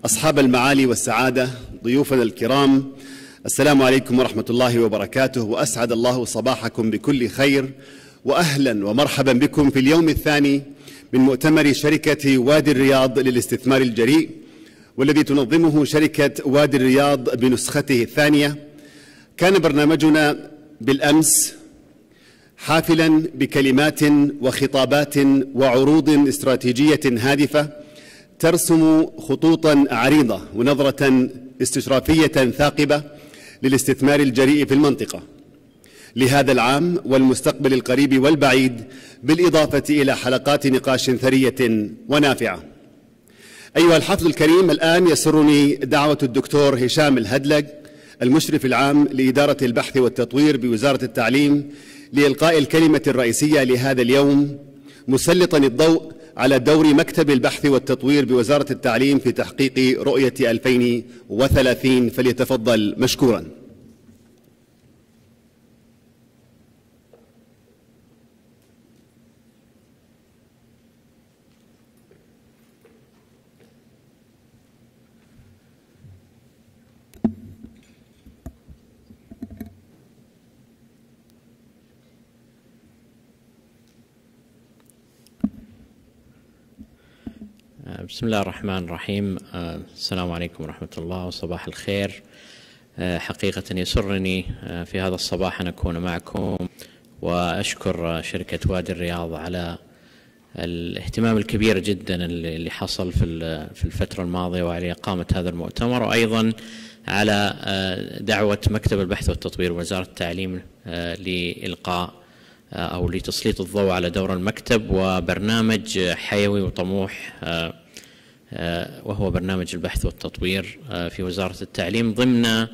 أصحاب المعالي والسعادة، ضيوفنا الكرام، السلام عليكم ورحمة الله وبركاته، وأسعد الله صباحكم بكل خير، وأهلا ومرحبا بكم في اليوم الثاني من مؤتمر شركة وادي الرياض للاستثمار الجريء، والذي تنظمه شركة وادي الرياض بنسخته الثانية. كان برنامجنا بالأمس حافلا بكلمات وخطابات وعروض استراتيجية هادفة ترسم خطوطا عريضة ونظرة استشرافية ثاقبة للاستثمار الجريء في المنطقة لهذا العام والمستقبل القريب والبعيد، بالإضافة إلى حلقات نقاش ثرية ونافعة. أيها الحفل الكريم، الآن يسرني دعوة الدكتور هشام الهدلج المشرف العام لإدارة البحث والتطوير بوزارة التعليم لإلقاء الكلمة الرئيسية لهذا اليوم، مسلطا الضوء على دور مكتب البحث والتطوير بوزارة التعليم في تحقيق رؤية 2030. فليتفضل مشكورا. بسم الله الرحمن الرحيم. السلام عليكم ورحمة الله وصباح الخير. حقيقة يسرني في هذا الصباح أن أكون معكم، وأشكر شركة وادي الرياض على الاهتمام الكبير جدا اللي حصل في الفترة الماضية وعلى إقامة هذا المؤتمر، وأيضا على دعوة مكتب البحث والتطوير ووزارة التعليم لإلقاء أو لتسليط الضوء على دور المكتب وبرنامج حيوي وطموح، وهو برنامج البحث والتطوير في وزارة التعليم ضمن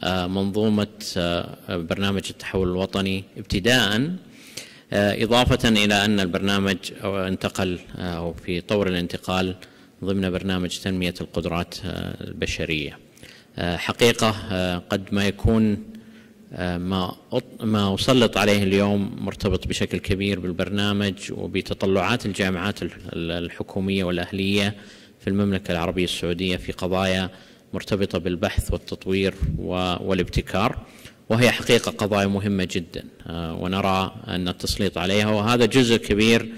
منظومة برنامج التحول الوطني ابتداء، إضافة إلى أن البرنامج انتقل أو في طور الانتقال ضمن برنامج تنمية القدرات البشرية. حقيقة قد ما يكون ما أسلط عليه اليوم مرتبط بشكل كبير بالبرنامج وبتطلعات الجامعات الحكومية والأهلية في المملكة العربية السعودية في قضايا مرتبطة بالبحث والتطوير والابتكار، وهي حقيقة قضايا مهمة جدا، ونرى أن التسليط عليها وهذا جزء كبير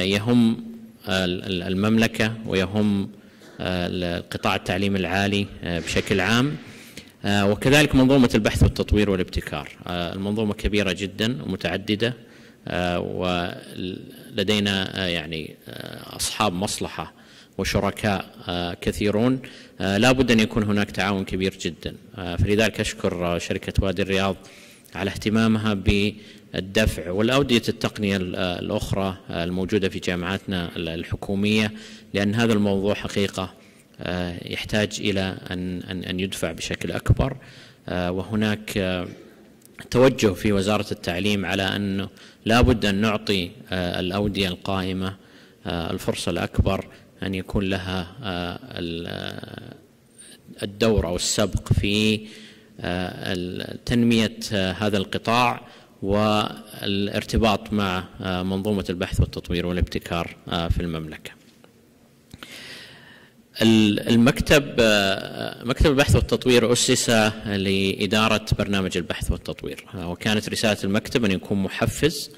يهم المملكة ويهم قطاع التعليم العالي بشكل عام، وكذلك منظومة البحث والتطوير والابتكار. المنظومة كبيرة جدا ومتعددة، ولدينا يعني أصحاب مصلحة وشركاء كثيرون، لا بد أن يكون هناك تعاون كبير جدا. فلذلك أشكر شركة وادي الرياض على اهتمامها بالدفع والأودية التقنية الأخرى الموجودة في جامعاتنا الحكومية، لأن هذا الموضوع حقيقة يحتاج إلى أن يدفع بشكل أكبر، وهناك توجه في وزارة التعليم على أنه لا بد أن نعطي الأودية القائمة الفرصة الأكبر أن يكون لها الدور أو السبق في تنمية هذا القطاع والارتباط مع منظومة البحث والتطوير والابتكار في المملكة. مكتب البحث والتطوير أسس لإدارة برنامج البحث والتطوير، وكانت رسالة المكتب أن يكون محفز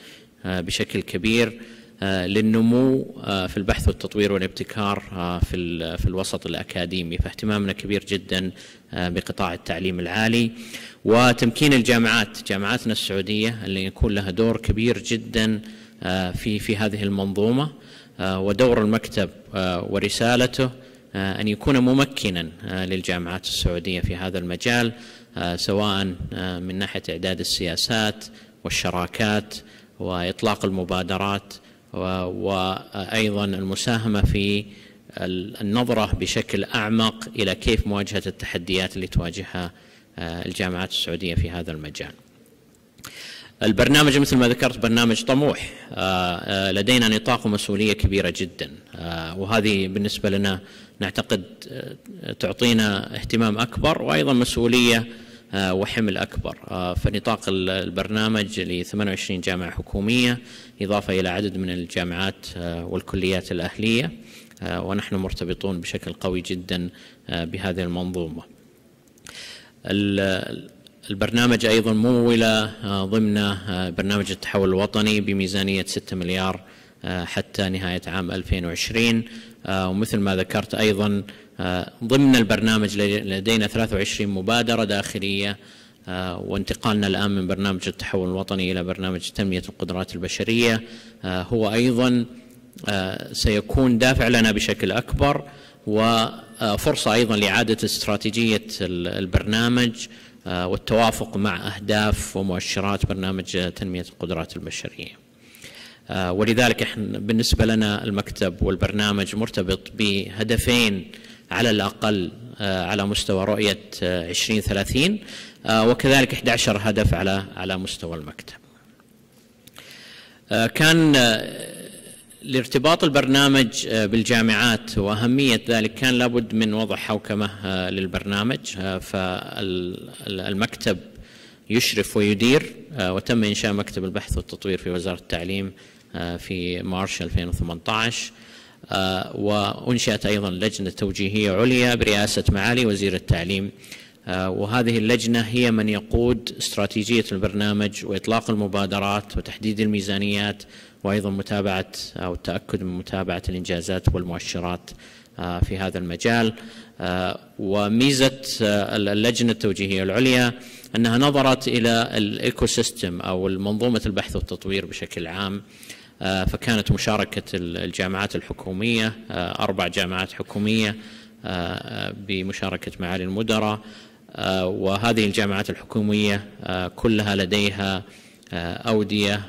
بشكل كبير للنمو في البحث والتطوير والابتكار في الوسط الأكاديمي، فاهتمامنا كبير جدا بقطاع التعليم العالي وتمكين جامعاتنا السعودية اللي يكون لها دور كبير جدا في هذه المنظومة، ودور المكتب ورسالته أن يكون ممكنا للجامعات السعودية في هذا المجال، سواء من ناحية إعداد السياسات والشراكات وإطلاق المبادرات، وأيضا المساهمة في النظرة بشكل أعمق إلى كيف مواجهة التحديات اللي تواجهها الجامعات السعودية في هذا المجال. البرنامج مثل ما ذكرت برنامج طموح، لدينا نطاق ومسؤولية كبيرة جدا، وهذه بالنسبة لنا نعتقد تعطينا اهتمام أكبر وأيضا مسؤولية وحمل أكبر. فنطاق البرنامج ل 28 جامعة حكومية، إضافة إلى عدد من الجامعات والكليات الأهلية، ونحن مرتبطون بشكل قوي جدا بهذه المنظومة. البرنامج أيضا مول ضمن برنامج التحول الوطني بميزانية 6 مليار حتى نهاية عام 2020. ومثل ما ذكرت أيضا ضمن البرنامج لدينا 23 مبادرة داخلية، وانتقالنا الآن من برنامج التحول الوطني إلى برنامج تنمية القدرات البشرية هو أيضا سيكون دافع لنا بشكل أكبر، وفرصة أيضا لإعادة استراتيجية البرنامج والتوافق مع أهداف ومؤشرات برنامج تنمية القدرات البشرية. ولذلك احنا بالنسبة لنا المكتب والبرنامج مرتبط بهدفين على الأقل على مستوى رؤية 2030، وكذلك 11 هدف على مستوى المكتب. كان لارتباط البرنامج بالجامعات وأهمية ذلك كان لابد من وضع حوكمة للبرنامج، فالمكتب يشرف ويدير، وتم إنشاء مكتب البحث والتطوير في وزارة التعليم في مارس 2018، وأنشأت أيضا لجنة توجيهية عليا برئاسة معالي وزير التعليم، وهذه اللجنة هي من يقود استراتيجية البرنامج وإطلاق المبادرات وتحديد الميزانيات، وأيضا متابعة أو التأكد من متابعة الإنجازات والمؤشرات في هذا المجال. وميزة اللجنة التوجيهية العليا أنها نظرت إلى الإيكو سيستم أو منظومة البحث والتطوير بشكل عام، فكانت مشاركة الجامعات الحكومية 4 جامعات حكومية بمشاركة معالي المدراء، وهذه الجامعات الحكومية كلها لديها أودية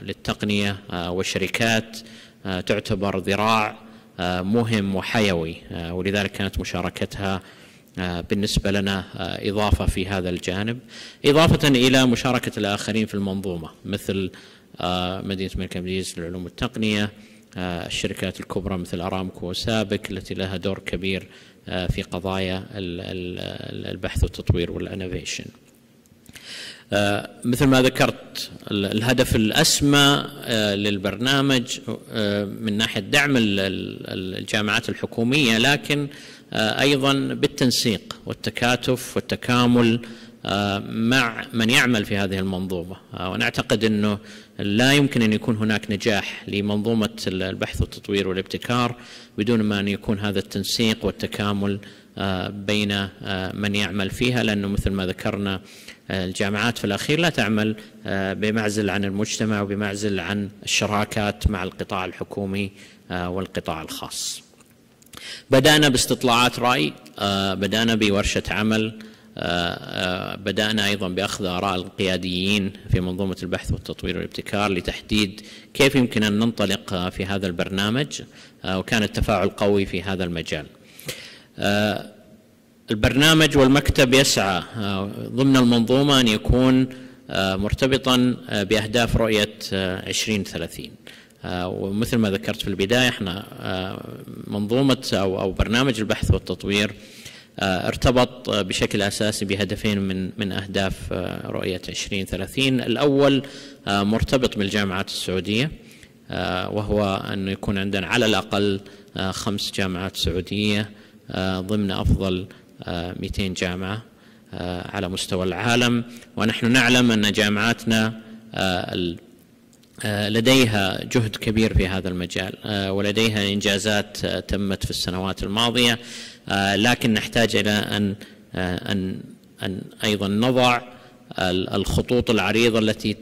للتقنية وشركات تعتبر ذراع مهم وحيوي، ولذلك كانت مشاركتها بالنسبة لنا إضافة في هذا الجانب، إضافة إلى مشاركة الآخرين في المنظومة مثل مدينة الملك عبد العزيز للعلوم والتقنية، الشركات الكبرى مثل أرامكو وسابك التي لها دور كبير في قضايا البحث والتطوير والانوفيشن. مثل ما ذكرت الهدف الأسمى للبرنامج من ناحية دعم الجامعات الحكومية، لكن أيضا بالتنسيق والتكاتف والتكامل مع من يعمل في هذه المنظومة. ونعتقد أنه لا يمكن أن يكون هناك نجاح لمنظومة البحث والتطوير والابتكار بدون ما أن يكون هذا التنسيق والتكامل بين من يعمل فيها، لأنه مثل ما ذكرنا الجامعات في الأخير لا تعمل بمعزل عن المجتمع وبمعزل عن الشراكات مع القطاع الحكومي والقطاع الخاص. بدأنا باستطلاعات رأي، بدأنا بورشة عمل، بدأنا أيضا بأخذ آراء القياديين في منظومة البحث والتطوير والابتكار لتحديد كيف يمكن أن ننطلق في هذا البرنامج، وكان التفاعل قوي في هذا المجال. البرنامج والمكتب يسعى ضمن المنظومة أن يكون مرتبطا بأهداف رؤية 2030، ومثل ما ذكرت في البداية احنا منظومة أو برنامج البحث والتطوير ارتبط بشكل أساسي بهدفين من أهداف رؤية 2030. الأول مرتبط بالجامعات السعودية، وهو أن يكون عندنا على الأقل 5 جامعات سعودية ضمن أفضل 200 جامعة على مستوى العالم. ونحن نعلم أن جامعاتنا لديها جهد كبير في هذا المجال، ولديها إنجازات تمت في السنوات الماضية، لكن نحتاج إلى أن أيضا نضع الخطوط العريضة التي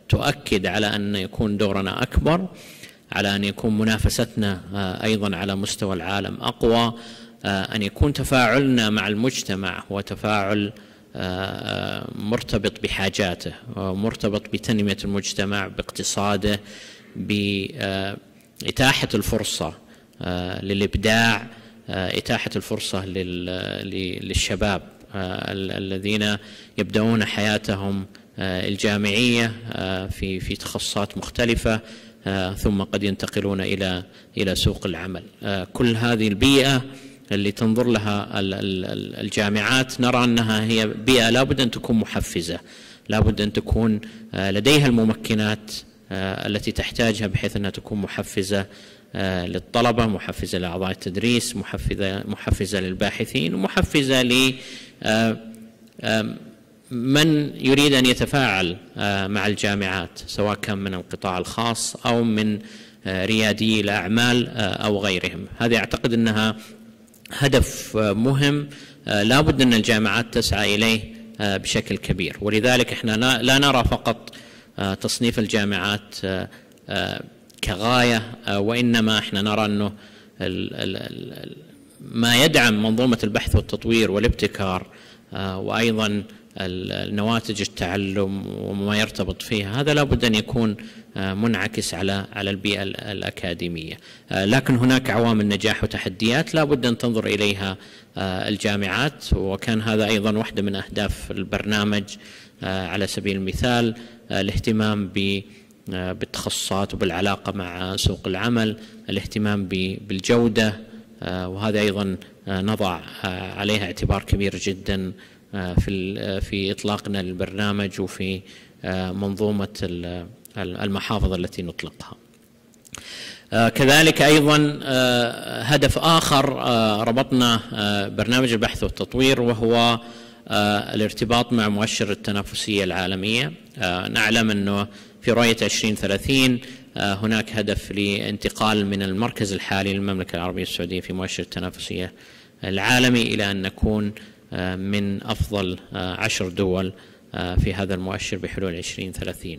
تؤكد على أن يكون دورنا أكبر، على أن يكون منافستنا أيضا على مستوى العالم أقوى، أن يكون تفاعلنا مع المجتمع هو تفاعل مرتبط بحاجاته، مرتبط بتنمية المجتمع باقتصاده، بإتاحة الفرصة للإبداع، إتاحة الفرصة للشباب الذين يبدأون حياتهم الجامعية في تخصصات مختلفة ثم قد ينتقلون إلى سوق العمل. كل هذه البيئة اللي تنظر لها الجامعات نرى أنها هي بيئة لابد أن تكون محفزة، لابد أن تكون لديها الممكنات التي تحتاجها بحيث أنها تكون محفزة للطلبة، محفزة لأعضاء التدريس، محفزة للباحثين، ومحفزة من يريد أن يتفاعل مع الجامعات، سواء كان من القطاع الخاص أو من ريادي الأعمال أو غيرهم. هذه أعتقد أنها هدف مهم لا بد أن الجامعات تسعى إليه بشكل كبير. ولذلك احنا لا نرى فقط تصنيف الجامعات كغاية، وإنما احنا نرى أنه ما يدعم منظومة البحث والتطوير والابتكار وأيضا النواتج التعلم وما يرتبط فيها، هذا لا بد أن يكون منعكس على البيئة الأكاديمية. لكن هناك عوامل نجاح وتحديات لا بد أن تنظر إليها الجامعات، وكان هذا أيضا واحدة من أهداف البرنامج. على سبيل المثال الاهتمام بالتخصصات وبالعلاقة مع سوق العمل، الاهتمام بالجودة، وهذا أيضا نضع عليها اعتبار كبير جدا في إطلاقنا للبرنامج وفي منظومة المحافظ التي نطلقها. كذلك أيضا هدف آخر ربطنا برنامج البحث والتطوير، وهو الارتباط مع مؤشر التنافسية العالمية. نعلم أنه في رؤية 2030 هناك هدف لانتقال من المركز الحالي للمملكة العربية السعودية في مؤشر التنافسية العالمي إلى أن نكون من أفضل 10 دول في هذا المؤشر بحلول 2030.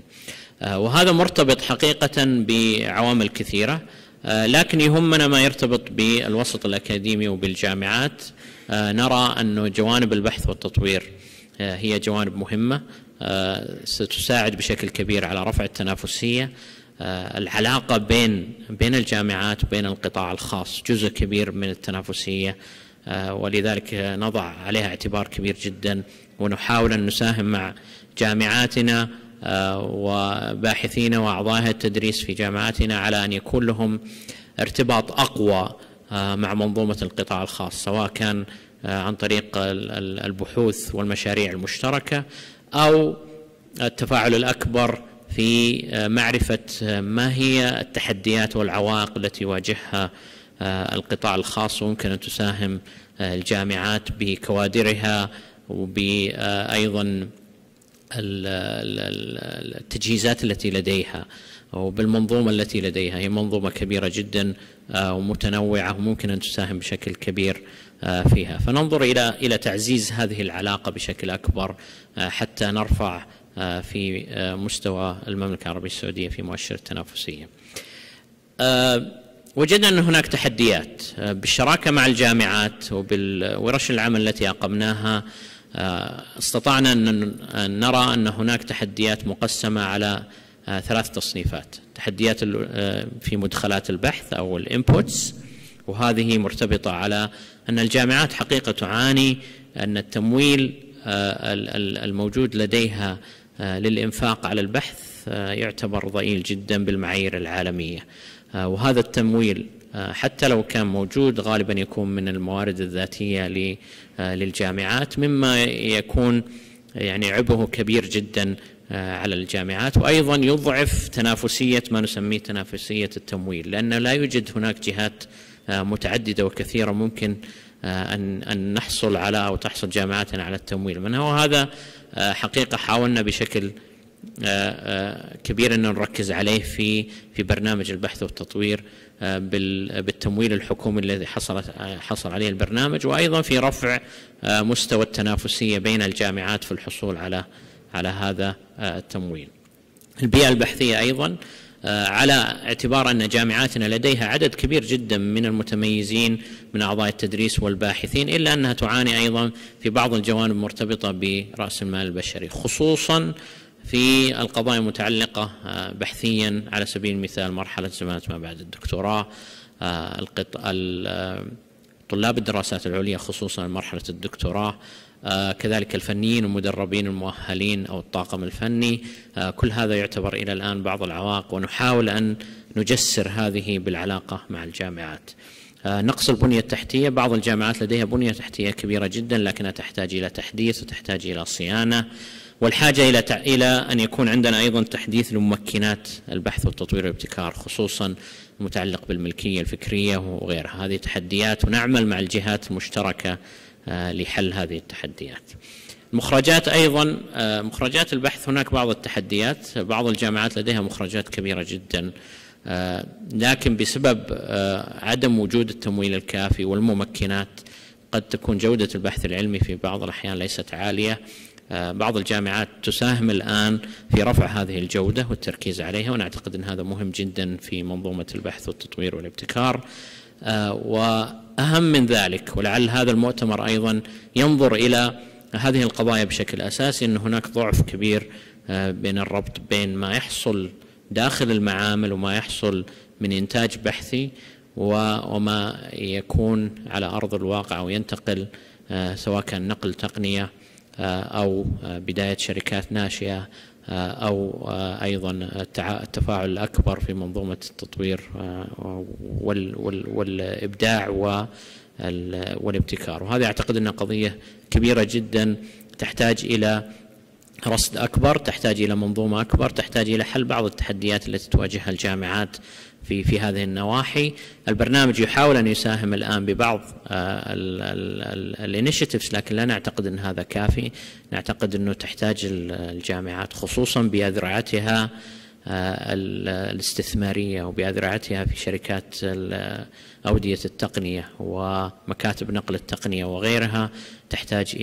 وهذا مرتبط حقيقة بعوامل كثيرة، لكن يهمنا ما يرتبط بالوسط الأكاديمي وبالجامعات. نرى أن جوانب البحث والتطوير هي جوانب مهمة ستساعد بشكل كبير على رفع التنافسية. العلاقة بين الجامعات وبين القطاع الخاص جزء كبير من التنافسية، ولذلك نضع عليها اعتبار كبير جدا، ونحاول أن نساهم مع جامعاتنا وباحثين وأعضاء التدريس في جامعاتنا على أن يكون لهم ارتباط أقوى مع منظومة القطاع الخاص، سواء كان عن طريق البحوث والمشاريع المشتركة أو التفاعل الأكبر في معرفة ما هي التحديات والعوائق التي يواجهها القطاع الخاص، ويمكن أن تساهم الجامعات بكوادرها وبأيضا التجهيزات التي لديها وبالمنظومة التي لديها. هي منظومة كبيرة جدا ومتنوعة وممكن أن تساهم بشكل كبير فيها. فننظر إلى تعزيز هذه العلاقة بشكل أكبر حتى نرفع في مستوى المملكة العربية السعودية في مؤشر التنافسية. وجدنا أن هناك تحديات بالشراكة مع الجامعات وبالورش العمل التي أقمناها. استطعنا أن نرى أن هناك تحديات مقسمة على 3 تصنيفات: تحديات في مدخلات البحث أو الانبوتس، وهذه مرتبطة على أن الجامعات حقيقة تعاني أن التمويل الموجود لديها للإنفاق على البحث يعتبر ضئيل جدا بالمعايير العالمية، وهذا التمويل حتى لو كان موجود غالبا يكون من الموارد الذاتية للجامعات، مما يكون يعني عبئه كبير جدا على الجامعات، وأيضا يضعف تنافسية ما نسميه تنافسية التمويل، لأن لا يوجد هناك جهات متعددة وكثيرة ممكن أن نحصل على أو تحصل جامعاتنا على التمويل منها. وهذا حقيقة حاولنا بشكل كبير أن نركز عليه في برنامج البحث والتطوير بالتمويل الحكومي الذي حصل عليه البرنامج، وأيضا في رفع مستوى التنافسية بين الجامعات في الحصول على هذا التمويل. البيئة البحثية أيضا، على اعتبار أن جامعاتنا لديها عدد كبير جدا من المتميزين من أعضاء التدريس والباحثين، إلا أنها تعاني أيضا في بعض الجوانب مرتبطة برأس المال البشري، خصوصا في القضايا المتعلقة بحثيا. على سبيل المثال مرحلة زمالة ما بعد الدكتوراه، طلاب الدراسات العليا خصوصا مرحلة الدكتوراه، كذلك الفنيين والمدربين المؤهلين أو الطاقم الفني. كل هذا يعتبر إلى الآن بعض العوائق، ونحاول أن نجسر هذه بالعلاقة مع الجامعات. نقص البنية التحتية، بعض الجامعات لديها بنية تحتية كبيرة جدا لكنها تحتاج إلى تحديث وتحتاج إلى صيانة، والحاجة إلى أن يكون عندنا أيضا تحديث لممكنات البحث والتطوير والابتكار، خصوصا المتعلق بالملكية الفكرية وغيرها. هذه تحديات ونعمل مع الجهات المشتركة لحل هذه التحديات. مخرجات أيضا، مخرجات البحث هناك بعض التحديات. بعض الجامعات لديها مخرجات كبيرة جدا، لكن بسبب عدم وجود التمويل الكافي والممكنات قد تكون جودة البحث العلمي في بعض الأحيان ليست عالية. بعض الجامعات تساهم الآن في رفع هذه الجودة والتركيز عليها، ونعتقد أن هذا مهم جدا في منظومة البحث والتطوير والابتكار. وأهم من ذلك، ولعل هذا المؤتمر أيضا ينظر إلى هذه القضايا بشكل أساسي، أن هناك ضعف كبير بين الربط بين ما يحصل داخل المعامل وما يحصل من إنتاج بحثي وما يكون على أرض الواقع وينتقل، سواء كان نقل تقنية أو بداية شركات ناشئة أو أيضا التفاعل الأكبر في منظومة التطوير والإبداع والابتكار. وهذا أعتقد أنها قضية كبيرة جدا تحتاج إلى رصد أكبر، تحتاج إلى منظومة أكبر، تحتاج إلى حل بعض التحديات التي تواجهها الجامعات في هذه النواحي. البرنامج يحاول أن يساهم الآن ببعض الانيشيتيفز، لكن لا نعتقد أن هذا كافي. نعتقد أنه تحتاج الجامعات خصوصا بأذرعتها الاستثمارية وبأذرعتها في شركات أودية التقنية ومكاتب نقل التقنية وغيرها، تحتاج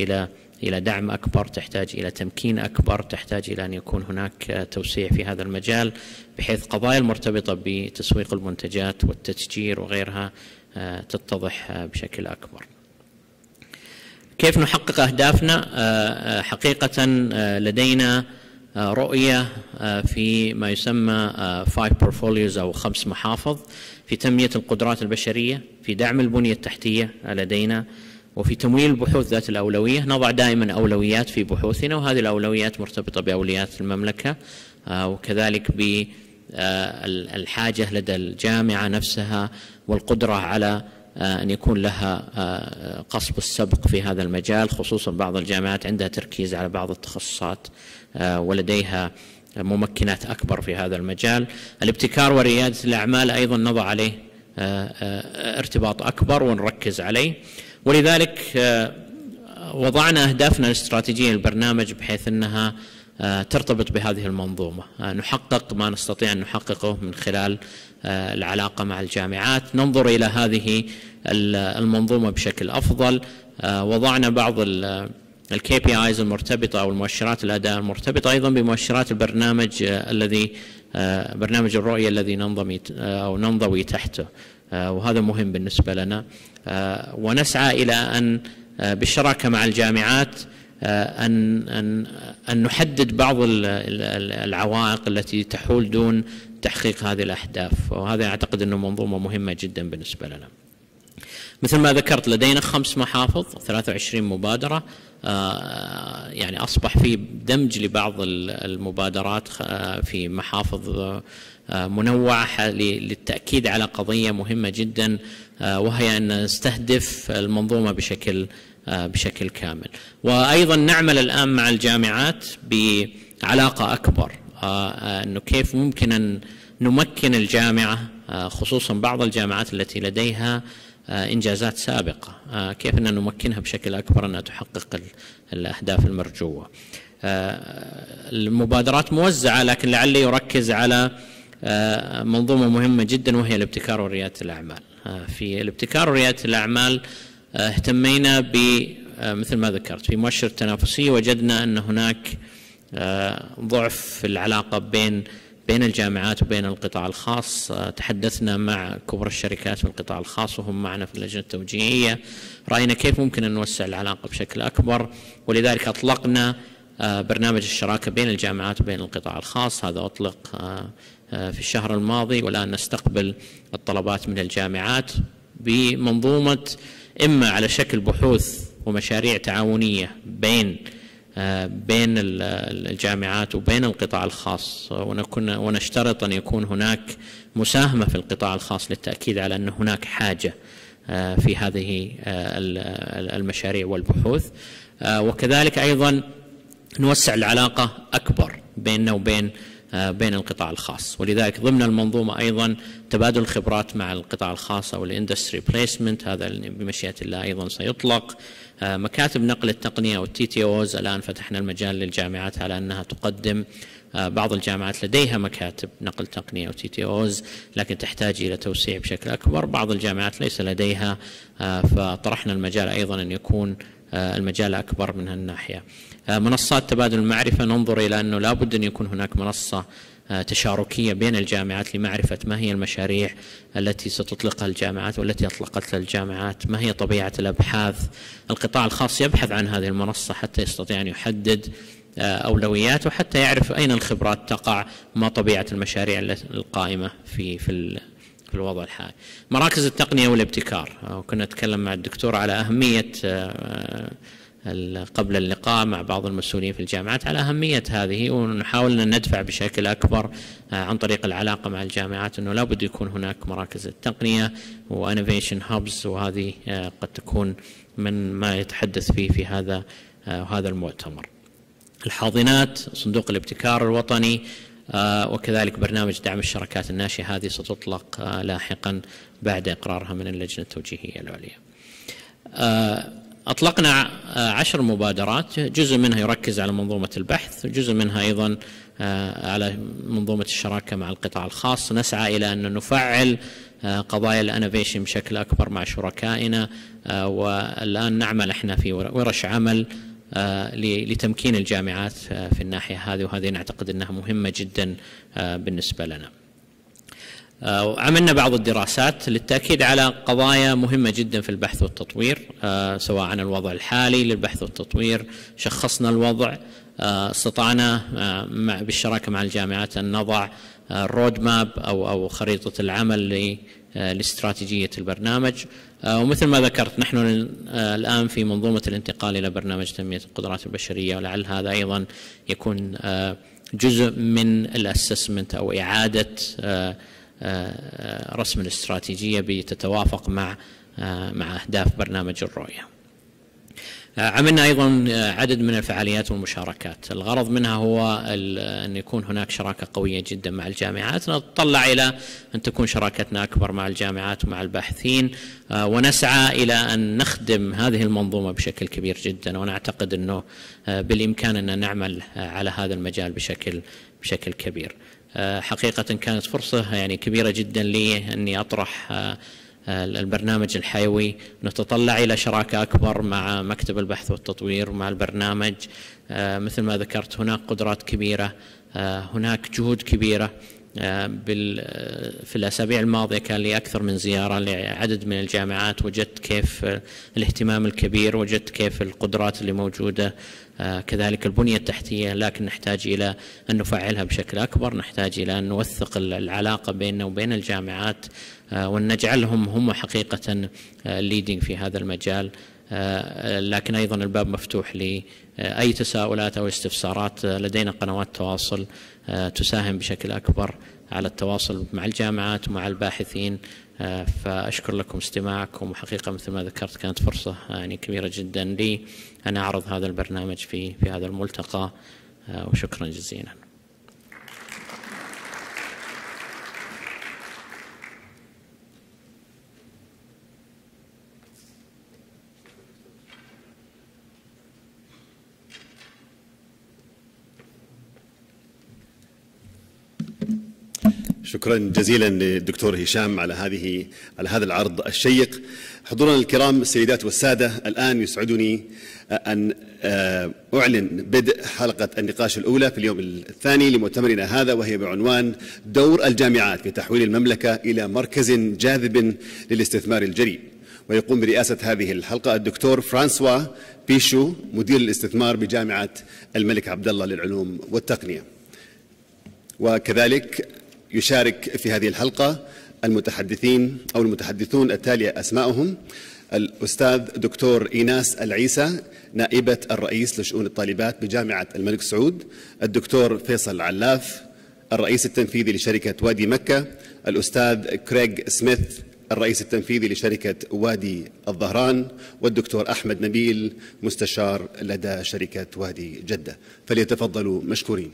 إلى دعم أكبر، تحتاج إلى تمكين أكبر، تحتاج إلى أن يكون هناك توسيع في هذا المجال، بحيث قضايا المرتبطة بتسويق المنتجات والتشجير وغيرها تتضح بشكل أكبر. كيف نحقق أهدافنا؟ حقيقة لدينا رؤية في ما يسمى 5 portfolios أو 5 محافظ في تنمية القدرات البشرية، في دعم البنية التحتية لدينا، وفي تمويل البحوث ذات الأولوية. نضع دائما أولويات في بحوثنا، وهذه الأولويات مرتبطة بأولويات المملكة، وكذلك بالحاجة لدى الجامعة نفسها والقدرة على أن يكون لها قصب السبق في هذا المجال، خصوصا بعض الجامعات عندها تركيز على بعض التخصصات ولديها ممكنات أكبر في هذا المجال. الابتكار وريادة الأعمال أيضا نضع عليه ارتباط أكبر ونركز عليه، ولذلك وضعنا أهدافنا الاستراتيجية للبرنامج بحيث أنها ترتبط بهذه المنظومة. نحقق ما نستطيع أن نحققه من خلال العلاقة مع الجامعات، ننظر إلى هذه المنظومة بشكل أفضل. وضعنا بعض الKPIs المرتبطة أو المؤشرات الأداء المرتبطة أيضا بمؤشرات البرنامج برنامج الرؤية الذي ننضوي تحته، وهذا مهم بالنسبة لنا. ونسعى إلى أن بالشراكة مع الجامعات أن نحدد بعض العوائق التي تحول دون تحقيق هذه الأهداف، وهذا أعتقد أنه منظومة مهمة جدا بالنسبة لنا. مثل ما ذكرت لدينا 5 محافظ، 23 مبادرة، يعني أصبح في دمج لبعض المبادرات في محافظ منوعة للتأكيد على قضية مهمة جدا، وهي أن نستهدف المنظومة بشكل كامل. وأيضا نعمل الآن مع الجامعات بعلاقة أكبر، أنه كيف ممكن أن نمكن الجامعة، خصوصا بعض الجامعات التي لديها إنجازات سابقة، كيف أن نمكنها بشكل أكبر أنها تحقق الأهداف المرجوة. المبادرات موزعة، لكن لعلي يركز على منظومة مهمة جدا وهي الابتكار وريادة الأعمال. في الابتكار وريادة الأعمال اهتمينا مثل ما ذكرت في مؤشر التنافسية، وجدنا أن هناك ضعف في العلاقة بين الجامعات وبين القطاع الخاص. تحدثنا مع كبرى الشركات في القطاع الخاص وهم معنا في اللجنة التوجيهية، رأينا كيف ممكن أن نوسع العلاقة بشكل أكبر، ولذلك أطلقنا برنامج الشراكة بين الجامعات وبين القطاع الخاص. هذا أطلق في الشهر الماضي، والآن نستقبل الطلبات من الجامعات بمنظومة إما على شكل بحوث ومشاريع تعاونية بين الجامعات وبين القطاع الخاص، ونشترط أن يكون هناك مساهمة في القطاع الخاص للتأكيد على أن هناك حاجة في هذه المشاريع والبحوث. وكذلك أيضا نوسع العلاقة أكبر بيننا وبين بين القطاع الخاص. ولذلك ضمن المنظومة أيضا تبادل الخبرات مع القطاع الخاص أو الاندستري بليسمنت، هذا بمشيئة الله أيضا سيطلق. مكاتب نقل التقنية أو TTOs، الآن فتحنا المجال للجامعات على أنها تقدم. بعض الجامعات لديها مكاتب نقل تقنية أو TTOs لكن تحتاج إلى توسيع بشكل أكبر، بعض الجامعات ليس لديها، فطرحنا المجال أيضا أن يكون المجال أكبر من هالناحية. منصات تبادل المعرفة، ننظر إلى أنه لا بد أن يكون هناك منصة تشاركية بين الجامعات لمعرفة ما هي المشاريع التي ستطلقها الجامعات والتي أطلقتها الجامعات، ما هي طبيعة الأبحاث. القطاع الخاص يبحث عن هذه المنصة حتى يستطيع أن يحدد أولوياته، حتى يعرف أين الخبرات تقع، ما طبيعة المشاريع القائمة في الوضع الحالي. مراكز التقنية والابتكار، وكنا نتكلم مع الدكتور على أهمية قبل اللقاء مع بعض المسؤولين في الجامعات على أهمية هذه، ونحاول أن ندفع بشكل أكبر عن طريق العلاقة مع الجامعات أنه لا بد يكون هناك مراكز التقنية وانوفيشن هابز، وهذه قد تكون من ما يتحدث فيه في هذا المؤتمر. الحاضنات، صندوق الابتكار الوطني، وكذلك برنامج دعم الشركات الناشئة، هذه ستطلق لاحقا بعد إقرارها من اللجنة التوجيهية العليا. أطلقنا 10 مبادرات، جزء منها يركز على منظومة البحث، وجزء منها أيضا على منظومة الشراكة مع القطاع الخاص. نسعى إلى أن نفعل قضايا الانوفيشن بشكل أكبر مع شركائنا، والآن نعمل احنا في ورش عمل لتمكين الجامعات في الناحية هذه، وهذه نعتقد أنها مهمة جدا بالنسبة لنا. عملنا بعض الدراسات للتأكيد على قضايا مهمة جدا في البحث والتطوير، سواء عن الوضع الحالي للبحث والتطوير، شخصنا الوضع، استطعنا بالشراكة مع الجامعات أن نضع رود ماب أو خريطة العمل لاستراتيجية البرنامج. ومثل ما ذكرت نحن الآن في منظومة الانتقال إلى برنامج تنمية القدرات البشرية، ولعل هذا أيضا يكون جزء من الأسسمنت أو إعادة رسم الاستراتيجية بتتوافق مع أهداف برنامج الرؤية. عملنا أيضا عدد من الفعاليات والمشاركات، الغرض منها هو أن يكون هناك شراكة قوية جدا مع الجامعات، نتطلع إلى أن تكون شراكتنا أكبر مع الجامعات ومع الباحثين، ونسعى إلى أن نخدم هذه المنظومة بشكل كبير جدا، ونعتقد أنه بالإمكان أن نعمل على هذا المجال بشكل كبير. حقيقة كانت فرصة يعني كبيرة جدا لي أني أطرح البرنامج الحيوي، نتطلع إلى شراكة أكبر مع مكتب البحث والتطوير ومع البرنامج. مثل ما ذكرت هناك قدرات كبيرة، هناك جهود كبيرة. في الأسابيع الماضية كان لي أكثر من زيارة لعدد من الجامعات، وجدت كيف الاهتمام الكبير، وجدت كيف القدرات اللي موجودة، كذلك البنية التحتية، لكن نحتاج إلى أن نفعلها بشكل أكبر، نحتاج إلى أن نوثق العلاقة بيننا وبين الجامعات، وأن نجعلهم هم حقيقة الليدنج في هذا المجال. لكن أيضا الباب مفتوح لأي تساؤلات أو استفسارات، لدينا قنوات تواصل تساهم بشكل أكبر على التواصل مع الجامعات ومع الباحثين. فأشكر لكم استماعكم، وحقيقة مثل ما ذكرت كانت فرصة يعني كبيرة جدا لي أن أعرض هذا البرنامج في هذا الملتقى، وشكرا جزيلا. شكرا جزيلا للدكتور هشام على هذا العرض الشيق. حضورنا الكرام السيدات والسادة، الآن يسعدني أن أعلن بدء حلقة النقاش الأولى في اليوم الثاني لمؤتمرنا هذا، وهي بعنوان دور الجامعات في تحويل المملكة إلى مركز جاذب للاستثمار الجريء. ويقوم برئاسة هذه الحلقة الدكتور فرانسوا بيشو، مدير الاستثمار بجامعة الملك عبدالله للعلوم والتقنية. وكذلك يشارك في هذه الحلقة المتحدثون التالية أسماءهم: الأستاذ دكتور إيناس العيسى، نائبة الرئيس لشؤون الطالبات بجامعة الملك سعود; الدكتور فيصل علاف، الرئيس التنفيذي لشركة وادي مكة; الأستاذ كريغ سميث، الرئيس التنفيذي لشركة وادي الظهران; والدكتور أحمد نبيل، مستشار لدى شركة وادي جدة. فليتفضلوا مشكورين.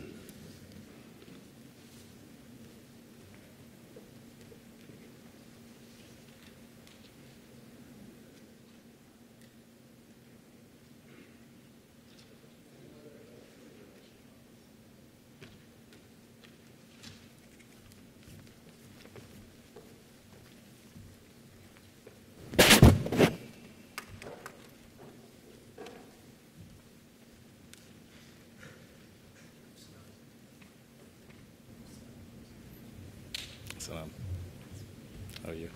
Salam. How are you?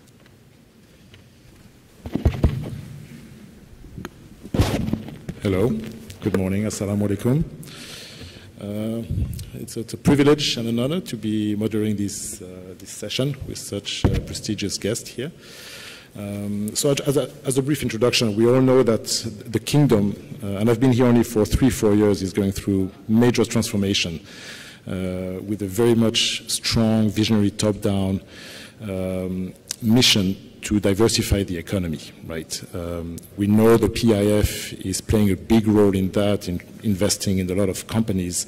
Hello. Good morning. Assalamu alaikum. It's a privilege and an honor to be moderating this session with such a prestigious guest here. So as a brief introduction, we all know that the kingdom, and I've been here only for 3-4 years, is going through major transformation with a very much strong, visionary, top-down mission to diversify the economy, right? We know the PIF is playing a big role in that, in investing in a lot of companies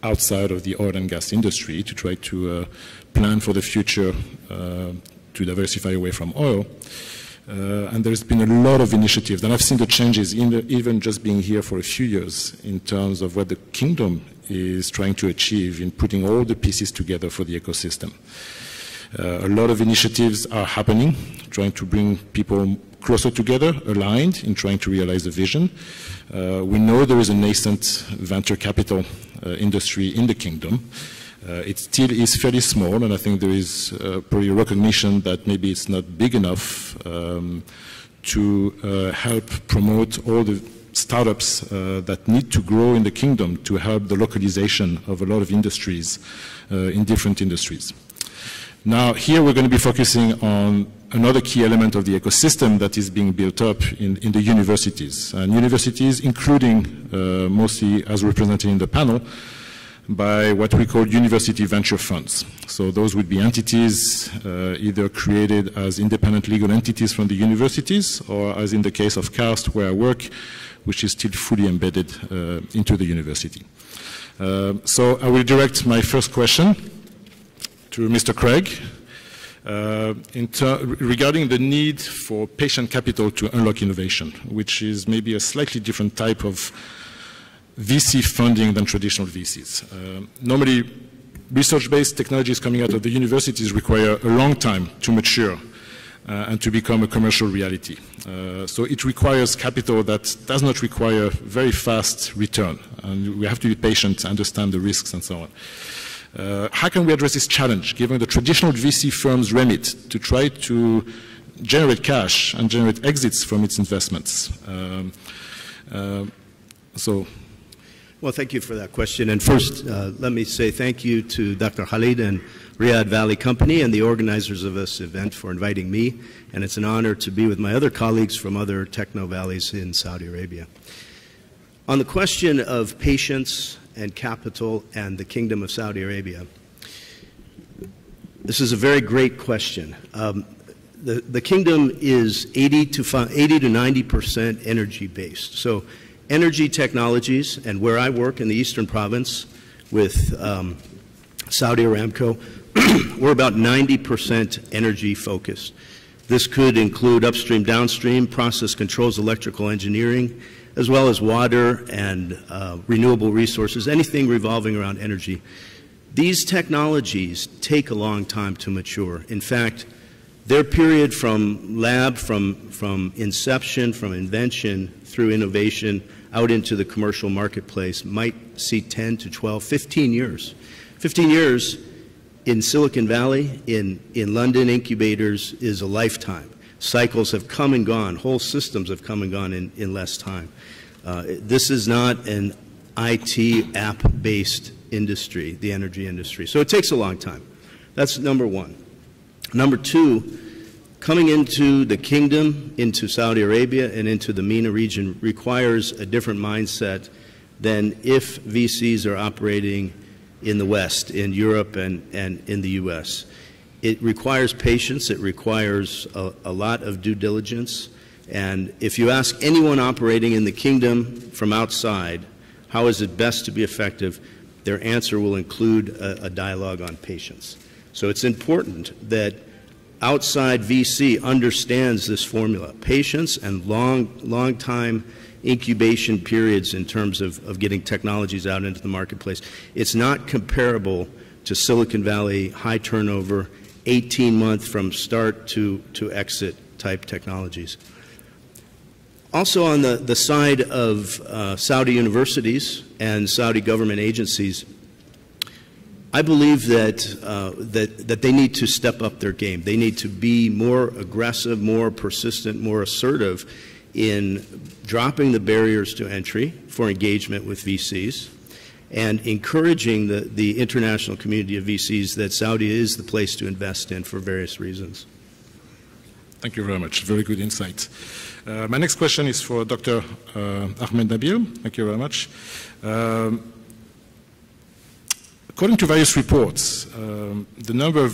outside of the oil and gas industry to try to plan for the future to diversify away from oil. And there's been a lot of initiatives, and I've seen the changes even just being here for a few years in terms of what the kingdom is trying to achieve in putting all the pieces together for the ecosystem. A lot of initiatives are happening, trying to bring people closer together, aligned in trying to realize the vision. We know there is a nascent venture capital industry in the kingdom. It still is fairly small, and I think there is probably a recognition that maybe it's not big enough to help promote all the startups that need to grow in the kingdom to help the localization of a lot of industries in different industries. Now, here we're going to be focusing on another key element of the ecosystem that is being built up in the universities. And universities, including mostly as represented in the panel, by what we call university venture funds. So those would be entities either created as independent legal entities from the universities, or as in the case of CAST, where I work, which is still fully embedded into the university. So I will direct my first question to Mr. Craig regarding the need for patient capital to unlock innovation, which is maybe a slightly different type of VC funding than traditional VCs. Normally, research-based technologies coming out of the universities require a long time to mature and to become a commercial reality. So it requires capital that does not require very fast return, and we have to be patient, understand the risks, and so on. How can we address this challenge, given the traditional VC firm's remit to try to generate cash and generate exits from its investments? Well, thank you for that question. And first, let me say thank you to Dr. Khalid and Riyadh Valley Company and the organizers of this event for inviting me. And it's an honor to be with my other colleagues from other techno valleys in Saudi Arabia. On the question of patience and capital and the Kingdom of Saudi Arabia, this is a very great question. The kingdom is 80 to 90% energy based. So energy technologies, and where I work in the Eastern Province with Saudi Aramco, we're about 90% energy focused. This could include upstream, downstream, process controls, electrical engineering, as well as water and renewable resources, anything revolving around energy. These technologies take a long time to mature. In fact, their period from lab, from inception, from invention through innovation out into the commercial marketplace might see 10 to 12, 15 years. 15 years in Silicon Valley, in London incubators is a lifetime. Cycles have come and gone. Whole systems have come and gone in less time. This is not an IT app-based industry, the energy industry. So it takes a long time. That's number one. Number two, coming into the kingdom, into Saudi Arabia, and into the MENA region requires a different mindset than if VCs are operating in the West, in Europe, and in the U.S. It requires patience. It requires a lot of due diligence. And if you ask anyone operating in the kingdom from outside, how is it best to be effective, their answer will include a dialogue on patience. So it's important that outside VC understands this formula, patience and long time incubation periods in terms of getting technologies out into the marketplace. It's not comparable to Silicon Valley, high turnover, 18-month from start to exit type technologies. Also on the side of Saudi universities and Saudi government agencies, I believe that, that they need to step up their game. They need to be more aggressive, more persistent, more assertive in dropping the barriers to entry for engagement with VCs and encouraging the international community of VCs that Saudi is the place to invest in for various reasons. Thank you very much. Very good insight. My next question is for Dr. Ahmed Nabil. Thank you very much. According to various reports, the number of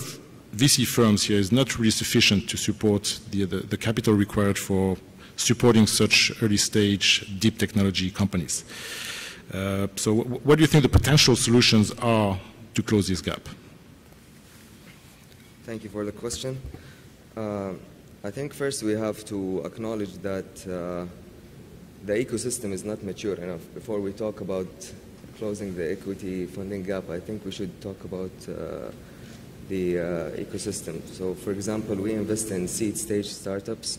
VC firms here is not really sufficient to support the capital required for supporting such early-stage, deep technology companies. So what do you think the potential solutions are to close this gap? Thank you for the question. I think first we have to acknowledge that the ecosystem is not mature enough. Before we talk about closing the equity funding gap, I think we should talk about the ecosystem. So for example, we invest in seed stage startups,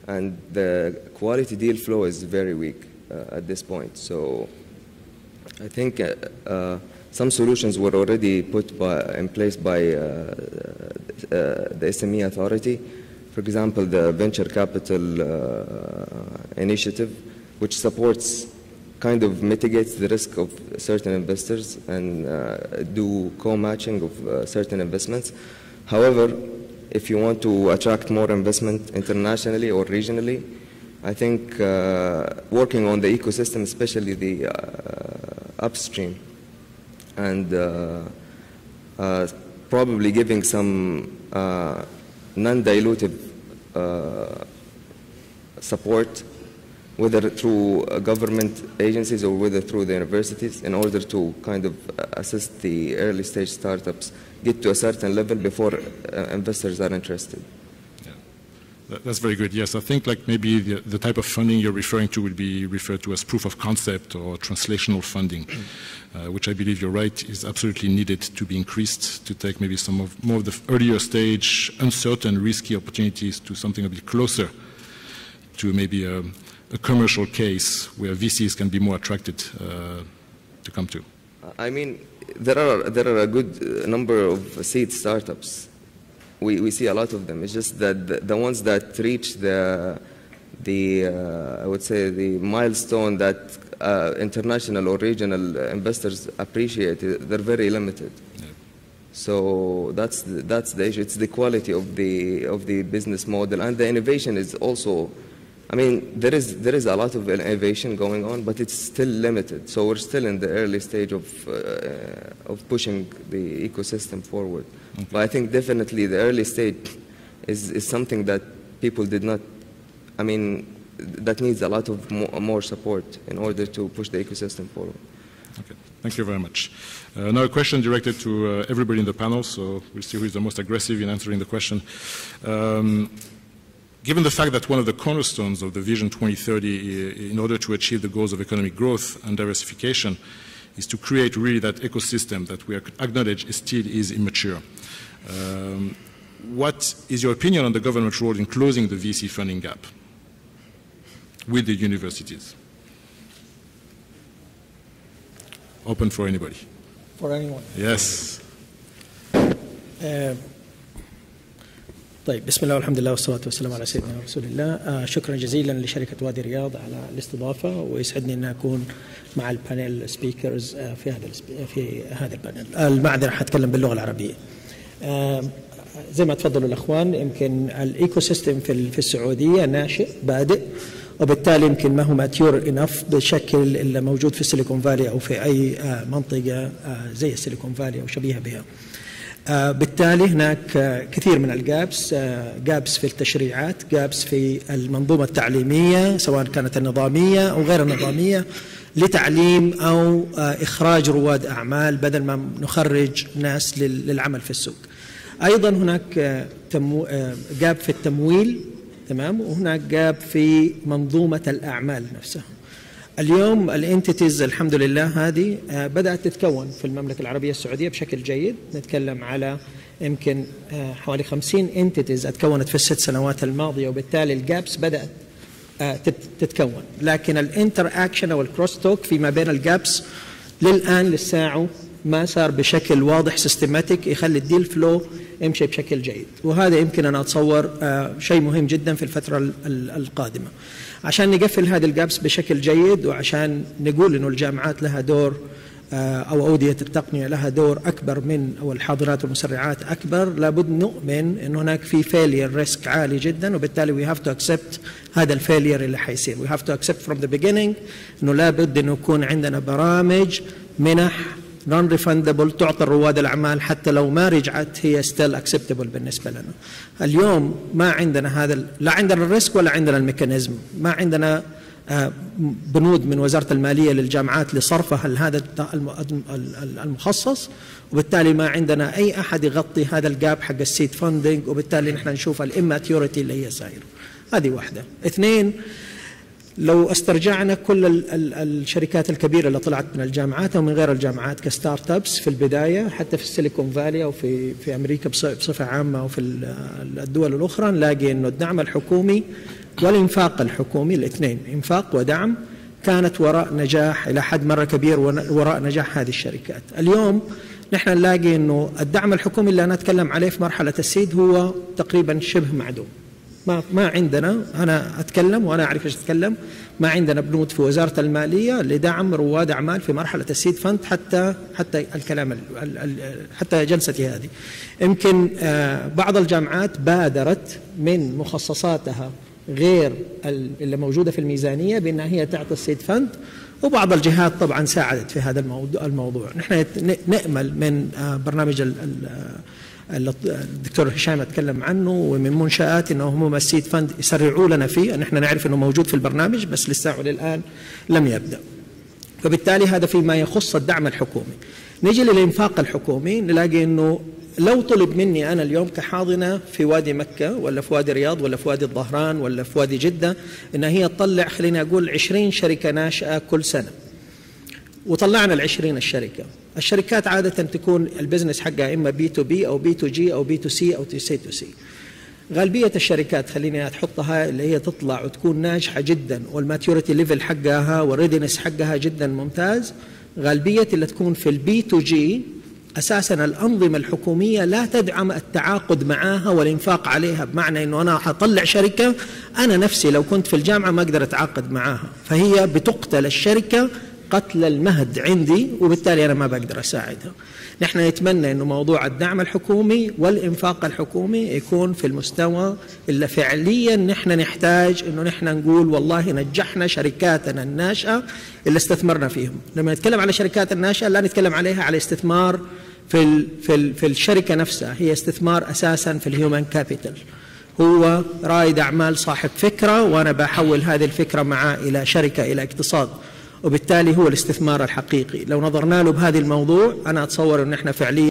and the quality deal flow is very weak at this point. So I think some solutions were already put in place by the SME authority. For example, the venture capital initiative, which supports, kind of mitigates the risk of certain investors and do co-matching of certain investments. However, if you want to attract more investment internationally or regionally, I think working on the ecosystem, especially the upstream, and probably giving some non-dilutive support, whether through government agencies or whether through the universities, in order to kind of assist the early stage startups get to a certain level before investors are interested. Yeah. That's very good. Yes, I think like maybe the type of funding you're referring to would be referred to as proof of concept or translational funding, which I believe you're right is absolutely needed to be increased to take maybe more of the earlier stage, uncertain, risky opportunities to something a bit closer to maybe a commercial case where VCs can be more attracted to come to. I mean, there are a good number of seed startups. We see a lot of them. It's just that the ones that reach the I would say the milestone that international or regional investors appreciate, they're very limited. Yeah. So that's the issue. It's the quality of the business model, and the innovation is also. I mean, there is a lot of innovation going on, but it's still limited. So we're still in the early stage of pushing the ecosystem forward. Okay. But I think definitely the early stage is something that people did not. I mean, that needs a lot of more support in order to push the ecosystem forward. Okay, thank you very much. Now a question directed to everybody in the panel. So we'll see who is the most aggressive in answering the question. Given the fact that one of the cornerstones of the Vision 2030 in order to achieve the goals of economic growth and diversification is to create really that ecosystem that we acknowledge still is immature. What is your opinion on the government's role in closing the VC funding gap with the universities? Open for anybody. For anyone? Yes. طيب، بسم الله والحمد لله والصلاة والسلام على سيدنا رسول الله. شكرا جزيلا لشركة وادي الرياض على الاستضافة، ويسعدني أن أكون مع البانيل سبيكرز في هذا البانيل. المعذرة حتكلم باللغة العربية. زي ما تفضلوا الأخوان، يمكن الإيكو سيستم في السعودية ناشئ بادئ، وبالتالي يمكن ما هو ماتيور انف بالشكل اللي موجود في السيليكون فالي أو في أي منطقة زي السيليكون فالي أو شبيهة بها. بالتالي هناك كثير من الجابس، جابس في التشريعات، جابس في المنظومة التعليمية سواء كانت النظامية أو غير النظامية لتعليم أو إخراج رواد أعمال بدل ما نخرج ناس للعمل في السوق. أيضا هناك جاب في التمويل، تمام، وهناك جاب في منظومة الأعمال نفسها. اليوم الانتيتيز الحمد لله هذه بدأت تتكون في المملكة العربية السعودية بشكل جيد. نتكلم على يمكن حوالي 50 انتيتيز اتكونت في ال6 سنوات الماضية، وبالتالي الجابس بدأت تتكون. لكن الانتر اكشن او الكروس توك فيما بين الجابس للآن للساعة ما صار بشكل واضح سيستماتيك يخلي الديل فلو يمشي بشكل جيد، وهذا يمكن أنا أتصور شيء مهم جدا في الفترة القادمة عشان نقفل هذه الجابس بشكل جيد، وعشان نقول إنه الجامعات لها دور أو أودية التقنية لها دور أكبر من، أو الحاضرات والمسرعات أكبر. لابد نؤمن أن هناك في failure risk عالي جدا، وبالتالي we have to accept هذا الفيلير اللي حيصير. we have to accept from the beginning أنه لابد أنه يكون عندنا برامج منح non refundable تعطى رواد الأعمال حتى لو ما رجعت، هي still acceptable بالنسبة لنا. اليوم ما عندنا هذا، لا عندنا الريسك ولا عندنا الميكانيزم، ما عندنا بنود من وزارة المالية للجامعات لصرفها لهذا المخصص، وبالتالي ما عندنا أي أحد يغطي هذا الجاب حق السيد فاندنج، وبالتالي نحن نشوف الاماتيوريتي اللي هي ساير. هذه واحدة. اثنين، لو استرجعنا كل الشركات الكبيرة اللي طلعت من الجامعات أو من غير الجامعات كستارت ابس في البداية، حتى في السيليكون فالي أو في أمريكا بصفة عامة وفي الدول الأخرى، نلاقي أنه الدعم الحكومي والإنفاق الحكومي، الاثنين إنفاق ودعم، كانت وراء نجاح إلى حد مرة كبير وراء نجاح هذه الشركات. اليوم نحن نلاقي أنه الدعم الحكومي اللي أنا أتكلم عليه في مرحلة السيد هو تقريبا شبه معدوم. ما عندنا، أنا أتكلم وأنا أعرف إيش أتكلم، ما عندنا بنود في وزارة المالية لدعم رواد أعمال في مرحلة السيد فند حتى الكلام حتى جلستي هذه. يمكن بعض الجامعات بادرت من مخصصاتها غير اللي موجودة في الميزانية بأنها هي تعطي السيد فند، وبعض الجهات طبعا ساعدت في هذا الموضوع. نحن نأمل من برنامج الدكتور هشام اتكلم عنه ومن منشآت انه هم السيد فند يسرعوا لنا فيه، نحن نعرف انه موجود في البرنامج بس لسه للآن لم يبدأ. فبالتالي هذا فيما يخص الدعم الحكومي. نيجي للإنفاق الحكومي، نلاقي انه لو طلب مني أنا اليوم كحاضنة في وادي مكة ولا في وادي الرياض ولا في وادي الظهران ولا في وادي جدة إن هي تطلع، خليني أقول 20 شركة ناشئة كل سنة، وطلعنا ال20 الشركة. الشركات عادة تكون البزنس حقها إما B2B أو B2G أو B2C أو C2C. غالبية الشركات خليني أحطها اللي هي تطلع وتكون ناجحة جدا والماتيوريتي ليفل حقها والريدنس حقها جدا ممتاز، غالبية اللي تكون في الB2G أساساً الأنظمة الحكومية لا تدعم التعاقد معها والإنفاق عليها، بمعنى أنه أنا حطلع شركة أنا نفسي لو كنت في الجامعة ما أقدر أتعاقد معها، فهي بتقتل الشركة قتل المهد عندي، وبالتالي أنا ما بقدر أساعدها. نحن نتمنى أنه موضوع الدعم الحكومي والإنفاق الحكومي يكون في المستوى اللي فعليا نحن نحتاج أنه نحن نقول والله نجحنا شركاتنا الناشئة اللي استثمرنا فيهم. لما نتكلم على شركات الناشئة لا نتكلم عليها على استثمار في الشركة نفسها، هي استثمار أساسا في الهيومن كابيتال. هو رائد أعمال صاحب فكرة وأنا بحول هذه الفكرة معه إلى شركة إلى اقتصاد، وبالتالي هو الاستثمار الحقيقي. لو نظرنا له بهذا الموضوع أنا أتصور أن احنا فعليا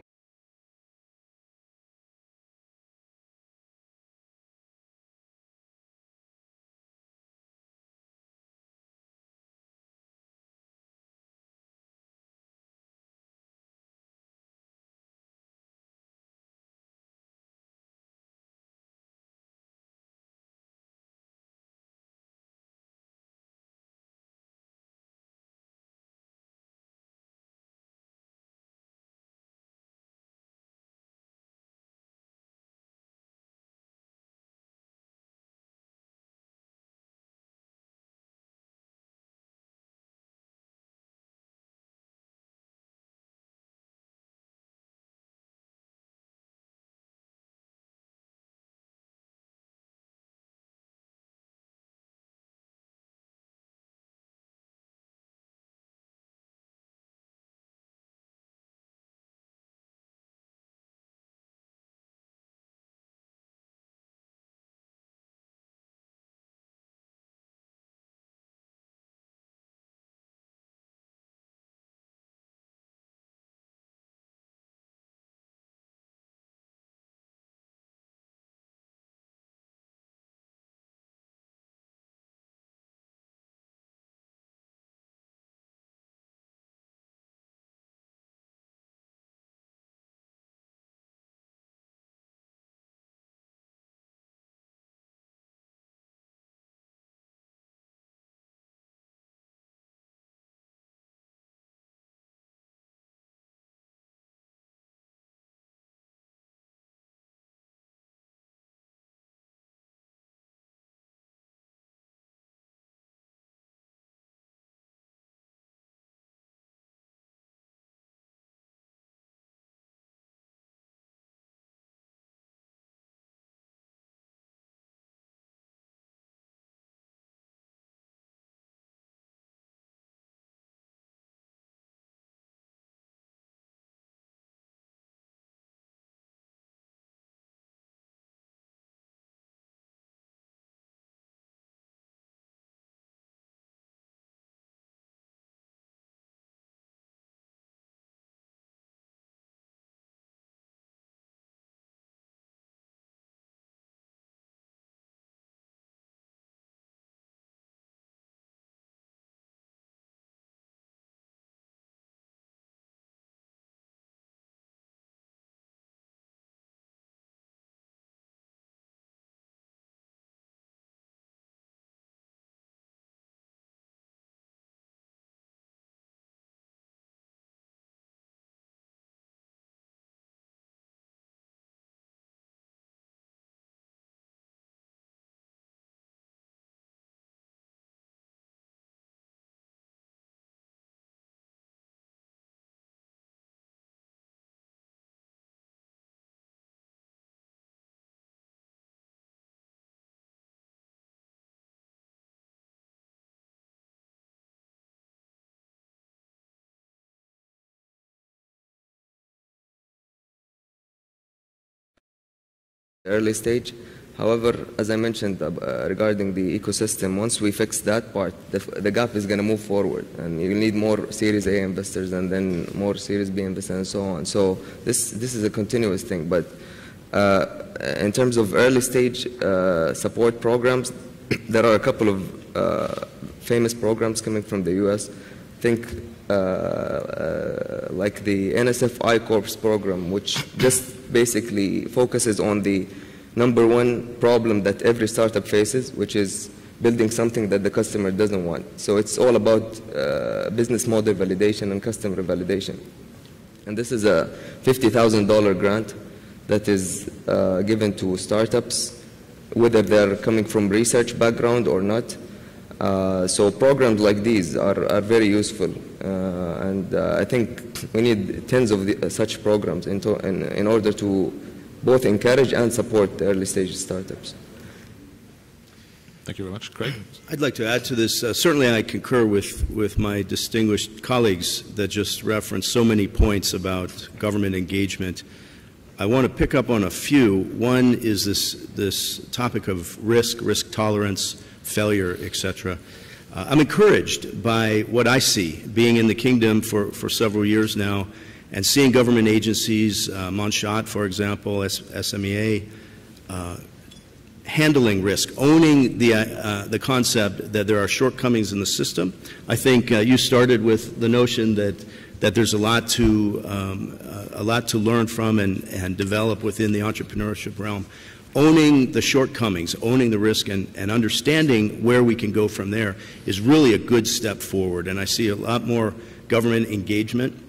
early stage. However, as I mentioned regarding the ecosystem, once we fix that part, the gap is going to move forward, and you need more Series A investors and then more Series B investors and so on. So this is a continuous thing. But in terms of early stage support programs, there are a couple of famous programs coming from the U.S. Think like the NSF I-Corps program, which just basically focuses on the number one problem that every startup faces, which is building something that the customer doesn't want. So it's all about business model validation and customer validation. And this is a $50,000 grant that is given to startups, whether they're coming from research background or not. So programs like these are very useful. And I think we need tens of such programs in order to both encourage and support the early stage startups. Thank you very much. Craig? I'd like to add to this. Certainly I concur with my distinguished colleagues that just referenced so many points about government engagement. I want to pick up on a few. One is this topic of risk tolerance, failure, etc. I'm encouraged by what I see, being in the kingdom for several years now, and seeing government agencies, Monchat, for example, SMEA, handling risk, owning the concept that there are shortcomings in the system. I think you started with the notion that there's a lot to learn from and develop within the entrepreneurship realm. Owning the shortcomings, owning the risk, and understanding where we can go from there is really a good step forward. And I see a lot more government engagement.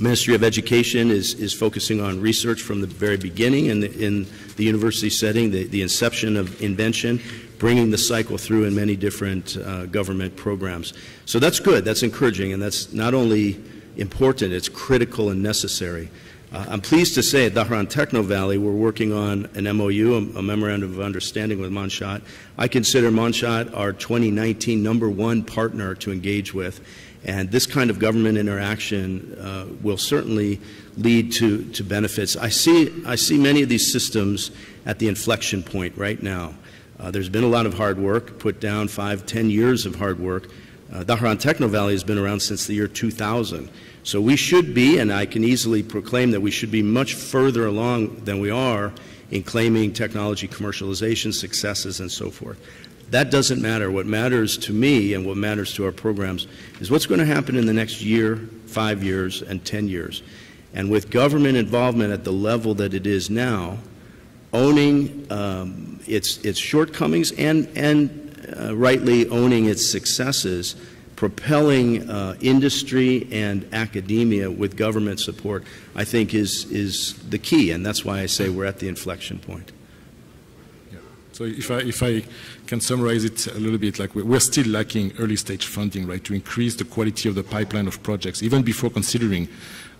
Ministry of Education is focusing on research from the very beginning in the university setting, the inception of invention, bringing the cycle through in many different government programs. So that's good, that's encouraging, and that's not only important, it's critical and necessary. I'm pleased to say at Dhahran Techno Valley we're working on an MOU, a Memorandum of Understanding with Monchat. I consider Monchat our 2019 #1 partner to engage with. And this kind of government interaction will certainly lead to benefits. I see many of these systems at the inflection point right now. There's been a lot of hard work, put down 5-10 years of hard work. Dhahran Techno Valley has been around since the year 2000. So we should be, and I can easily proclaim that we should be much further along than we are in claiming technology commercialization successes and so forth. That doesn't matter. What matters to me and what matters to our programs is what's going to happen in the next year, 5 years, and 10 years. And with government involvement at the level that it is now, owning its shortcomings and rightly owning its successes, propelling industry and academia with government support, I think is the key. And that's why I say we're at the inflection point. So if I can summarize it a little bit, like we're still lacking early stage funding, right, to increase the quality of the pipeline of projects, even before considering,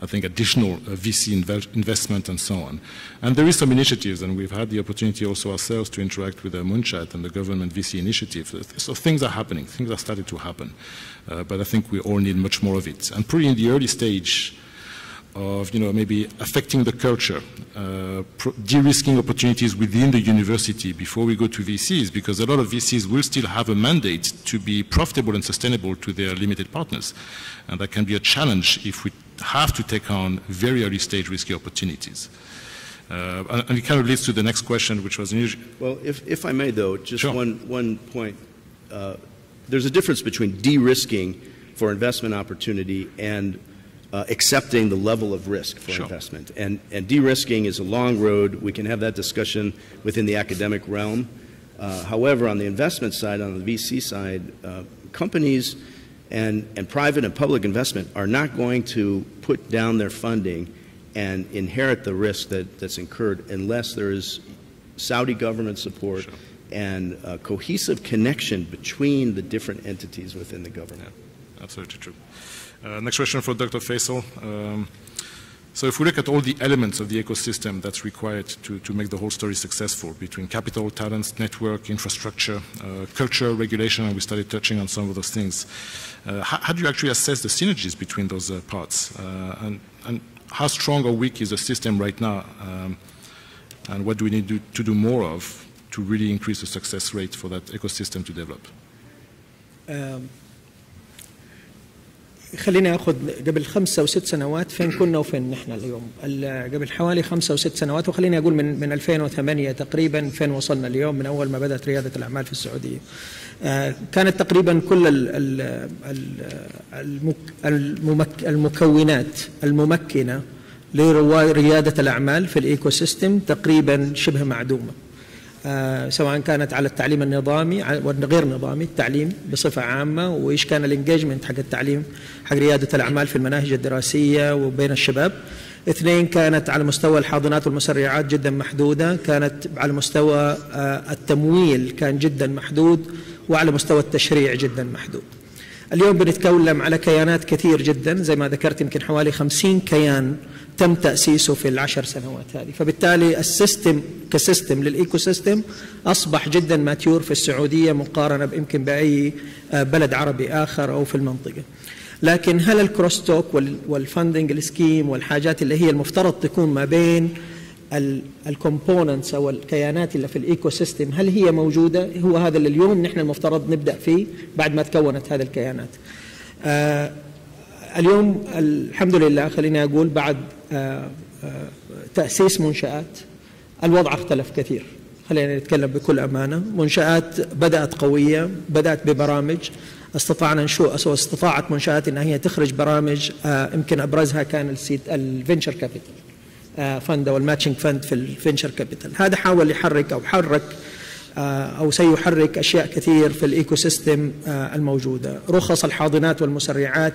I think, additional VC investment and so on. And there is some initiatives, and we've had the opportunity also ourselves to interact with Monchat and the government VC initiative. So things are happening, things are starting to happen. But I think we all need much more of it. And probably in the early stage of, maybe affecting the culture, de-risking opportunities within the university before we go to VCs, because a lot of VCs will still have a mandate to be profitable and sustainable to their limited partners. And that can be a challenge if we have to take on very early stage risky opportunities. And it kind of leads to the next question, which was unusual. Well, if I may, though, just sure. one point. There's a difference between de-risking for investment opportunity and accepting the level of risk for sure. investment. And de-risking is a long road. We can have that discussion within the academic realm. However, on the investment side, on the VC side, companies and private and public investment are not going to put down their funding and inherit the risk that's incurred unless there is Saudi government support sure. and a cohesive connection between the different entities within the government. Yeah, absolutely true. Next question for Dr. Faisal. So if we look at all the elements of the ecosystem that's required to make the whole story successful, between capital, talents, network, infrastructure, culture, regulation, and we started touching on some of those things, how do you actually assess the synergies between those parts? And how strong or weak is the system right now? And what do we need to do more of to really increase the success rate for that ecosystem to develop? خليني أخذ قبل 5 و6 سنوات فين كنا وفين نحن اليوم. قبل حوالي 5 و6 سنوات، وخليني أقول من 2008 تقريبا فين وصلنا اليوم من أول ما بدأت ريادة الأعمال في السعودية. كانت تقريبا كل المكونات الممكنة لريادة الأعمال في الإيكوسيستم تقريبا شبه معدومة، سواء كانت على التعليم النظامي والغير نظامي، التعليم بصفة عامة، وإيش كان الانجيجمنت حق التعليم حق ريادة الأعمال في المناهج الدراسية وبين الشباب. 2 كانت على مستوى الحاضنات والمسرعات جدا محدودة، كانت على مستوى التمويل كان جدا محدود، وعلى مستوى التشريع جدا محدود. اليوم بنتكلم على كيانات كثير جدا، زي ما ذكرت يمكن حوالي 50 كيان تم تأسيسه في ال10 سنوات هذه. فبالتالي السيستم كسيستم للإيكو سيستم أصبح جدا ماتيور في السعودية مقارنة يمكن بأي بلد عربي آخر أو في المنطقة. لكن هل الكروس توك والفاندنج السكيم والحاجات اللي هي المفترض تكون ما بين الكومبوننتس أو الكيانات اللي في الإيكو سيستم هل هي موجودة؟ هو هذا اللي اليوم نحن المفترض نبدأ فيه بعد ما تكونت هذه الكيانات. اليوم الحمد لله خليني أقول بعد تأسيس منشآت الوضع اختلف كثير. خلينا نتكلم بكل أمانة، منشآت بدأت قوية، بدأت ببرامج، استطاعت منشآت أنها هي تخرج برامج، يمكن أبرزها كان الفينشر كابيتال فند أو الماتشنج فند في الفينشر كابيتال. هذا حاول يحرك أو سيحرك أشياء كثير في الإيكو سيستم الموجودة. رخص الحاضنات والمسرعات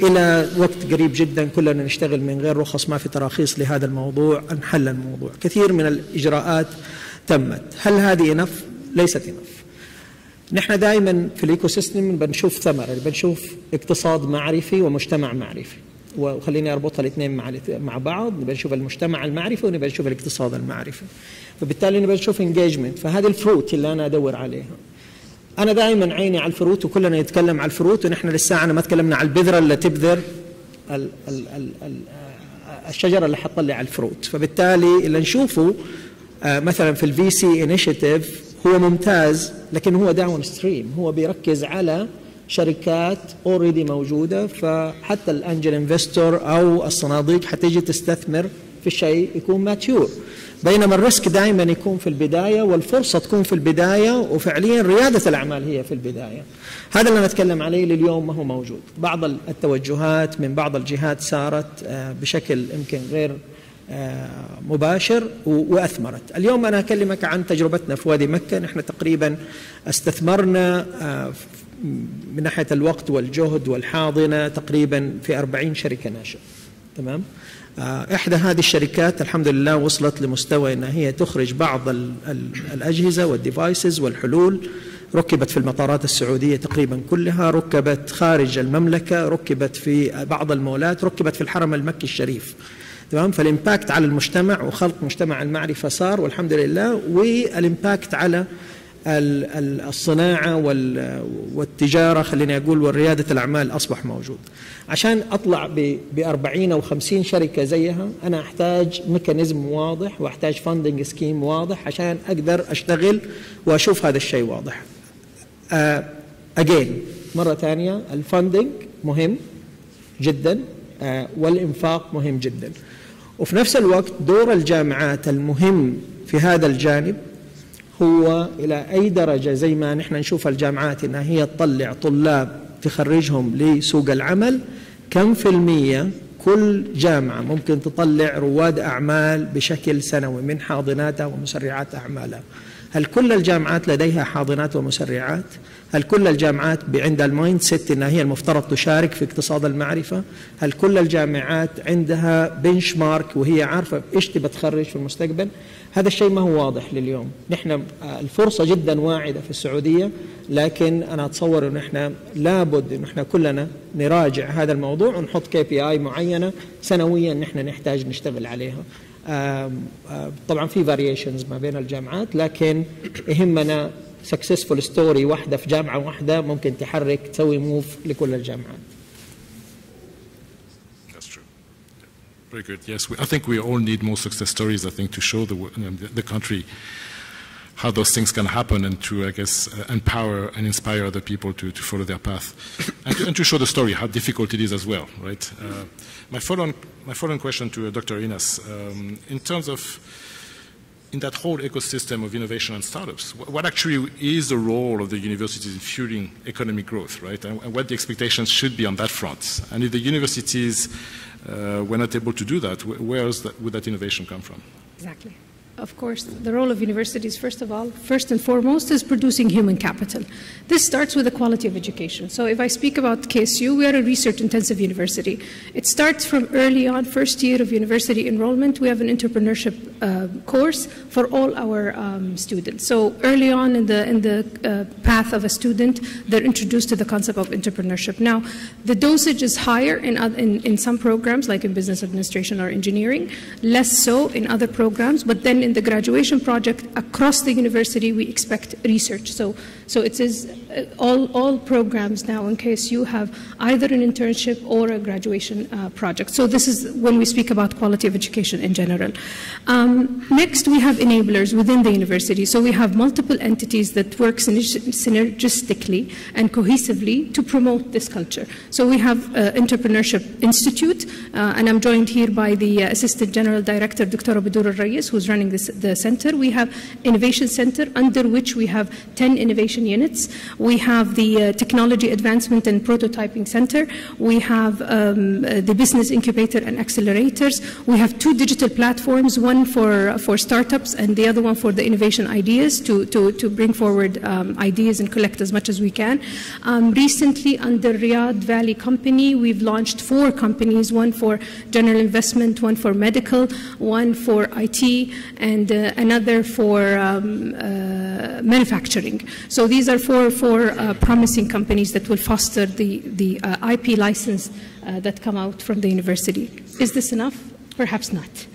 إلى وقت قريب جدا كلنا نشتغل من غير رخص، ما في تراخيص لهذا الموضوع، انحل الموضوع. كثير من الإجراءات تمت. هل هذه إنف؟ ليست إنف. نحن دائما في الإيكو سيستم بنشوف ثمرة، بنشوف اقتصاد معرفي ومجتمع معرفي، وخليني أربطها الاثنين مع بعض. بنشوف المجتمع المعرفي ونشوف الاقتصاد المعرفي، فبالتالي بنشوف انجيجمنت. فهذه الفروت اللي أنا أدور عليها. أنا دائما عيني على الفروت، وكلنا نتكلم على الفروت، ونحن لسه ما تكلمنا على البذرة اللي تبذر الشجرة اللي حتطلع على الفروت. فبالتالي اللي نشوفه مثلا في الفي سي انيشيتيف هو ممتاز، لكن هو داون ستريم، هو بيركز على شركات اوريدي موجودة، فحتى الانجل انفستور أو الصناديق حتيجي تستثمر في الشيء يكون ماتيور، بينما الريسك دائما يكون في البداية والفرصة تكون في البداية، وفعليا ريادة الأعمال هي في البداية. هذا اللي نتكلم عليه لليوم ما هو موجود. بعض التوجهات من بعض الجهات صارت بشكل يمكن غير مباشر وأثمرت. اليوم أنا أكلمك عن تجربتنا في وادي مكة. نحن تقريبا استثمرنا من ناحية الوقت والجهد والحاضنة تقريبا في 40 شركة ناشئة. تمام؟ إحدى هذه الشركات الحمد لله وصلت لمستوى أنها هي تخرج بعض الأجهزة والديفايسز والحلول، ركبت في المطارات السعودية تقريبا كلها، ركبت خارج المملكة، ركبت في بعض المولات، ركبت في الحرم المكي الشريف. تمام؟ فالإمباكت على المجتمع وخلق مجتمع المعرفة صار والحمد لله، والإمباكت على الصناعة والتجارة خليني أقول والريادة الأعمال أصبح موجود. عشان أطلع ب40 أو 50 شركة زيها أنا أحتاج ميكانيزم واضح، وأحتاج فاندنج سكيم واضح عشان أقدر أشتغل وأشوف هذا الشيء واضح. أجين مرة ثانية الفاندنج مهم جدا، والإنفاق مهم جدا، وفي نفس الوقت دور الجامعات المهم في هذا الجانب هو إلى أي درجة زي ما نحن نشوف الجامعات إنها هي تطلع طلاب تخرجهم لسوق العمل، كم في المية كل جامعة ممكن تطلع رواد أعمال بشكل سنوي من حاضناتها ومسرعات أعمالها؟ هل كل الجامعات لديها حاضنات ومسرعات؟ هل كل الجامعات عندها المايند سيت إنها هي المفترض تشارك في اقتصاد المعرفة؟ هل كل الجامعات عندها بنش مارك وهي عارفة إيش تبى تخرج في المستقبل؟ هذا الشيء ما هو واضح لليوم. نحن الفرصة جدا واعدة في السعودية، لكن أنا أتصور أن احنا لابد أن احنا كلنا نراجع هذا الموضوع ونحط KPI معينة سنويا نحن نحتاج نشتغل عليها. طبعا في variations ما بين الجامعات، لكن يهمنا successful story واحدة في جامعة واحدة ممكن تسوي موف لكل الجامعات. Very good. Yes, I think we all need more success stories, I think, to show the country how those things can happen and to, I guess, empower and inspire other people to follow their path. and to show the story, how difficult it is as well, right? My follow-on question to Dr. Inas, in terms of, in that whole ecosystem of innovation and startups, what actually is the role of the universities in fueling economic growth, right? And what the expectations should be on that front? And if the universities were not able to do that, where would that innovation come from? Exactly. Of course, the role of universities, first and foremost, is producing human capital. This starts with the quality of education. So if I speak about KSU, we are a research-intensive university. It starts from early on, first year of university enrollment. We have an entrepreneurship course for all our students. So early on in the path of a student, they're introduced to the concept of entrepreneurship. Now, the dosage is higher in some programs, like in business administration or engineering, less so in other programs, but then in the graduation project across the university, we expect research. So it is all programs now in KSU have either an internship or a graduation project. So this is when we speak about quality of education in general. Next, we have enablers within the university. So we have multiple entities that work synergistically and cohesively to promote this culture. So we have Entrepreneurship Institute, and I'm joined here by the Assistant General Director, Dr. Abdur Al-Rayes, who's running the center. We have Innovation Center, under which we have 10 innovation units. We have the Technology Advancement and Prototyping Center. We have the Business Incubator and Accelerators. We have 2 digital platforms, one for startups and the other one for the innovation ideas to bring forward ideas and collect as much as we can. Recently, under Riyadh Valley Company, we've launched 4 companies, one for general investment, one for medical, one for IT, and another for manufacturing. So these are four promising companies that will foster the IP license that come out from the university. Is this enough? Perhaps not.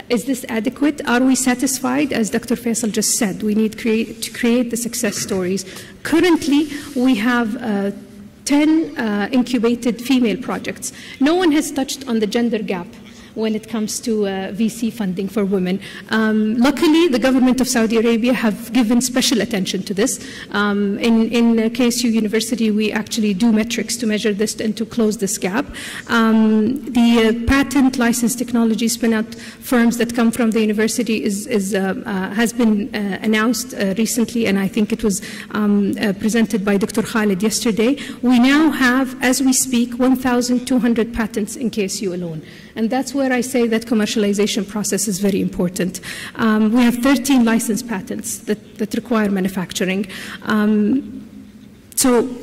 Is this adequate? Are we satisfied? As Dr. Faisal just said, we need to create the success stories. Currently, we have 10 incubated female projects. No one has touched on the gender gap when it comes to VC funding for women. Luckily, the government of Saudi Arabia have given special attention to this. In KSU University, we actually do metrics to measure this and to close this gap. The patent license technology spin-out firms that come from the university has been announced recently, and I think it was presented by Dr. Khalid yesterday. We now have, as we speak, 1,200 patents in KSU alone. And that's where I say that commercialization process is very important. We have 13 licensed patents that require manufacturing. So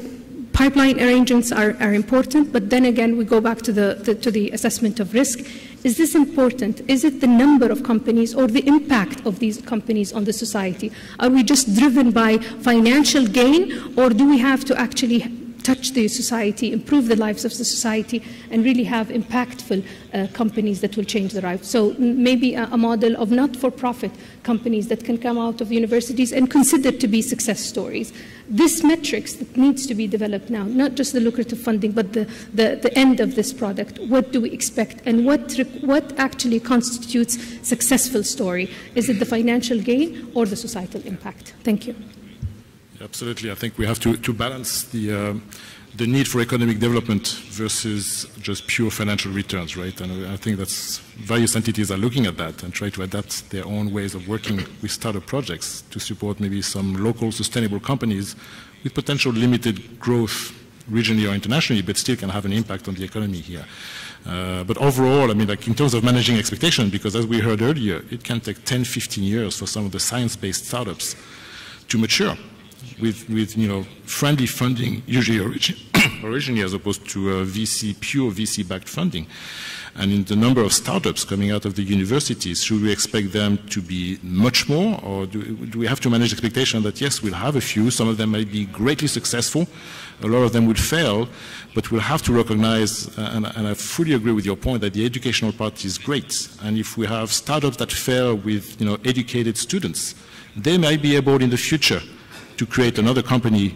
pipeline arrangements are important, but then again, we go back to the assessment of risk. Is this important? Is it the number of companies or the impact of these companies on the society? Are we just driven by financial gain, or do we have to actually touch the society, improve the lives of the society, and really have impactful companies that will change the lives? So maybe a model of not-for-profit companies that can come out of universities and considered to be success stories. This metrics that needs to be developed now, not just the lucrative funding, but the end of this product. What do we expect, and what actually constitutes successful story? Is it the financial gain or the societal impact? Thank you. Absolutely. I think we have to balance the need for economic development versus just pure financial returns, right? And I think that's various entities are looking at that and try to adapt their own ways of working with startup projects to support maybe some local sustainable companies with potential limited growth regionally or internationally, but still can have an impact on the economy here. But overall, I mean, like in terms of managing expectation, because as we heard earlier, it can take 10, 15 years for some of the science-based startups to mature with friendly funding, usually originally as opposed to pure VC-backed funding. And in the number of startups coming out of the universities, should we expect them to be much more, or do we have to manage expectation that yes, we'll have a few, some of them might be greatly successful, a lot of them would fail, but we'll have to recognize, and I fully agree with your point, that the educational part is great. And if we have startups that fail with educated students, they might be able in the future to create another company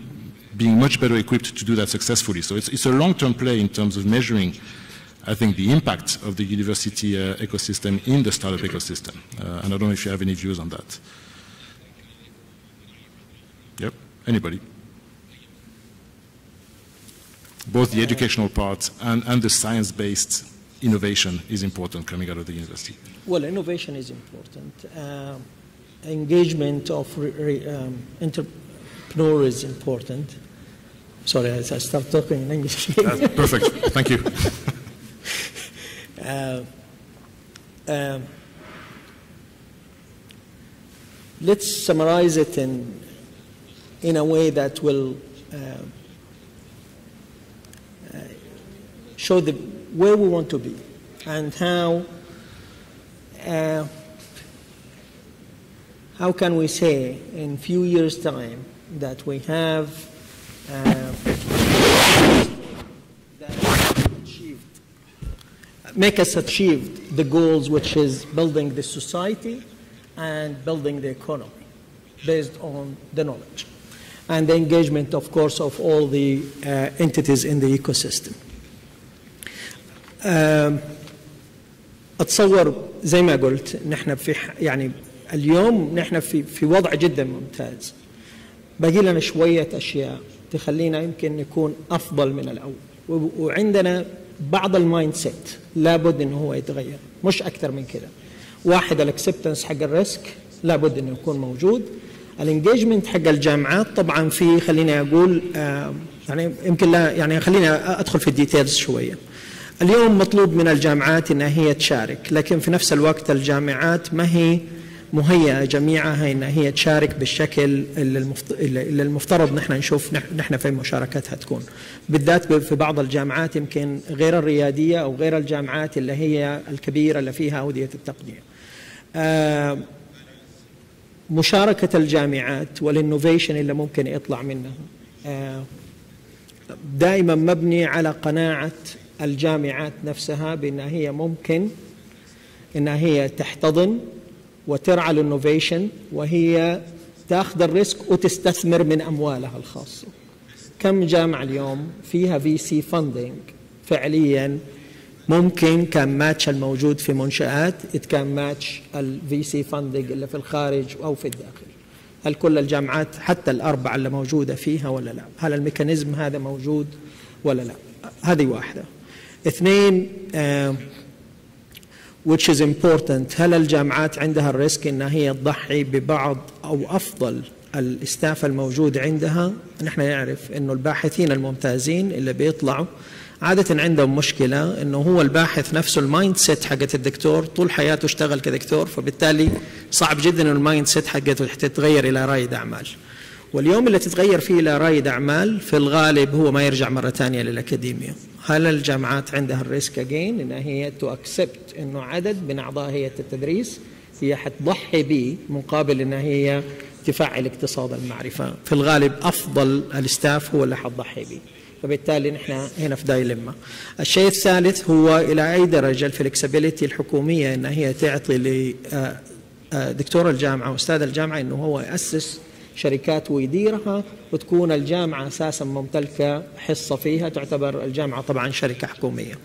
being much better equipped to do that successfully. So it's a long-term play in terms of measuring I think, the impact of the university ecosystem in the startup ecosystem. And I don't know if you have any views on that. Yep, anybody? Both the educational part and the science-based innovation is important coming out of the university. Well, innovation is important. Engagement of entrepreneurs is important. Sorry, I start talking in English. Perfect. Thank you. Let's summarize it in a way that will show where we want to be and how can we say in few years' time that we have make us achieve the goals, which is building the society and building the economy based on the knowledge and the engagement, of course, of all the entities in the ecosystem. أتصور زي ما قلت نحن يعني اليوم نحن في وضع جدا ممتاز. باقي لنا شوية أشياء تخلينا يمكن نكون أفضل من الأول، وعندنا بعض المايند سيت لابد إنه هو يتغير، مش أكثر من كده. واحد، الأكسبتنس حق الريسك لابد إنه يكون موجود. الانجيجمنت حق الجامعات طبعا في، خليني أقول يعني يمكن لا يعني خليني أدخل في الديتيلز شوية. اليوم مطلوب من الجامعات إنها هي تشارك، لكن في نفس الوقت الجامعات ما هي مهيئة جميعها إنها هي تشارك بالشكل اللي المفترض نحن نشوف نحن في مشاركتها تكون، بالذات في بعض الجامعات يمكن غير الريادية أو غير الجامعات اللي هي الكبيرة اللي فيها أودية التقنية. مشاركة الجامعات والإنوفيشن اللي ممكن يطلع منها دائما مبني على قناعة الجامعات نفسها بأنها هي ممكن أنها هي تحتضن وترعى الانوفيشن وهي تاخذ الريسك وتستثمر من أموالها الخاصة. كم جامعة اليوم فيها VC funding فعليا ممكن كان ماتش الموجود في منشآت كان ماتش VC funding اللي في الخارج أو في الداخل؟ هل كل الجامعات حتى الأربعة اللي موجودة فيها ولا لا؟ هل الميكانيزم هذا موجود ولا لا؟ هذه واحدة. اثنين، which is important، هل الجامعات عندها الريسك إنها هي تضحي ببعض أو أفضل الاستاف الموجود عندها؟ نحن نعرف إنه الباحثين الممتازين اللي بيطلعوا عادة عندهم مشكلة إنه هو الباحث نفسه المايند سيت حقت الدكتور طول حياته اشتغل كدكتور، فبالتالي صعب جدا إنه المايند سيت حقته تتغير إلى رائد أعمال. واليوم اللي تتغير فيه إلى رائد أعمال في الغالب هو ما يرجع مرة ثانية للأكاديمية. هل الجامعات عندها الريسك أجين إنها هي تأكسبت إنه عدد من أعضاء هيئة التدريس هي حتضحي به مقابل إنها هي تفعل اقتصاد المعرفة؟ في الغالب أفضل الاستاف هو اللي حتضحي به، فبالتالي نحن هنا في دايلما. الشيء الثالث هو إلى أي درجة الفلكسبيليتي الحكومية إنها هي تعطي لدكتور الجامعة وأستاذ الجامعة إنه هو يأسس شركات ويديرها وتكون الجامعة أساسا ممتلكة حصة فيها، تعتبر الجامعة طبعا شركة حكومية.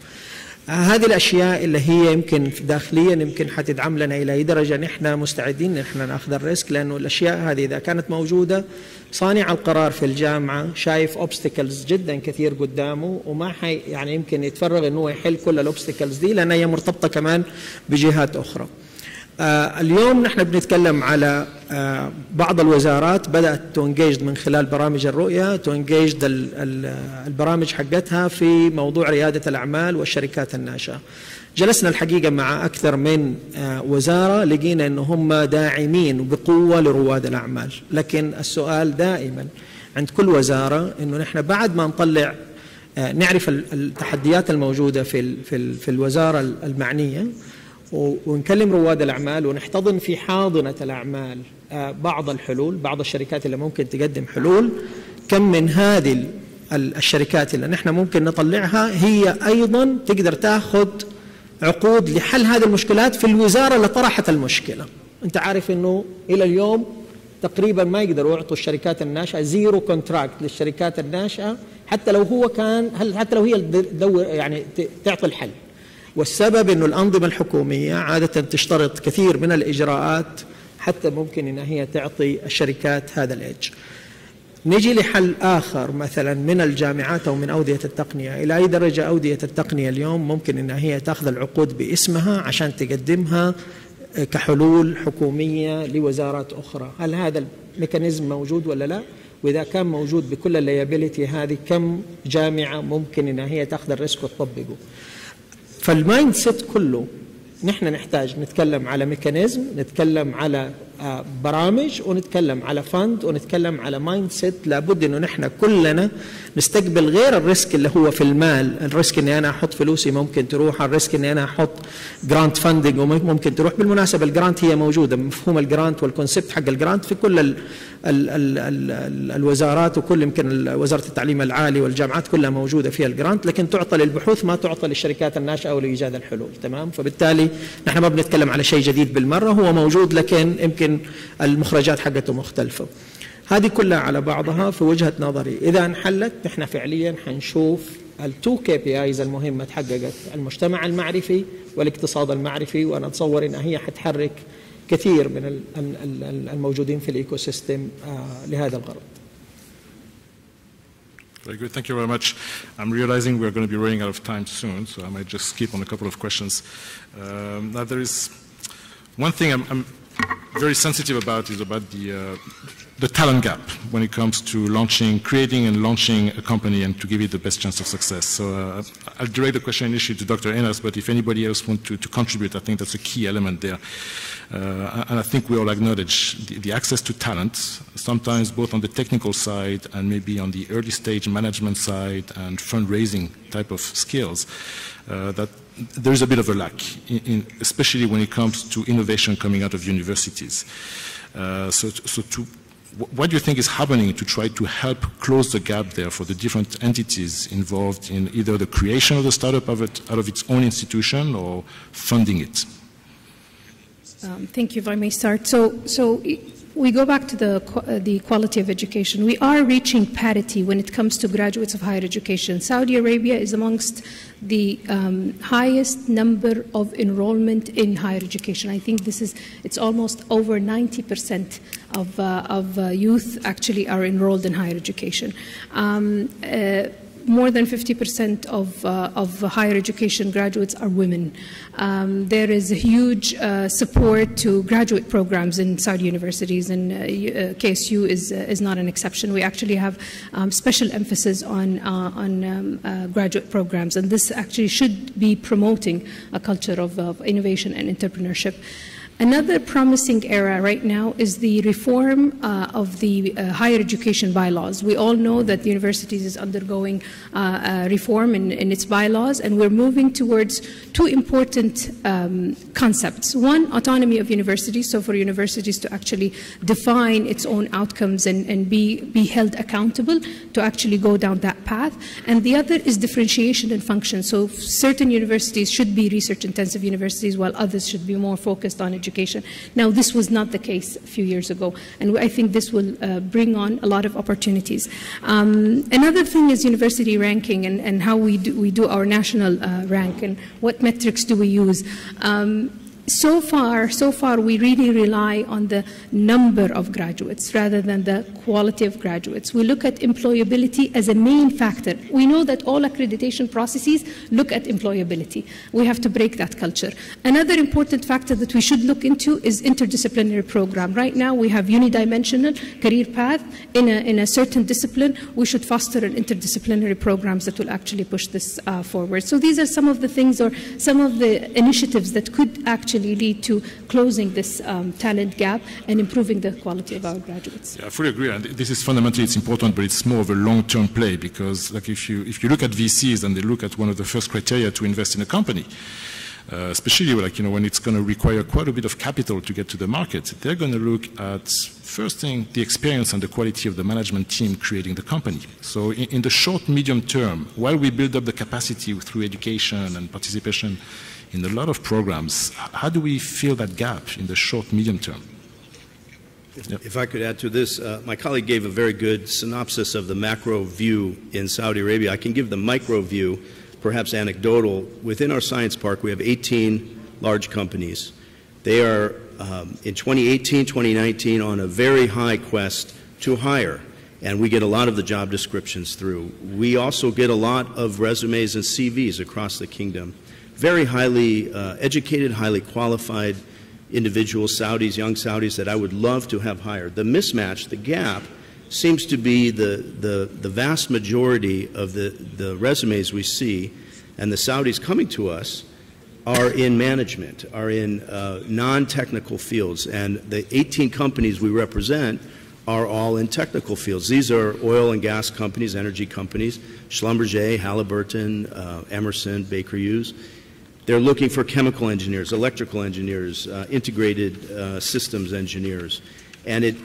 هذه الأشياء اللي هي يمكن داخليا يمكن حتدعم لنا إلى أي درجة نحن مستعدين نحن نأخذ الريسك، لأنه الأشياء هذه إذا كانت موجودة صانع القرار في الجامعة شايف أوبستيكلز جدا كثير قدامه وما يعني يمكن يتفرغ إنه يحل كل الأوبستيكلز دي لأنها هي مرتبطة كمان بجهات أخرى. اليوم نحن بنتكلم على بعض الوزارات بدأت تونجيج من خلال برامج الرؤية تونجيج البرامج حقتها في موضوع ريادة الأعمال والشركات الناشئة. جلسنا الحقيقة مع أكثر من وزارة، لقينا أنه هم داعمين بقوة لرواد الأعمال، لكن السؤال دائما عند كل وزارة أنه نحن بعد ما نطلع نعرف التحديات الموجودة في الوزارة المعنية ونكلم رواد الأعمال ونحتضن في حاضنة الأعمال بعض الحلول، بعض الشركات اللي ممكن تقدم حلول. كم من هذه الشركات اللي نحن ممكن نطلعها هي أيضا تقدر تأخذ عقود لحل هذه المشكلات في الوزارة اللي طرحت المشكلة. أنت عارف أنه إلى اليوم تقريبا ما يقدروا يعطوا الشركات الناشئة زيرو كونتراكت للشركات الناشئة حتى لو هو كان حتى لو هي يعني تعطي الحل. والسبب أنه الأنظمة الحكومية عادة تشترط كثير من الإجراءات حتى ممكن أن هي تعطي الشركات هذا الإيدج. نجي لحل آخر مثلا من الجامعات أو من أودية التقنية. إلى أي درجة أودية التقنية اليوم ممكن أن هي تأخذ العقود باسمها عشان تقدمها كحلول حكومية لوزارات أخرى؟ هل هذا الميكانيزم موجود ولا لا؟ وإذا كان موجود بكل الليابيليتي هذه، كم جامعة ممكن أن هي تأخذ الريسك وتطبقه؟ فالمايند سيت كله نحن نحتاج نتكلم على ميكانيزم، نتكلم على برامج، ونتكلم على فند، ونتكلم على مايند سيت. لابد انه نحن كلنا نستقبل غير الريسك اللي هو في المال، الريسك اني انا احط فلوسي ممكن تروح، الريسك اني انا احط جرانت فاندنج وممكن تروح. بالمناسبه الجرانت هي موجوده، مفهوم الجرانت والكونسبت حق الجرانت في كل الوزارات، وكل يمكن وزاره التعليم العالي والجامعات كلها موجوده فيها الجرانت، لكن تعطى للبحوث ما تعطى للشركات الناشئه او لايجاد الحلول. تمام؟ فبالتالي نحن ما بنتكلم على شيء جديد بالمره، هو موجود لكن يمكن المخرجات حقته مختلفة. هذه كلها على بعضها في وجهة نظري إذا انحلت نحن فعليا حنشوف التو KPIs المهمة تحققت، المجتمع المعرفي والاقتصاد المعرفي، وأنا أتصور أنها هي حتحرك كثير من الموجودين في الإيكو سيستم لهذا الغرض. Very good. Thank you very much. I'm realizing we're going to be running out of time soon, so I might just skip on a couple of questions. Now there is one thing I'm very sensitive about is about the talent gap when it comes to creating and launching a company and to give it the best chance of success. So I'll direct the question initially to Dr. Enas, but if anybody else wants to contribute, I think that's a key element there. And I think we all acknowledge the access to talent, sometimes both on the technical side and maybe on the early stage management side and fundraising type of skills, that there is a bit of a lack, especially when it comes to innovation coming out of universities. What do you think is happening to try to help close the gap there for the different entities involved in either the creation of the startup out of its own institution or funding it? Thank you, if I may start. So we go back to the quality of education. We are reaching parity when it comes to graduates of higher education. Saudi Arabia is amongst the highest number of enrollment in higher education. I think it's almost over 90% of youth actually are enrolled in higher education. More than 50% of higher education graduates are women. There is a huge support to graduate programs in Saudi universities, and KSU is not an exception. We actually have special emphasis on graduate programs, and this actually should be promoting a culture of innovation and entrepreneurship. Another promising area right now is the reform of the higher education bylaws. We all know that the universities is undergoing reform in its bylaws, and we're moving towards two important concepts. One, autonomy of universities, so for universities to actually define its own outcomes and be held accountable to actually go down that path. And the other is differentiation in function. So certain universities should be research-intensive universities, while others should be more focused on education. Now, this was not the case a few years ago, and I think this will bring on a lot of opportunities. Another thing is university ranking and how we do our national rank and what metrics do we use. So far, we really rely on the number of graduates rather than the quality of graduates. We look at employability as a main factor. We know that all accreditation processes look at employability. We have to break that culture. Another important factor that we should look into is interdisciplinary program. Right now, we have unidimensional career path in a certain discipline. We should foster an interdisciplinary programs that will actually push this forward. So these are some of the things or some of the initiatives that could actually lead to closing this talent gap and improving the quality of our graduates. Yeah, I fully agree. And this is fundamentally, it's important, but it's more of a long-term play because, like, if you look at VCs and they look at one of the first criteria to invest in a company, especially when it's going to require quite a bit of capital to get to the market, they're going to look at first thing the experience and the quality of the management team creating the company. So in the short, medium term, while we build up the capacity through education and participation in a lot of programs, how do we fill that gap in the short, medium term? If I could add to this, my colleague gave a very good synopsis of the macro view in Saudi Arabia. I can give the micro view perhaps anecdotal. Within our science park, we have 18 large companies. They are, in 2018, 2019, on a very high quest to hire, and we get a lot of the job descriptions through. We also get a lot of resumes and CVs across the kingdom. Very highly educated, highly qualified individuals, Saudis, young Saudis, that I would love to have hired. The mismatch, the gap, seems to be the vast majority of the resumes we see, and the Saudis coming to us are in management, are in non-technical fields, and the 18 companies we represent are all in technical fields. These are oil and gas companies, energy companies, Schlumberger, Halliburton, Emerson, Baker Hughes. They're looking for chemical engineers, electrical engineers, integrated systems engineers. And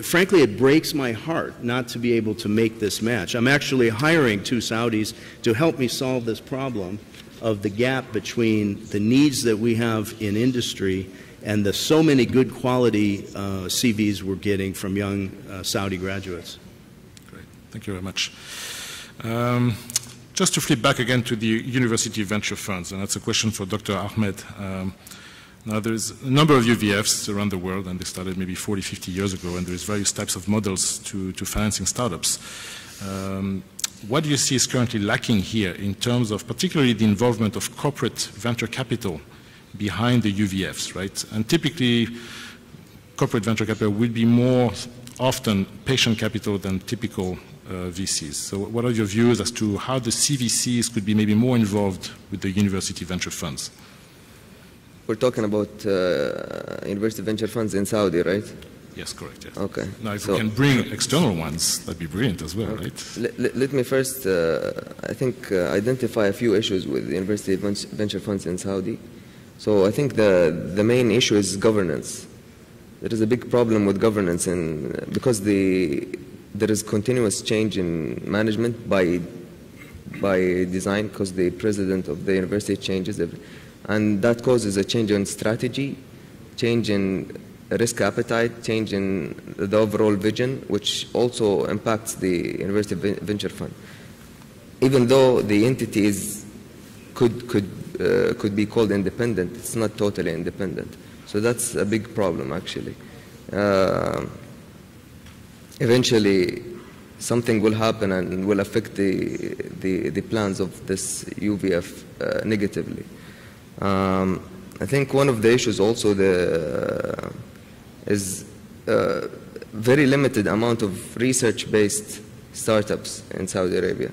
frankly, it breaks my heart not to be able to make this match. I'm actually hiring 2 Saudis to help me solve this problem of the gap between the needs that we have in industry and the so many good quality CVs we're getting from young Saudi graduates. Great. Thank you very much. Just to flip back again to the university venture funds, and that's a question for Dr. Ahmed. Now, there's a number of UVFs around the world, and they started maybe 40, 50 years ago, and there's various types of models to financing startups. What do you see is currently lacking here in terms of particularly the involvement of corporate venture capital behind the UVFs, right? And typically, corporate venture capital will be more often patient capital than typical VCs. So what are your views as to how the CVCs could be maybe more involved with the university venture funds? We're talking about university venture funds in Saudi, right? Yes, correct. Yes. Okay. Now, if we can bring external ones, that'd be brilliant as well, right? Let me first, I think, identify a few issues with the university venture funds in Saudi. So I think the main issue is governance. There is a big problem with governance, and because there is continuous change in management by design, because the president of the university changes, and that causes a change in strategy, change in risk appetite, change in the overall vision, which also impacts the university venture fund. Even though the entities could be called independent, it's not totally independent. So that's a big problem, actually. Eventually, something will happen and will affect the plans of this UVF negatively. I think one of the issues also is very limited amount of research-based startups in Saudi Arabia.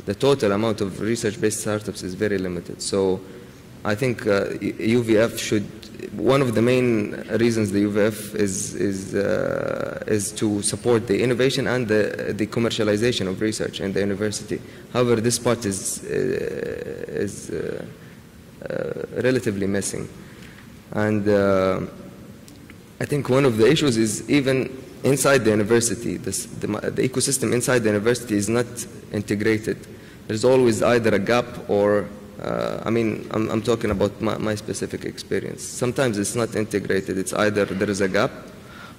The total amount of research-based startups is very limited. So I think UVF should, one of the main reasons the UVF is to support the innovation and the commercialization of research in the university. However, this part is relatively missing. And I think one of the issues is even inside the university, the ecosystem inside the university is not integrated. There's always either a gap or, I mean, I'm talking about my specific experience. Sometimes it's not integrated. It's either there is a gap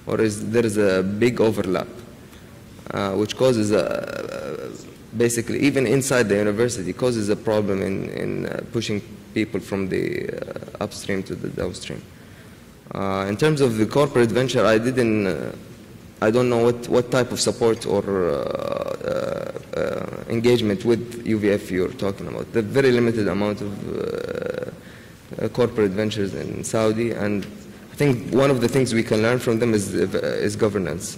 or there is a big overlap, which causes basically, even inside the university, causes a problem in pushing people from the upstream to the downstream. In terms of the corporate venture, I don't know what type of support or engagement with UVF you're talking about. The very limited amount of corporate ventures in Saudi, and I think one of the things we can learn from them is governance.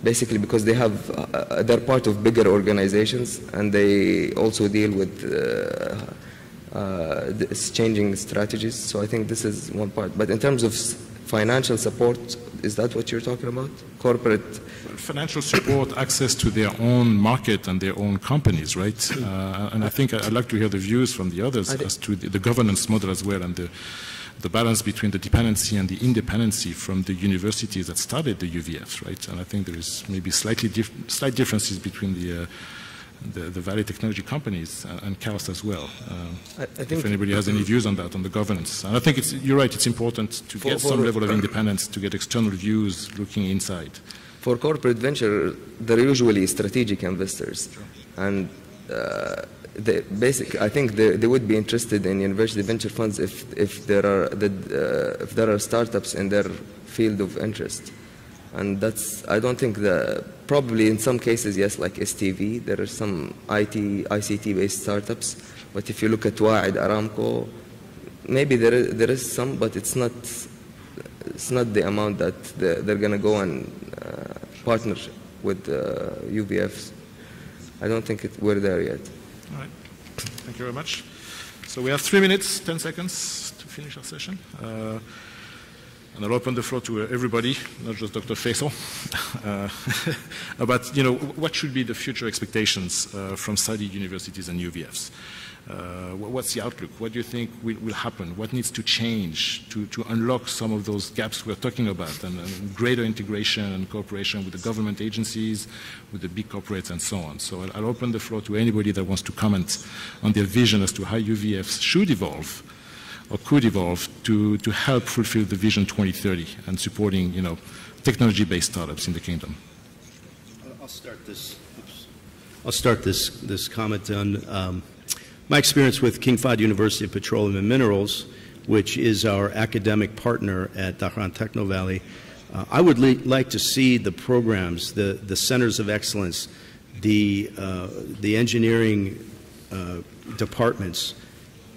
Basically, because they're part of bigger organizations, and they also deal with changing strategies. So I think this is one part. But in terms of financial support, is that what you're talking about? Corporate financial support, access to their own market and their own companies, right? And I think I'd like to hear the views from the others as to the governance model as well, and the balance between the dependency and the independency from the universities that started the UVFs, right? And I think there is maybe slight differences between the Valley technology companies and KAUST as well. I think if anybody has any views on that, on the governance. And I think you're right, it's important to get some level of independence, to get external views looking inside. For corporate venture, they're usually strategic investors. Sure. And I think they would be interested in university venture funds if there are startups in their field of interest, and I don't think probably in some cases yes, like STV, there are some ICT based startups, but if you look at Wadi, Aramco, maybe there is some, but it's not the amount that they're going to go and partner with UVFs. I don't think we're there yet. All right. Thank you very much. So we have 3 minutes, 10 seconds to finish our session. And I'll open the floor to everybody, not just Dr. Faisal. But, what should be the future expectations from Saudi universities and UVFs? What's the outlook? What do you think will happen? What needs to change to unlock some of those gaps we're talking about, and greater integration and cooperation with the government agencies, with the big corporates, and so on? So I'll open the floor to anybody that wants to comment on their vision as to how UVFs should evolve or could evolve to help fulfill the Vision 2030 and supporting, technology-based startups in the kingdom. I'll start this. I'll start this comment on my experience with King Fahd University of Petroleum and Minerals, which is our academic partner at Dhahran Techno Valley. I would like to see the programs, the centers of excellence, the engineering departments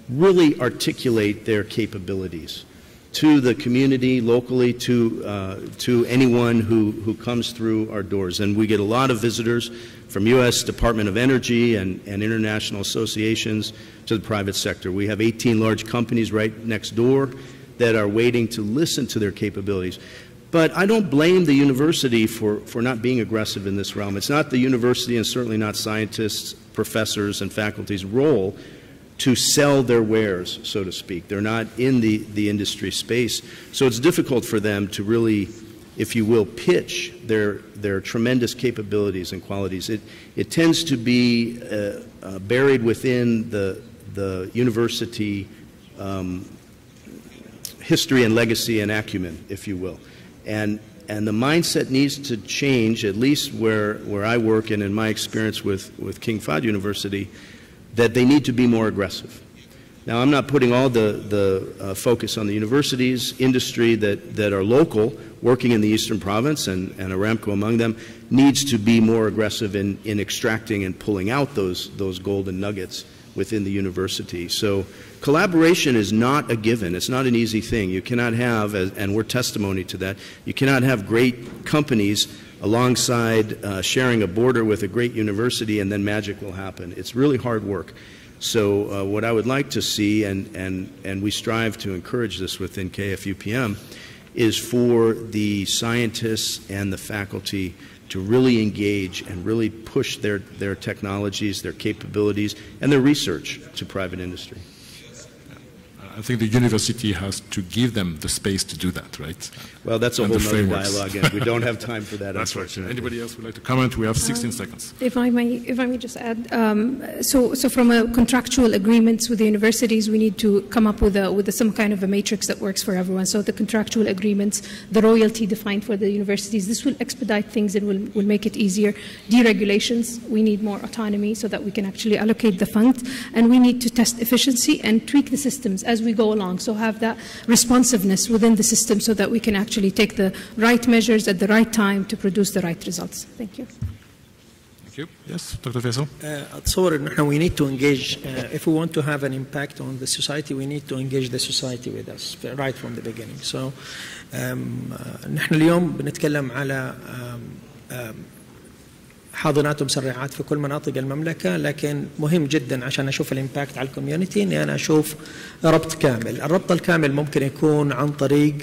really articulate their capabilities to the community locally, to anyone who comes through our doors. And we get a lot of visitors from U.S. Department of Energy and international associations to the private sector. We have 18 large companies right next door that are waiting to listen to their capabilities. But I don't blame the university for not being aggressive in this realm. It's not the university, and certainly not scientists, professors, and faculty's role to sell their wares, so to speak. They're not in the industry space. So it's difficult for them to really, if you will, pitch their tremendous capabilities and qualities. It tends to be buried within the university history and legacy and acumen, if you will. And the mindset needs to change, at least where I work and in my experience with King Fahd University, that they need to be more aggressive. Now, I'm not putting all the focus on the universities, industry that are local, working in the Eastern Province, and Aramco among them, needs to be more aggressive in extracting and pulling out those golden nuggets within the university. So collaboration is not a given. It's not an easy thing. You cannot have, and we're testimony to that, you cannot have great companies alongside sharing a border with a great university and then magic will happen. It's really hard work. So what I would like to see, and we strive to encourage this within KFUPM, is for the scientists and the faculty to really engage and really push their technologies, their capabilities, and their research to private industry. I think the university has to give them the space to do that, right? Well, that's a whole other dialogue, and we don't have time for that, that's unfortunately. Right. Anybody else would like to comment? We have 16 seconds. If I may just add, so from a contractual agreements with the universities, we need to come up with some kind of a matrix that works for everyone. So the contractual agreements, the royalty defined for the universities, this will expedite things and will make it easier. Deregulations, we need more autonomy so that we can actually allocate the funds, and we need to test efficiency and tweak the systems as we go along. So have that responsiveness within the system so that we can actually take the right measures at the right time to produce the right results. Thank you. Thank you. Yes, Dr. Faisal. أتصور إنه we need to engage. If we want to have an impact on the society, we need to engage the society with us right from the beginning. So نحن اليوم بنتكلم على حاضنات ومسرعات في كل مناطق المملكة، لكن مهم جدا عشان أشوف الإمباكت على الكوميونتي إني أنا أشوف ربط كامل. الربط الكامل ممكن يكون عن طريق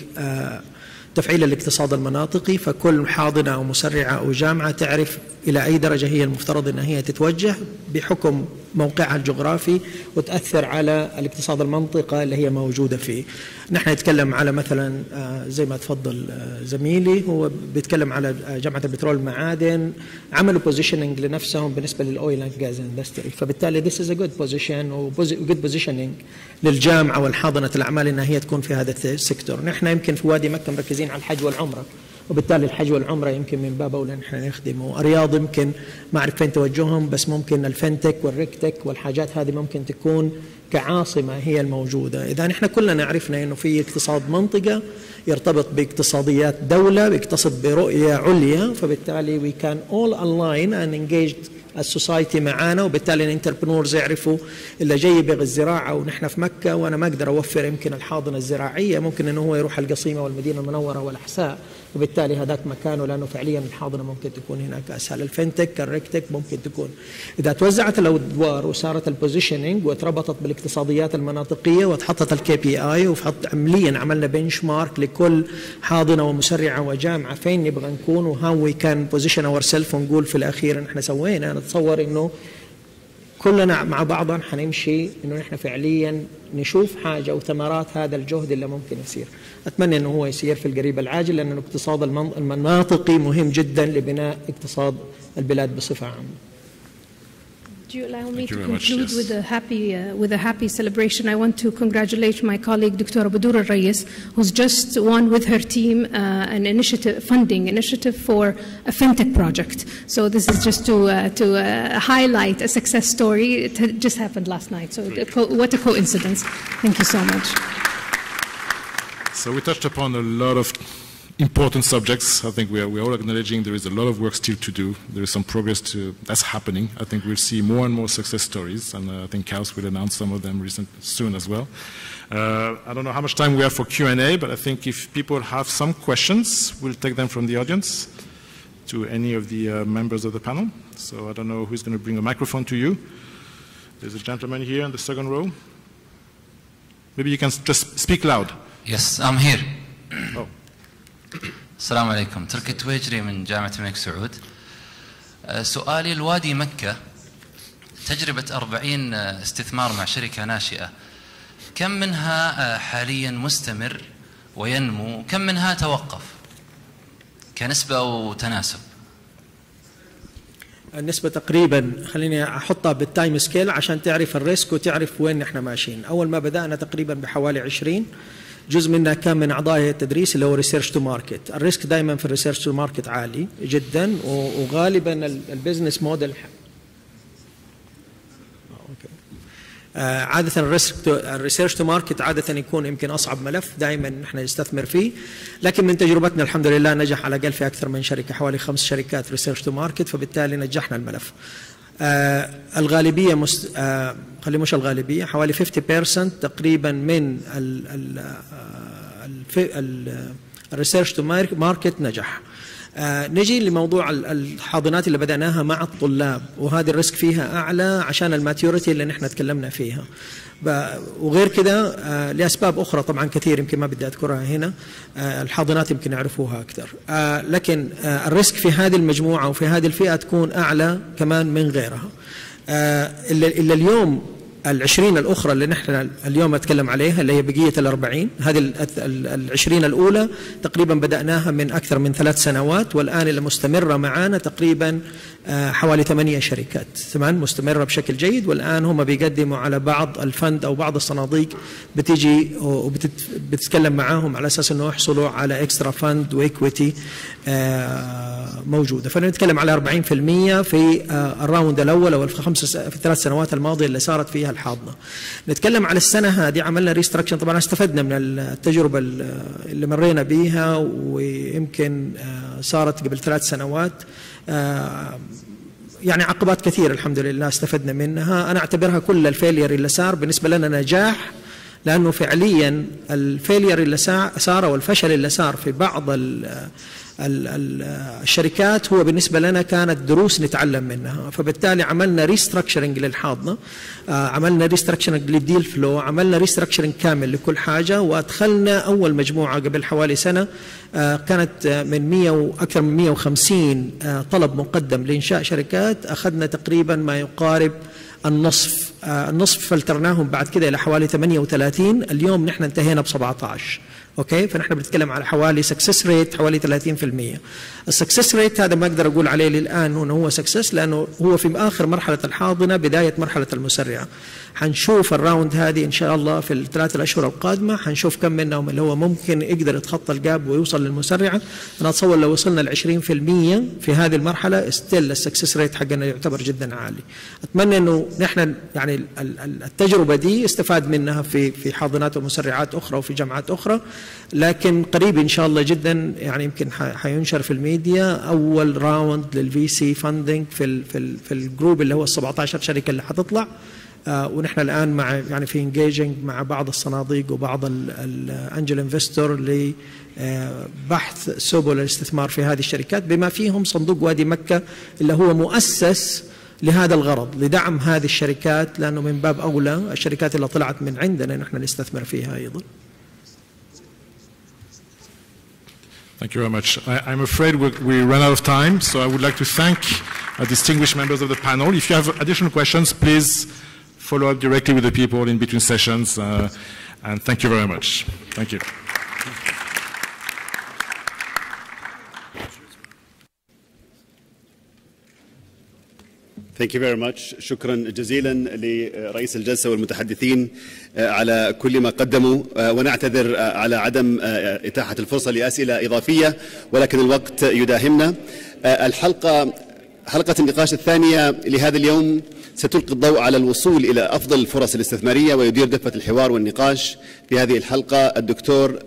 تفعيل الاقتصاد المناطقي، فكل حاضنة أو مسرعة أو جامعة تعرف إلى أي درجة هي المفترض أن هي تتوجه بحكم موقعها الجغرافي وتأثر على الاقتصاد المنطقة اللي هي موجودة فيه. نحن نتكلم على مثلا زي ما تفضل زميلي، هو بيتكلم على جامعة البترول والمعادن، عملوا بوزيشننج لنفسهم بالنسبة للأويل اند جاز اندستري، فبالتالي this is a good position و good positioning للجامعة والحاضنة الأعمال إنها هي تكون في هذا السيكتور. نحن يمكن في وادي مكة مركزين على الحج والعمرة، وبالتالي الحج والعمرة يمكن من باب أولى نحن نخدمه. الرياض يمكن ما أعرف فين توجههم، بس ممكن الفنتك والريكتك والحاجات هذه ممكن تكون كعاصمة هي الموجودة. إذا نحن كلنا عرفنا إنه في اقتصاد منطقة يرتبط باقتصاديات دولة، بيقتصد برؤية عليا، فبالتالي we can all align and engage السوسايتي معانا، وبالتالي الانتربرنورز يعرفوا اللي جاي يبغى الزراعة ونحن في مكة وأنا ما أقدر أوفر يمكن الحاضنة الزراعية، ممكن إنه هو يروح القصيمة والمدينة المنورة والأحساء، وبالتالي هذاك مكانه لأنه فعليا الحاضنة ممكن تكون هناك أسهل. الفنتك الريكتك ممكن تكون إذا توزعت الأدوار وصارت البوزيشننج وتربطت بالاقتصاديات المناطقية وتحطت الكي بي آي عمليا عملنا بنش مارك لكل حاضنة ومسرعة وجامعة فين نبغى نكون وهاو وي كان بوزيشن اور سيلف، ونقول في الأخير نحن سوينا. أنا أتصور إنه كلنا مع بعضنا حنمشي انه نحن فعليا نشوف حاجه وثمرات هذا الجهد اللي ممكن يصير. اتمنى انه هو يصير في القريب العاجل، لان الاقتصاد المناطقي مهم جدا لبناء اقتصاد البلاد بصفه عامه. Do you allow me to conclude with a happy celebration? I want to congratulate my colleague Dr. Badur Al-Rayes, who's just won with her team an funding initiative for a fintech project. So this is just to highlight a success story. It just happened last night. So what a coincidence! Thank you so much. So we touched upon a lot of important subjects. I think we are all acknowledging there is a lot of work still to do. There is some progress that's happening. I think we'll see more and more success stories, and I think Klaus will announce some of them soon as well. I don't know how much time we have for Q&A, but I think if people have some questions, we'll take them from the audience to any of the members of the panel. So I don't know who's going to bring a microphone to you. There's a gentleman here in the second row. Maybe you can just speak loud. Yes, I'm here. Oh. السلام عليكم. تركي تويجري من جامعة الملك سعود. سؤالي الوادي مكة تجربة 40 استثمار مع شركة ناشئة، كم منها حاليا مستمر وينمو، كم منها توقف كنسبة وتناسب؟ النسبة تقريبا خليني أحطها بالتايم سكيل عشان تعرف الريسك وتعرف وين نحن ماشيين. أول ما بدأنا تقريبا بحوالي 20 جزء منها كان من أعضاء التدريس اللي هو ريسيرش تو ماركت. الريسك دائما في الريسيرش تو ماركت عالي جدا، وغالبا البزنس موديل عادة الريسيرش تو ماركت عادة يكون يمكن أصعب ملف دائما نحن نستثمر فيه، لكن من تجربتنا الحمد لله نجح على الأقل في أكثر من شركة، حوالي 5 شركات ريسيرش تو ماركت، فبالتالي نجحنا الملف. الغالبية خلي مش الغالبية، حوالي 50% تقريبا من الريسيرش تو ماركت نجح. نجي لموضوع الحاضنات اللي بدأناها مع الطلاب، وهذه الريسك فيها أعلى عشان الماتيوريتي اللي نحن تكلمنا فيها، وغير كده لأسباب أخرى طبعا كثير يمكن ما بدي أذكرها هنا، الحاضنات يمكن يعرفوها أكثر، لكن الريسك في هذه المجموعة وفي هذه الفئة تكون أعلى كمان من غيرها. إلا اليوم 20 الأخرى اللي نحن اليوم أتكلم عليها اللي هي بقية 40، هذه 20 الأولى تقريبا بدأناها من أكثر من 3 سنوات، والآن اللي مستمرة معانا تقريبا حوالي 8 شركات تمام مستمرة بشكل جيد، والآن هم بيقدموا على بعض الفند أو بعض الصناديق بتيجي وبتتكلم معاهم على أساس أنه يحصلوا على إكسترا فند وإكويتي موجودة. فنتكلم على 40% في الراوند الأول أو في 3 سنوات الماضية اللي صارت فيها الحاضنة. نتكلم على السنة هذه عملنا ريستراكشن، طبعا استفدنا من التجربة اللي مرينا بيها، ويمكن صارت قبل 3 سنوات، يعني عقبات كثيرة الحمد لله استفدنا منها. أنا أعتبرها كل الفيلير اللي صار بالنسبة لنا نجاح، لأنه فعليا الفيلير اللي صار والفشل اللي صار في بعض الشركات هو بالنسبة لنا كانت دروس نتعلم منها، فبالتالي عملنا ريستراكشرنج للحاضنة، عملنا ريستراكشرنج للديل فلو، عملنا ريستراكشرنج كامل لكل حاجة، وأدخلنا أول مجموعة قبل حوالي سنة كانت من 100 وأكثر من 150 طلب مقدم لإنشاء شركات، أخذنا تقريبا ما يقارب النصف فلترناهم بعد كده إلى حوالي 38. اليوم نحن انتهينا ب17. اوكي، فنحن بنتكلم على حوالي سكسس ريت حوالي 30%. السكسس ريت هذا ما اقدر اقول عليه للان انه هو سكسس، لانه هو في اخر مرحله الحاضنه بدايه مرحله المسرعه. حنشوف الراوند هذه إن شاء الله في الثلاث الأشهر القادمة، حنشوف كم منهم اللي هو ممكن يقدر يتخطى الجاب ويوصل للمسرعة. أنا أتصور لو وصلنا ل 20% في هذه المرحلة ستيل السكسس ريت حقنا يعتبر جدا عالي. أتمنى إنه نحن يعني التجربة دي استفاد منها في حاضنات ومسرعات أخرى وفي جامعات أخرى، لكن قريب إن شاء الله جدا يعني يمكن حينشر في الميديا أول راوند للفي سي فاندنج في الجروب اللي هو ال 17 شركة اللي حتطلع. ونحن الآن مع يعني في انجيجنج مع بعض الصناديق وبعض الانجل انفستور لبحث سبل الاستثمار في هذه الشركات، بما فيهم صندوق وادي مكة اللي هو مؤسس لهذا الغرض، لدعم هذه الشركات، لأنه من باب أولى الشركات اللي طلعت من عندنا نحن نستثمر فيها أيضا. Thank you very much. I'm afraid we ran out of time, so I would like to thank our distinguished members of the panel. If you have additional questions, please follow up directly with the people in between sessions. And thank you very much. Thank you. Thank you very much. شكرا جزيلا لرئيس الجلسة والمتحدثين على كل ما قدموا، ونعتذر على عدم إتاحة الفرصة لأسئلة إضافية، ولكن الوقت يداهمنا. حلقة النقاش الثانية لهذا اليوم ستلقي الضوء على الوصول إلى أفضل الفرص الاستثمارية، ويدير دفة الحوار والنقاش في هذه الحلقة الدكتور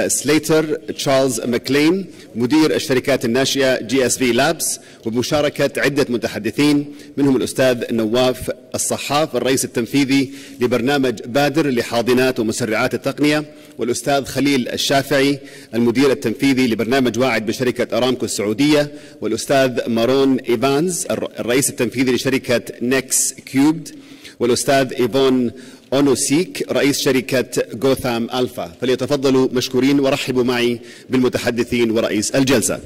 سليتر تشارلز ماكلين، مدير الشركات الناشئة GSV لابس، وبمشاركة عدة متحدثين منهم الأستاذ نواف الصحاف الرئيس التنفيذي لبرنامج بادر لحاضنات ومسرعات التقنية، والأستاذ خليل الشافعي المدير التنفيذي لبرنامج واعد بشركة أرامكو السعودية، والأستاذ مارون إيفانز الرئيس التنفيذي لشركة نكس كيوبد، والأستاذ إيفون أونوسيك رئيس شركة غوثام ألفا. فليتفضلوا مشكورين ورحبوا معي بالمتحدثين ورئيس الجلسة.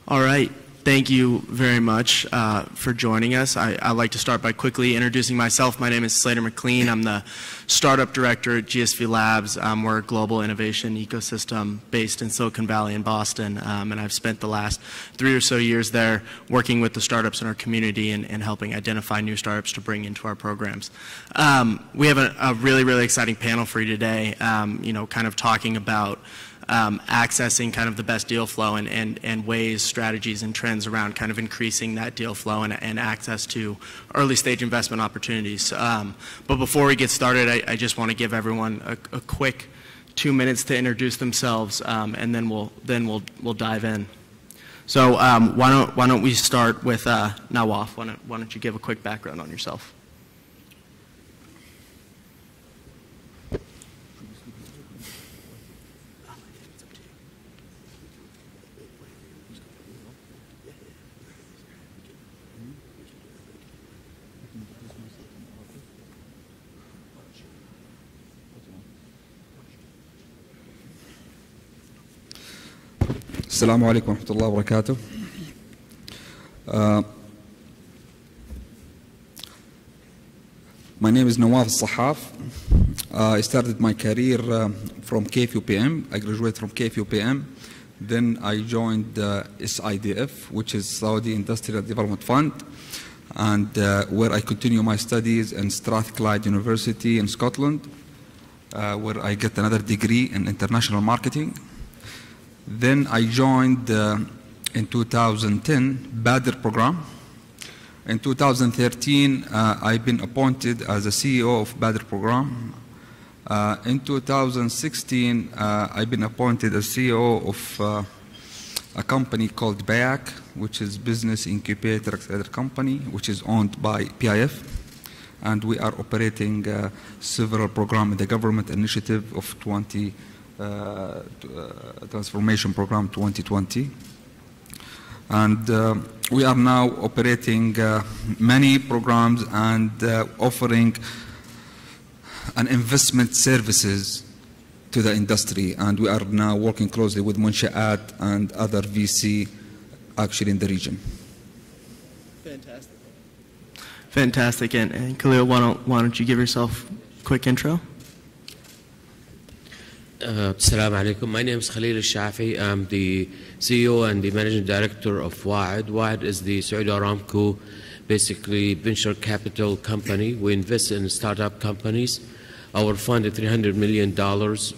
All right. Thank you very much for joining us. I'd like to start by quickly introducing myself. My name is Slater McLean. I'm the Startup Director at GSV Labs. We're a global innovation ecosystem based in Silicon Valley and Boston, and I've spent the last 3 or so years there working with the startups in our community and helping identify new startups to bring into our programs. We have a really, really exciting panel for you today, kind of talking about accessing kind of the best deal flow and ways, strategies, and trends around kind of increasing that deal flow and access to early stage investment opportunities. But before we get started, I just want to give everyone a quick 2 minutes to introduce themselves, and then we'll dive in. So why don't we start with Nawaf? Why don't you give a quick background on yourself? السلام عليكم ورحمة الله وبركاته. My name is Nawaf Sahaf. I started my career from KFUPM. I graduated from KFUPM. Then I joined SIDF, which is Saudi Industrial Development Fund, and where I continue my studies in Strathclyde University in Scotland, where I get another degree in international marketing. Then I joined in 2010 Badr program. In 2013 I've been appointed as the CEO of Badr program. In 2016 I've been appointed as CEO of a company called BAYAC, which is Business Incubator Accelerator Company, which is owned by PIF. And we are operating several programs in the government initiative of Transformation Program 2020. And we are now operating many programs and offering an investment services to the industry. And we are now working closely with Munshaat and other VC actually in the region. Fantastic. Fantastic. And Khalil, why don't you give yourself a quick intro? Assalamu alaikum. My name is Khalil Al-Shafi. I'm the CEO and the Managing Director of Wad. Wad is the Saudi Aramco, basically venture capital company. We invest in startup companies. Our fund is $300 million.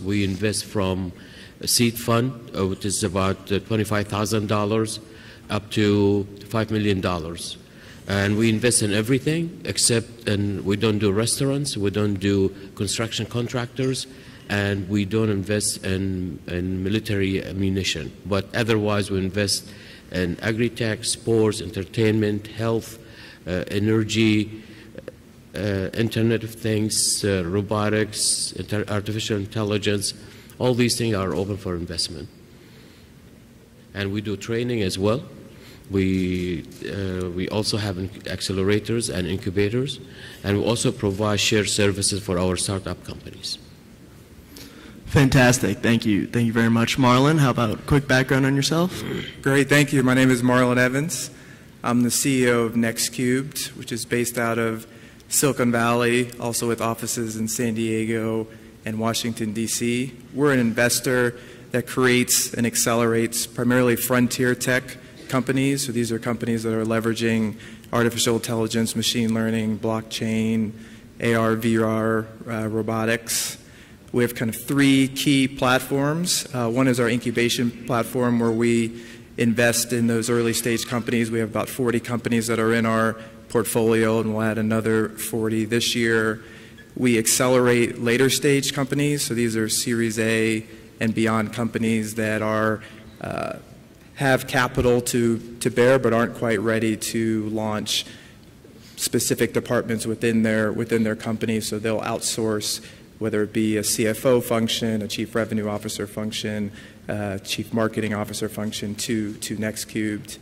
We invest from a seed fund, which is about $25,000, up to $5 million. And we invest in everything except, and we don't do restaurants, we don't do construction contractors, and we don't invest in military ammunition. But otherwise, we invest in agri-tech, sports, entertainment, health, energy, Internet of Things, robotics, artificial intelligence. All these things are open for investment. And we do training as well. We also have accelerators and incubators, and we also provide shared services for our startup companies. Fantastic. Thank you. Thank you very much. Marlon, how about a quick background on yourself? Great. Thank you. My name is Marlon Evans. I'm the CEO of NextCubed, which is based out of Silicon Valley, also with offices in San Diego and Washington, D.C. We're an investor that creates and accelerates primarily frontier tech companies. So these are companies that are leveraging artificial intelligence, machine learning, blockchain, AR, VR, robotics. We have kind of three key platforms. One is our incubation platform where we invest in those early stage companies. We have about 40 companies that are in our portfolio, and we'll add another 40 this year. We accelerate later stage companies. So these are Series A and beyond companies that are have capital to bear but aren't quite ready to launch specific departments within their company. So they'll outsource, whether it be a CFO function, a chief revenue officer function, chief marketing officer function to NextCubed.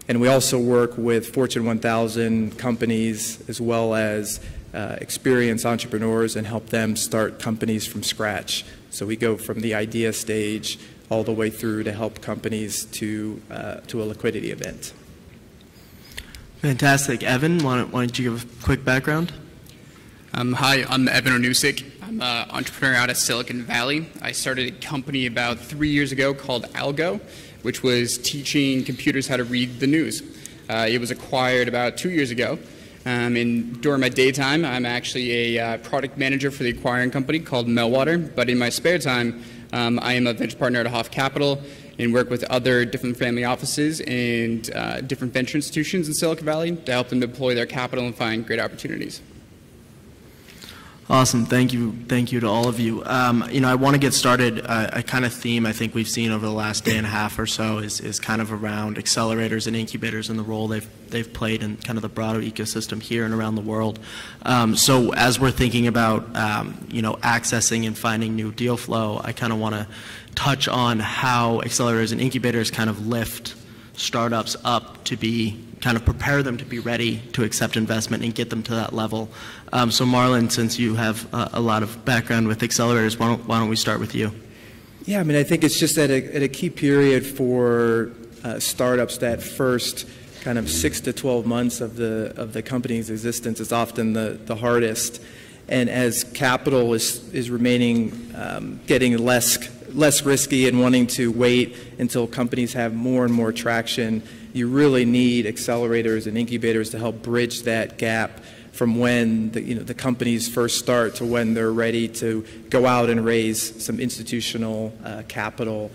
And we also work with Fortune 1000 companies as well as experienced entrepreneurs and help them start companies from scratch. So we go from the idea stage all the way through to help companies to a liquidity event. Fantastic. Evan, why don't you give a quick background? Hi, I'm Evan Onusik. I'm an entrepreneur out of Silicon Valley. I started a company about 3 years ago called Algo, which was teaching computers how to read the news. It was acquired about 2 years ago. And during my daytime, I'm actually a product manager for the acquiring company called Meltwater. But in my spare time, I am a venture partner at Hoff Capital and work with other different family offices and different venture institutions in Silicon Valley to help them deploy their capital and find great opportunities. Awesome. Thank you to all of you. I want to get started. A kind of theme I think we've seen over the last day and a half or so is kind of around accelerators and incubators and the role they've played in kind of the broader ecosystem here and around the world. So as we're thinking about accessing and finding new deal flow, I kind of want to touch on how accelerators and incubators kind of lift startups up to be kind of prepare them to be ready to accept investment and get them to that level. So Marlon, since you have a lot of background with accelerators, why don't we start with you? Yeah, I mean, I think it's just at a key period for startups, that first kind of 6 to 12 months of the company's existence is often the hardest. And as capital is remaining, getting less risky and wanting to wait until companies have more and more traction, you really need accelerators and incubators to help bridge that gap from when the companies first start to when they're ready to go out and raise some institutional capital.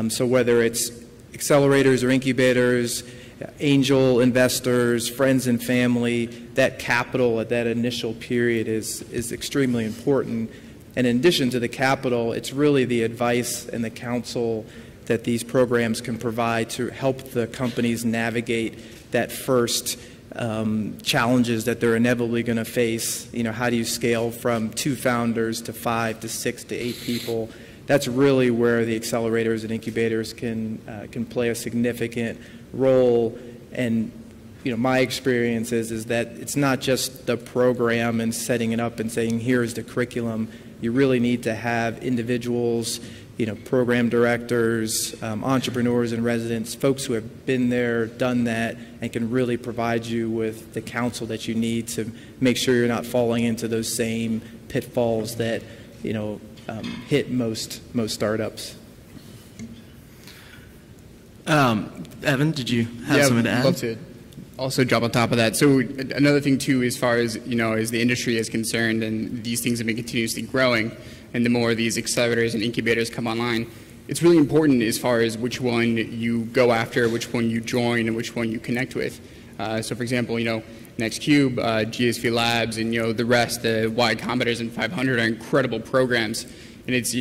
So whether it's accelerators or incubators, angel investors, friends and family, that capital at that initial period is extremely important. And in addition to the capital, it's really the advice and the counsel that these programs can provide to help the companies navigate that first challenges that they're inevitably going to face. You know, how do you scale from 2 founders to 5 to 6 to 8 people? That's really where the accelerators and incubators can play a significant role. And you know, my experience is that it's not just the program and setting it up and saying, here's the curriculum. You really need to have individuals, you know, program directors, entrepreneurs and residents, folks who have been there, done that, and can really provide you with the counsel that you need to make sure you're not falling into those same pitfalls that, you know, hit most startups. Evan, did you have something to add? I'd love to also jump on top of that. So another thing too, as far as, you know, as the industry is concerned, and these things have been continuously growing, and the more these accelerators and incubators come online, it's really important as far as which one you go after, which one you join, and which one you connect with. So for example, you know, NextCube, GSV Labs, and you know, the rest, the Y Combinators and 500 are incredible programs. And it's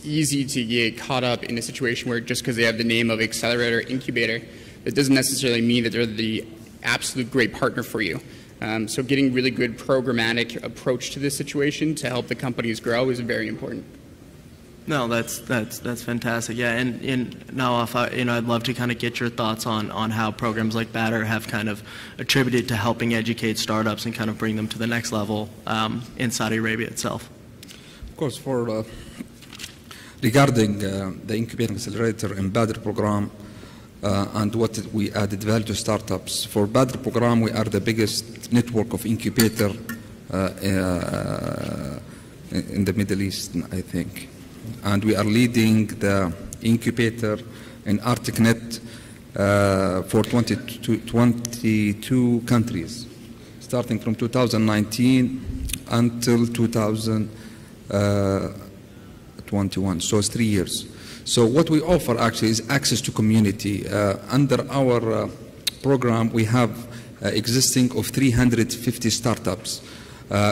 easy to get caught up in a situation where just because they have the name of accelerator incubator, it doesn't necessarily mean that they're the absolute great partner for you. So getting really good programmatic approach to this situation to help the companies grow is very important. No, that's fantastic. Yeah, and now, you know, I'd love to kind of get your thoughts on how programs like Batter have kind of attributed to helping educate startups and kind of bring them to the next level in Saudi Arabia itself. Of course, for regarding the incubator accelerator and Batter program and what we added value to startups. For Batter program, we are the biggest network of incubator in the Middle East, I think. And we are leading the incubator in ArcticNet for 22 countries, starting from 2019 until 2021. So it's 3 years. So what we offer actually is access to community. Under our program, we have existing of 350 startups.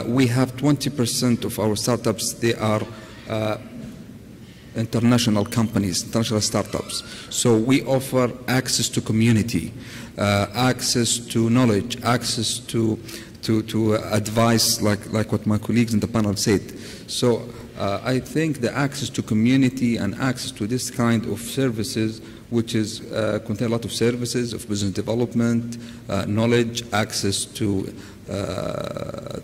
We have 20% of our startups, they are international companies, international startups. So we offer access to community, access to knowledge, access to advice, like what my colleagues in the panel said. So I think the access to community and access to this kind of services, which is contain a lot of services of business development, knowledge, access to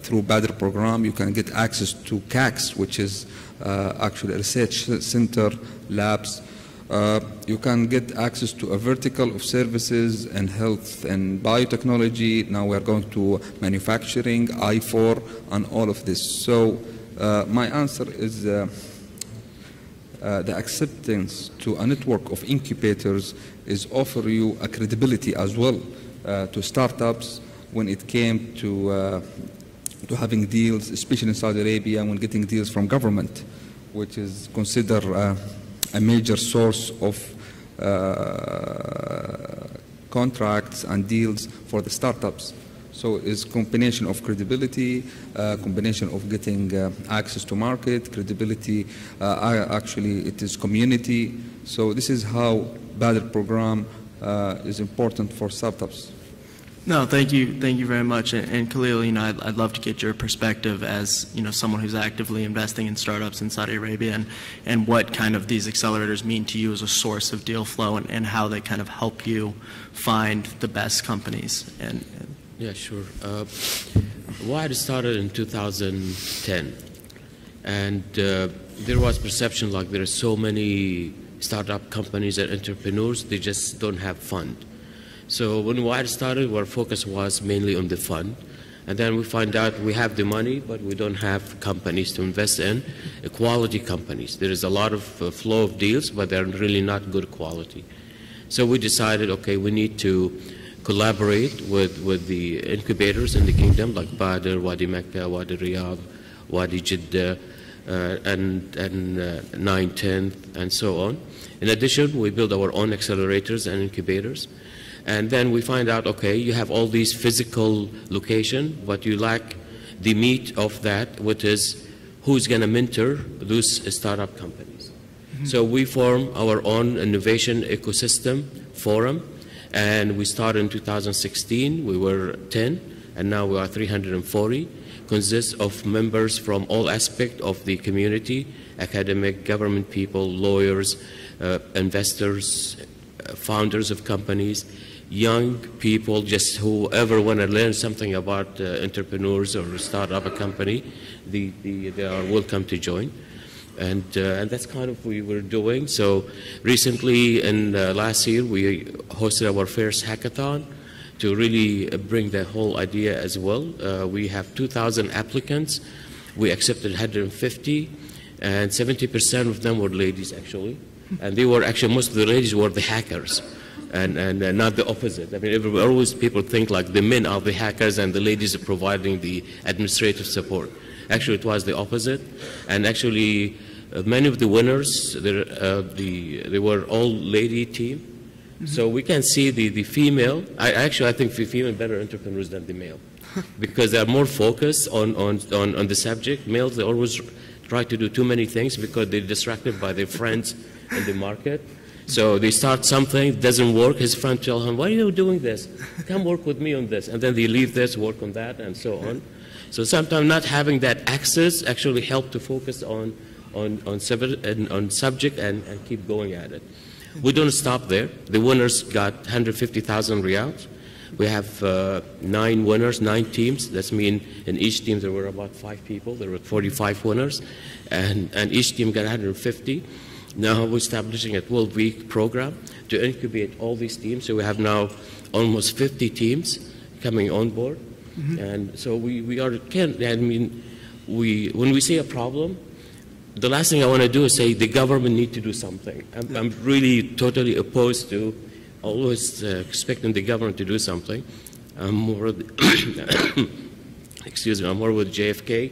through Batter program, you can get access to CACs, which is actually a research center, labs. You can get access to a vertical of services and health and biotechnology. Now we are going to manufacturing, I4, and all of this. So my answer is the acceptance to a network of incubators is offer you a credibility as well to startups when it came to having deals, especially in Saudi Arabia, when getting deals from government, which is considered a major source of contracts and deals for the startups. So it's a combination of credibility, combination of getting access to market, credibility, actually it is community. So this is how Batter program is important for startups. No, thank you very much. And Khalil, you know, I'd love to get your perspective as, you know, someone who's actively investing in startups in Saudi Arabia, and what kind of these accelerators mean to you as a source of deal flow, and how they kind of help you find the best companies. Yeah, sure. Wadi started in 2010, and there was perception like there are so many startup companies and entrepreneurs, they just don't have fund. So when Wadi started, our focus was mainly on the fund. And then we find out we have the money, but we don't have companies to invest in, quality companies. There is a lot of flow of deals, but they're really not good quality. So we decided, okay, we need to collaborate with the incubators in the kingdom, like Batter, Wadi Mecca, Wadi Riyadh, Wadi Jeddah, and 9/10, and so on. In addition, we build our own accelerators and incubators. And then we find out, okay, you have all these physical location, but you lack the meat of that, which is who's going to mentor those startup companies. So we form our own innovation ecosystem forum, and we started in 2016. We were 10, and now we are 340. Consists of members from all aspects of the community: academic, government people, lawyers, investors, founders of companies, young people, just whoever want to learn something about entrepreneurs or start up a company, they are welcome to join. And that's kind of what we were doing. So recently, in last year, we hosted our first hackathon to really bring the whole idea as well. We have 2,000 applicants. We accepted 150, and 70% of them were ladies, actually. And they were actually, most of the ladies were the hackers, and not the opposite. I mean, always people think like the men are the hackers and the ladies are providing the administrative support. Actually, it was the opposite. And actually, many of the winners, they were all lady team. Mm-hmm. So we can see the female. I think the female are better entrepreneurs than the male because they are more focused on the subject. Males, they always try to do too many things because they're distracted by their friends in the market. So they start something, doesn't work. His friend tells him, "Why are you doing this? Come work with me on this." And then they leave this, work on that, and so on. So sometimes not having that access actually help to focus on subject and keep going at it. We don't stop there. The winners got 150,000 riyals. We have 9 winners, 9 teams. That means in each team there were about 5 people. There were 45 winners, and each team got 150. Now we're establishing a 12-week program to incubate all these teams. So we have now almost 50 teams coming on board. Mm-hmm. And so when we see a problem, the last thing I want to do is say the government need to do something. I'm really totally opposed to always expecting the government to do something. I'm more excuse me, I'm more with JFK.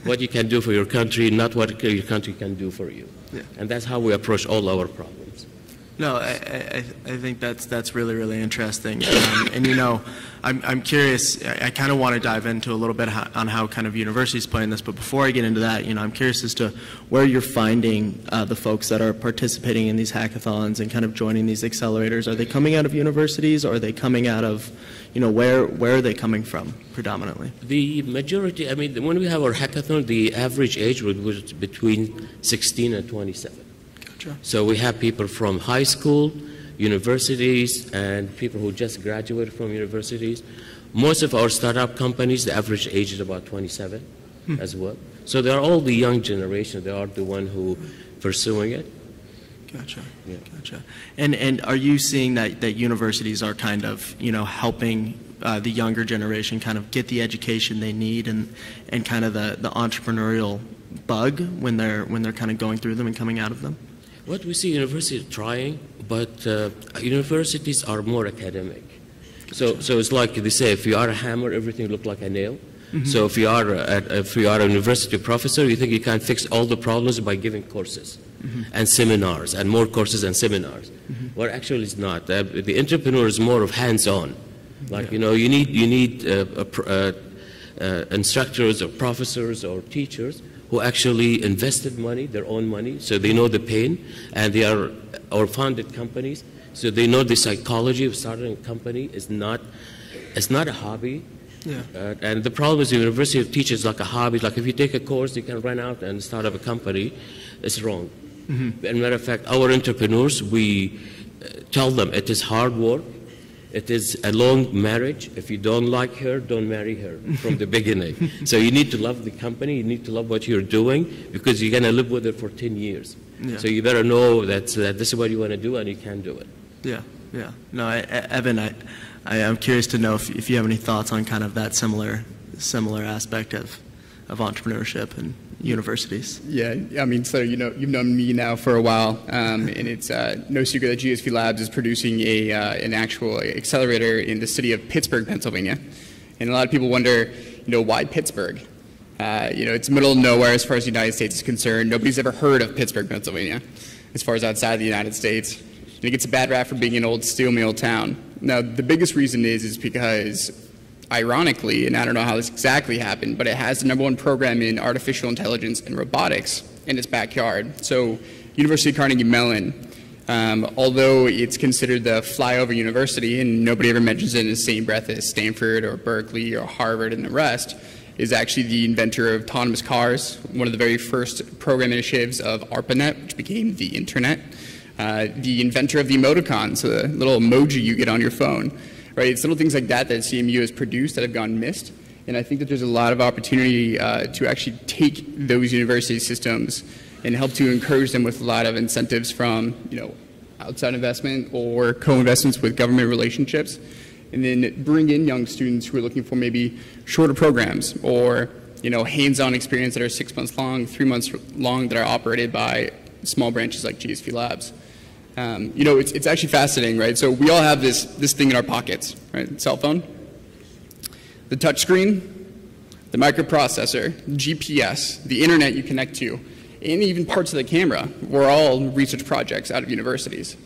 What you can do for your country, not what your country can do for you. Yeah. And that's how we approach all our problems. No, I think that's really, really interesting. And you know, I'm curious, I kind of want to dive into a little bit on how kind of universities play in this, but before I get into that, you know, I'm curious as to where you're finding the folks that are participating in these hackathons and kind of joining these accelerators. Are they coming out of universities, or are they coming out of, you know, where are they coming from predominantly? The majority, I mean, when we have our hackathon, the average age was between 16 and 27. Gotcha. So we have people from high school, universities, and people who just graduated from universities. Most of our startup companies, the average age is about 27 as well. So they're all the young generation. They are the one who pursuing it. Gotcha. Yeah. Gotcha. And are you seeing that universities are kind of, you know, helping the younger generation kind of get the education they need and kind of the entrepreneurial bug when they're kind of going through them and coming out of them? What we see universities trying, but universities are more academic. Gotcha. So it's like they say, if you are a hammer, everything looks like a nail. Mm-hmm. So if you are a university professor, you think you can fix all the problems by giving courses and seminars and more courses and seminars. Well, actually, it's not. The entrepreneur is more of hands-on. Like you know, you need instructors or professors or teachers who actually invested money, their own money, so they know the pain, and they are or founded companies, so they know the psychology of starting a company is not a hobby. Yeah. And the problem is the university teaches like a hobby. Like if you take a course, you can run out and start up a company. It's wrong. As a matter of fact, our entrepreneurs, we tell them it is hard work. It is a long marriage. If you don't like her, don't marry her from the beginning. So you need to love the company. You need to love what you're doing because you're going to live with it for 10 years. Yeah. So you better know that this is what you want to do and you can do it. Yeah, yeah. No, Evan, I'm curious to know if you have any thoughts on kind of that similar aspect of entrepreneurship and universities. Yeah, I mean, so you know, you've known me now for a while, and it's no secret that GSV Labs is producing an actual accelerator in the city of Pittsburgh, Pennsylvania. And a lot of people wonder, you know, why Pittsburgh? You know, it's middle of nowhere as far as the United States is concerned. Nobody's ever heard of Pittsburgh, Pennsylvania, as far as outside the United States. And it gets a bad rap for being an old steel mill town. Now, the biggest reason is because, ironically, and I don't know how this exactly happened, but it has the #1 program in artificial intelligence and robotics in its backyard. So University of Carnegie Mellon, although it's considered the flyover university and nobody ever mentions it in the same breath as Stanford or Berkeley or Harvard and the rest, is actually the inventor of autonomous cars, one of the very first program initiatives of ARPANET, which became the internet, the inventor of the emoticons, the little emoji you get on your phone. Right? It's little things like that that CMU has produced that have gone missed. And I think that there's a lot of opportunity to actually take those university systems and help to encourage them with a lot of incentives from, outside investment or co-investments with government relationships, and then bring in young students who are looking for maybe shorter programs or, hands-on experience that are 6 months long, 3 months long, that are operated by small branches like GSV Labs. It's actually fascinating, right? So we all have this thing in our pockets, right? Cell phone, the touch screen, the microprocessor, GPS, the internet you connect to, and even parts of the camera were all research projects out of universities.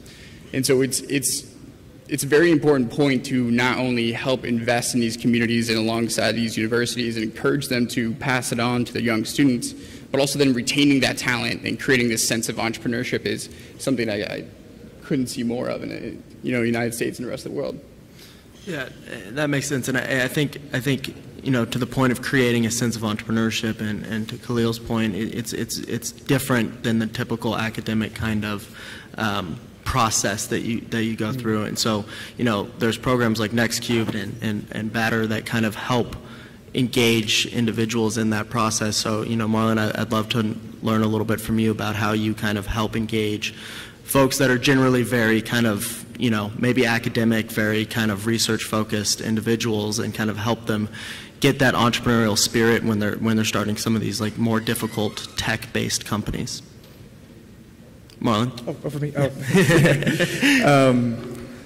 And so it's a very important point to not only help invest in these communities and alongside these universities and encourage them to pass it on to the young students, but also then retaining that talent and creating this sense of entrepreneurship is something I couldn't see more of in the United States and the rest of the world. Yeah, that makes sense, and I think to the point of creating a sense of entrepreneurship, and to Khalil's point, it's different than the typical academic kind of process that you go through, and so there's programs like NextCubed and Batter that kind of help engage individuals in that process. So Marlon, I'd love to learn a little bit from you about how you kind of help engage folks that are generally very kind of maybe academic, very kind of research-focused individuals, and kind of help them get that entrepreneurial spirit when they're starting some of these like more difficult tech-based companies. Marlon? Oh, for me? Oh.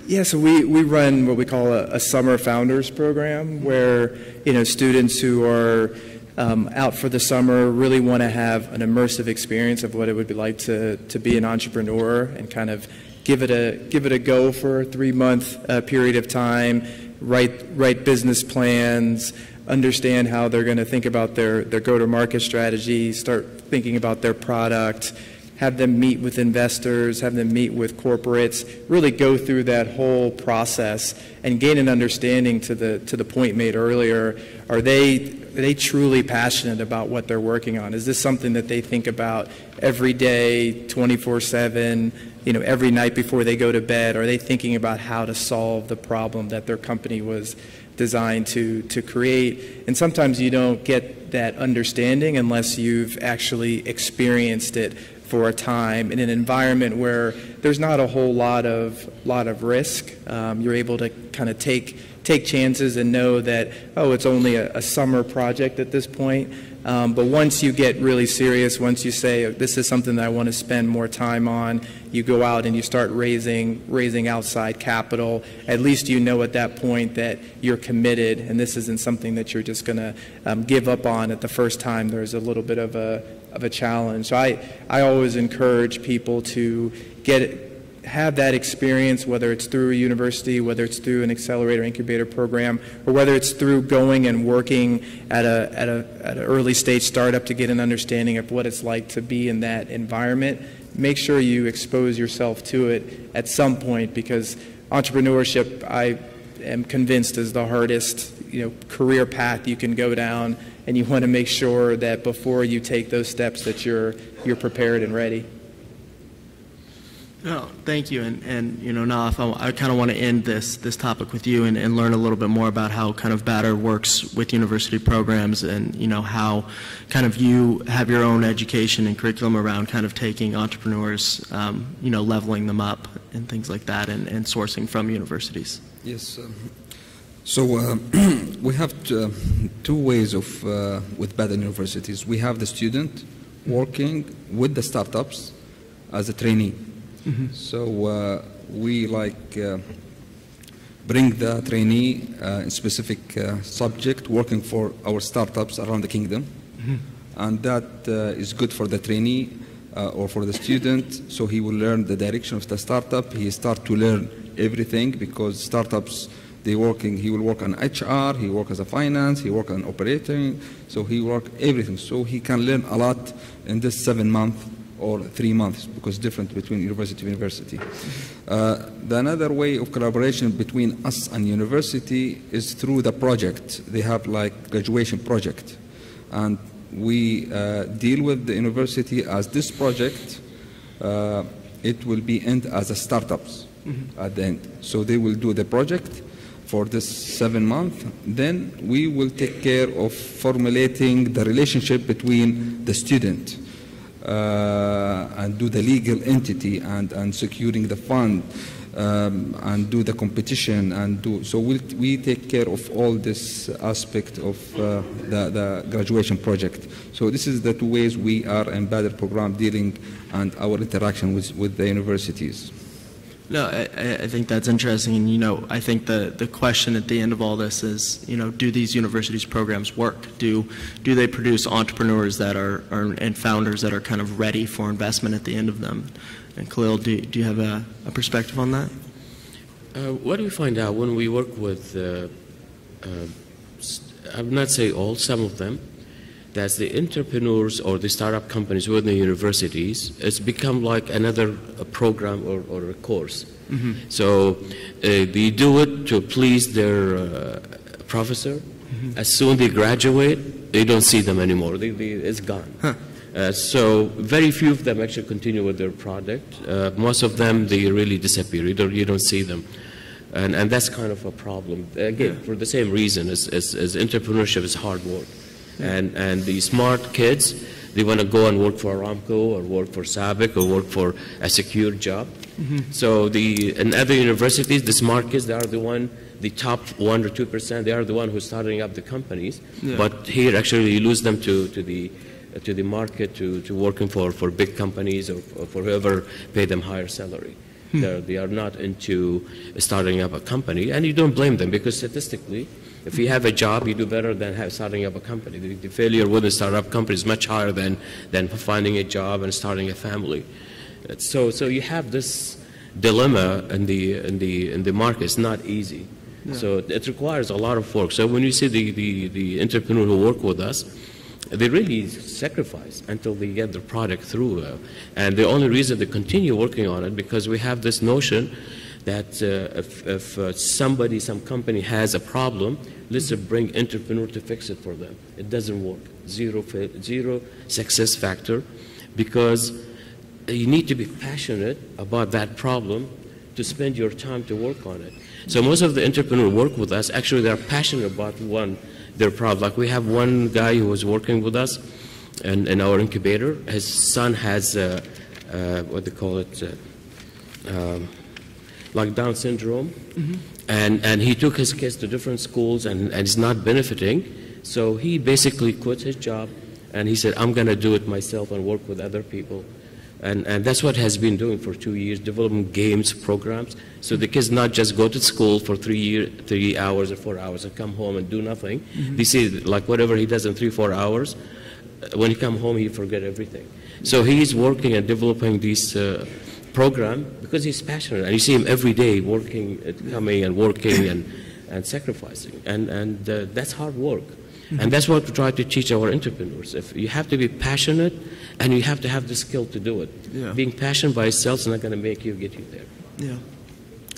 Yeah, so we run what we call a summer founders program, where students who are out for the summer really want to have an immersive experience of what it would be like to be an entrepreneur, and kind of give it a go for a 3-month period of time, write business plans, understand how they're going to think about their go-to-market strategy, start thinking about their product, have them meet with investors, have them meet with corporates, really go through that whole process and gain an understanding to the point made earlier. Are they truly passionate about what they're working on? Is this something that they think about every day, 24/7, every night before they go to bed? Are they thinking about how to solve the problem that their company was designed to create? And sometimes you don't get that understanding unless you've actually experienced it for a time in an environment where there's not a whole lot of risk. You're able to kind of take chances and know that, oh, it's only a summer project at this point. But once you get really serious, once you say, this is something that I want to spend more time on, you go out and you start raising outside capital. At least you know at that point that you're committed, and this isn't something that you're just going to give up on at the first time there's a little bit of a challenge. So I always encourage people to have that experience, whether it's through a university, whether it's through an accelerator incubator program, or whether it's through going and working at an early stage startup to get an understanding of what it's like to be in that environment. Make sure you expose yourself to it at some point, because entrepreneurship, I am convinced, is the hardest career path you can go down, and you want to make sure that before you take those steps that you're prepared and ready. Oh, thank you, and Naf, I kind of want to end this topic with you and learn a little bit more about how kind of Batter works with university programs, and how kind of you have your own education and curriculum around kind of taking entrepreneurs, leveling them up and things like that, and sourcing from universities. Yes. So we have two ways of with Batter universities. We have the student working with the startups as a trainee. Mm-hmm. So we bring the trainee in specific subject working for our startups around the kingdom, mm-hmm. and that is good for the trainee or for the student. So he will learn the direction of the startup. He start to learn everything, because startups he will work on HR, he work as a finance, he work on operating. So he work everything. So he can learn a lot in this 7 months or 3 months, because different between university to university. The another way of collaboration between us and university is through the project. They have like graduation project, and we deal with the university as this project. It will be end as a startups at the end. So they will do the project for this 7 months. Then we will take care of formulating the relationship between the student and do the legal entity and securing the fund and do the competition and do. So we take care of all this aspect of the graduation project. So this is the 2 ways we are embedded program dealing and our interaction with the universities. No, I think that's interesting, and I think the question at the end of all this is, do these universities programs work? Do they produce entrepreneurs that are and founders that are kind of ready for investment at the end of them? And Khalil, do you have a perspective on that? What do we find out when we work with, I would not say all, some of them, that the entrepreneurs or the startup companies within the universities, it's become like another program or a course. So they do it to please their professor. As soon as they graduate, they don't see them anymore. It's gone. So very few of them actually continue with their product. Most of them, they really disappear. You don't see them. And that's kind of a problem. Again, for the same reason as entrepreneurship is hard work. And the smart kids, they want to go and work for Aramco or work for SABIC or work for a secure job. So in other universities, the smart kids, they are the top 1 or 2%, they are the one who's starting up the companies. Yeah. But here, actually, you lose them to the market, to working for big companies or for whoever pay them higher salary. They are not into starting up a company, and you don't blame them, because statistically, if you have a job, you do better than starting up a company. The failure with a startup company is much higher than finding a job and starting a family. So you have this dilemma in the market. It's not easy. Yeah. So it requires a lot of work. So when you see the entrepreneurs who work with us, they really sacrifice until they get their product through. And the only reason they continue working on it, because we have this notion that if some company has a problem, let's bring entrepreneur to fix it for them. It doesn't work. Zero success factor, because you need to be passionate about that problem to spend your time to work on it. So most of the entrepreneurs who work with us, actually they're passionate about their problem. Like we have one guy who was working with us in our incubator. His son has what they call it, like Down syndrome, and he took his kids to different schools and is not benefiting. So he basically quit his job and he said, I'm going to do it myself and work with other people. And that's what he has been doing for 2 years, developing games, programs. So the kids not just go to school for 3 hours or 4 hours and come home and do nothing. They see like whatever he does in 3-4 hours, when he come home, he forget everything. So he's working and developing this program because he's passionate. And you see him every day working, coming and working and sacrificing. And that's hard work. And that's what we try to teach our entrepreneurs. If you have to be passionate, and you have to have the skill to do it. Yeah. Being passionate by itself is not going to make you get you there. Yeah.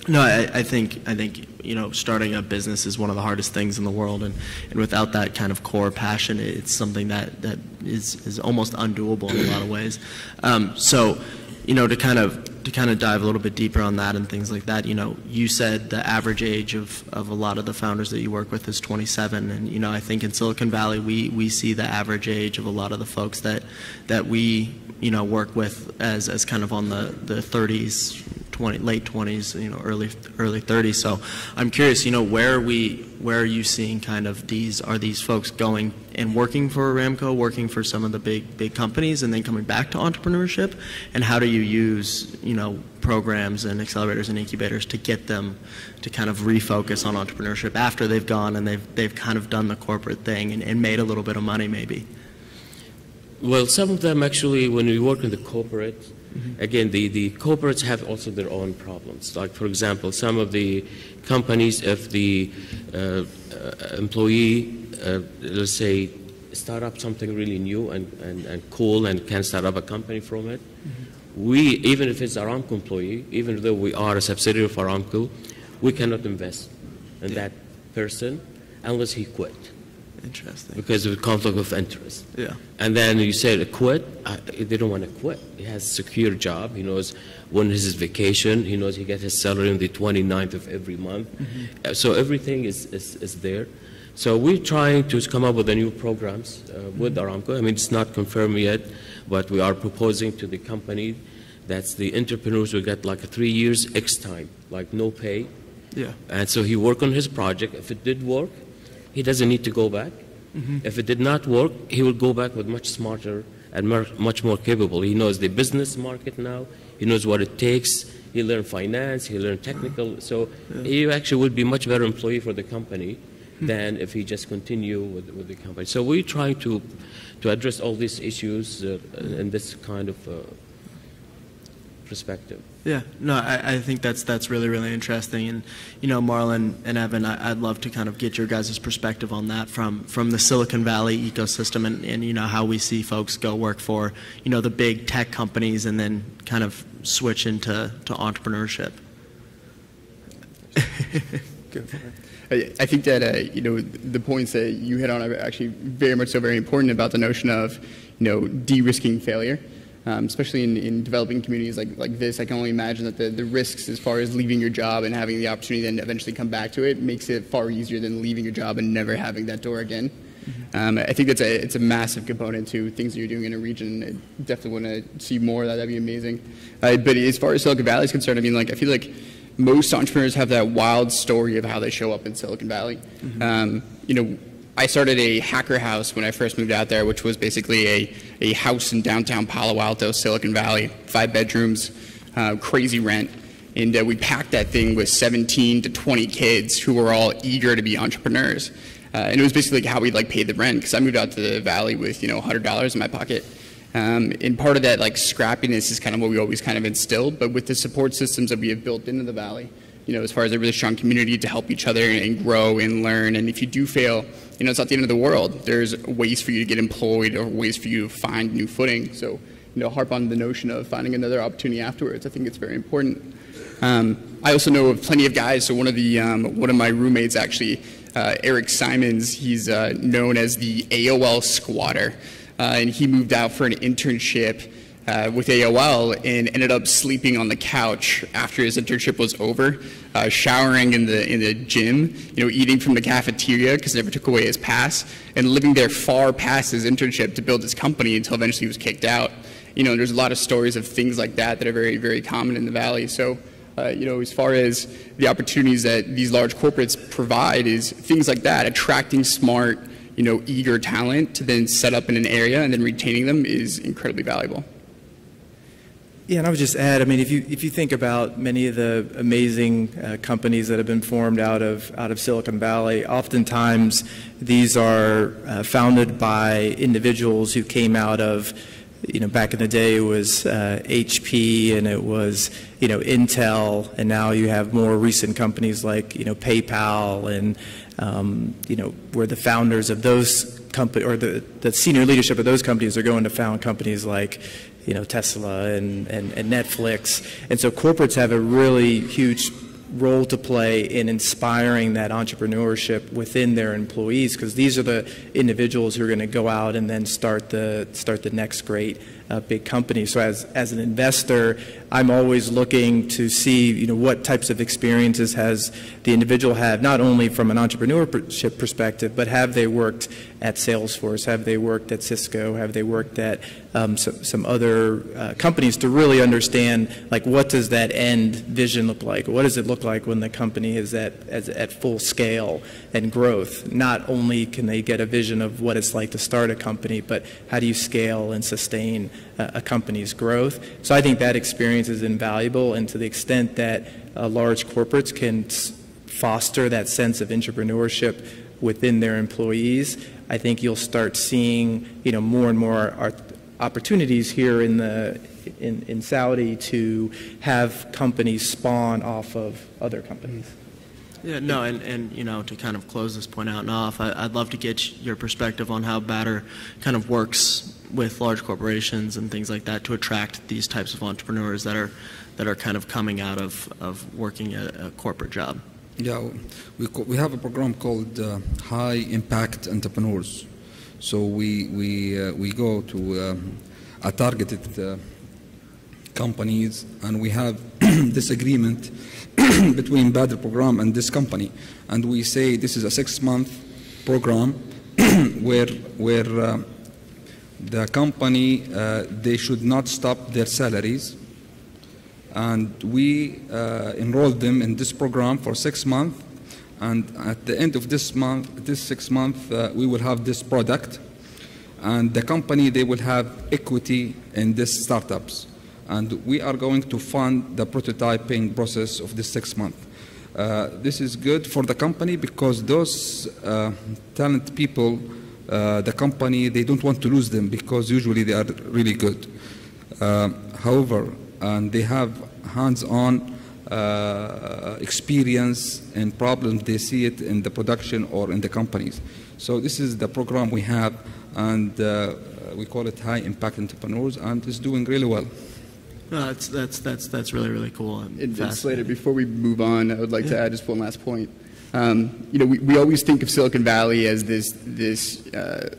No, I think starting a business is one of the hardest things in the world, and without that kind of core passion, it's something that is almost undoable in a lot of ways. So, to kind of dive a little bit deeper on that and things like that, you said the average age of a lot of the founders that you work with is 27, and I think in Silicon Valley we see the average age of a lot of the folks that we work with as kind of on the 30s, late 20s, early 30s. So I'm curious, where are you seeing kind of are these folks going and working for Aramco, working for some of the big companies, and then coming back to entrepreneurship? And how do you use programs and accelerators and incubators to get them to kind of refocus on entrepreneurship after they've gone and they've kind of done the corporate thing and made a little bit of money maybe? Well, some of them actually, when we work in the corporate, again, the corporates have also their own problems. Like, for example, some of the companies, if the employee, let's say, start up something really new and cool and can start up a company from it. We, even if it's Aramco employee, even though we are a subsidiary of Aramco, we cannot invest in that person unless he quit. Interesting. Because of conflict of interest. Yeah. And then you say quit, they don't want to quit. He has a secure job. He knows when is his vacation. He knows he gets his salary on the 29th of every month. So everything is there. So we're trying to come up with the new programs with Aramco. I mean, it's not confirmed yet, but we are proposing to the company that's the entrepreneurs will get like 3 years X time, like no pay. Yeah. And so he work on his project. If it did work, he doesn't need to go back. If it did not work, he will go back with much smarter and much more capable. He knows the business market now. He knows what it takes. He learned finance. He learned technical. So he actually would be much better employee for the company than if he just continue with the company. So we're trying to address all these issues in this kind of perspective. Yeah, no, I think that's really, really interesting. And, you know, Marlon and Evan, I'd love to kind of get your guys' perspective on that from the Silicon Valley ecosystem and, you know, how we see folks go work for, you know, the big tech companies and then kind of switch into entrepreneurship. Go for it. I think that, you know, the points that you hit on are actually very much so very important about the notion of, you know, de-risking failure. Especially in developing communities like this, I can only imagine that the risks as far as leaving your job and having the opportunity then eventually come back to it makes it far easier than leaving your job and never having that door again. I think it's a massive component to things that you're doing in a region. I definitely want to see more of that. That'd be amazing. But as far as Silicon Valley is concerned, I mean, like, I feel like most entrepreneurs have that wild story of how they show up in Silicon Valley. You know, I started a hacker house when I first moved out there, which was basically a house in downtown Palo Alto, Silicon Valley, 5 bedrooms, crazy rent. And we packed that thing with 17 to 20 kids who were all eager to be entrepreneurs. And it was basically like how we paid the rent, because I moved out to the valley with, you know, $100 in my pocket. And part of that scrappiness is kind of what we always kind of instilled, but with the support systems that we have built into the valley, you know, as far as a really strong community to help each other and grow and learn. And if you do fail, you know, it's not the end of the world. There's ways for you to get employed or ways for you to find new footing. So, you know, harp on the notion of finding another opportunity afterwards. I think it's very important. I also know of plenty of guys. So one of my roommates actually, Eric Simons, he's known as the AOL squatter. And he moved out for an internship with AOL and ended up sleeping on the couch after his internship was over, showering in the gym, you know, eating from the cafeteria because they never took away his pass, and living there far past his internship to build his company until eventually he was kicked out. You know, there's a lot of stories of things like that that are very, very common in the Valley. So, you know, as far as the opportunities that these large corporates provide is things like that, attracting smart, you know, eager talent to then set up in an area and then retaining them is incredibly valuable. Yeah, and I would just add, I mean, if you think about many of the amazing companies that have been formed out of Silicon Valley, oftentimes these are founded by individuals who came out of, you know, back in the day it was HP and it was, you know, Intel, and now you have more recent companies like, you know, PayPal and, you know, where the founders of those companies, or the senior leadership of those companies are going to found companies like, you know, Tesla and Netflix. And so corporates have a really huge role to play in inspiring that entrepreneurship within their employees, because these are the individuals who are going to go out and then start the next great big company. So as an investor, I'm always looking to see, you know, what types of experiences has the individual had, not only from an entrepreneurship perspective, but have they worked at Salesforce, have they worked at Cisco, have they worked at some other companies, to really understand, like, what does that end vision look like? What does it look like when the company is at full scale and growth? Not only can they get a vision of what it's like to start a company, but how do you scale and sustain a company's growth? So I think that experience is invaluable, and to the extent that large corporates can foster that sense of entrepreneurship within their employees, I think you'll start seeing, you know, more and more opportunities here in Saudi to have companies spawn off of other companies. Yeah, no, and you know, to kind of close this point out and off, I'd love to get your perspective on how Batter kind of works with large corporations and things like that to attract these types of entrepreneurs that are kind of coming out of working a corporate job. Yeah, we have a program called High Impact Entrepreneurs. So we go to a targeted companies, and we have this agreement between Badr program and this company, and we say this is a 6-month program where the company they should not stop their salaries, and we enroll them in this program for 6 months, and at the end of this 6 months we will have this product, and the company they will have equity in these startups. And we are going to fund the prototyping process of this 6 months. This is good for the company because those talented people, the company, they don't want to lose them because usually they are really good. However, and they have hands-on experience and problems, they see it in the production or in the companies. So this is the program we have, and we call it High Impact Entrepreneurs, and it's doing really well. No, that's really, really cool. And Slater, before we move on, I would like to add just one last point. You know, we always think of Silicon Valley as this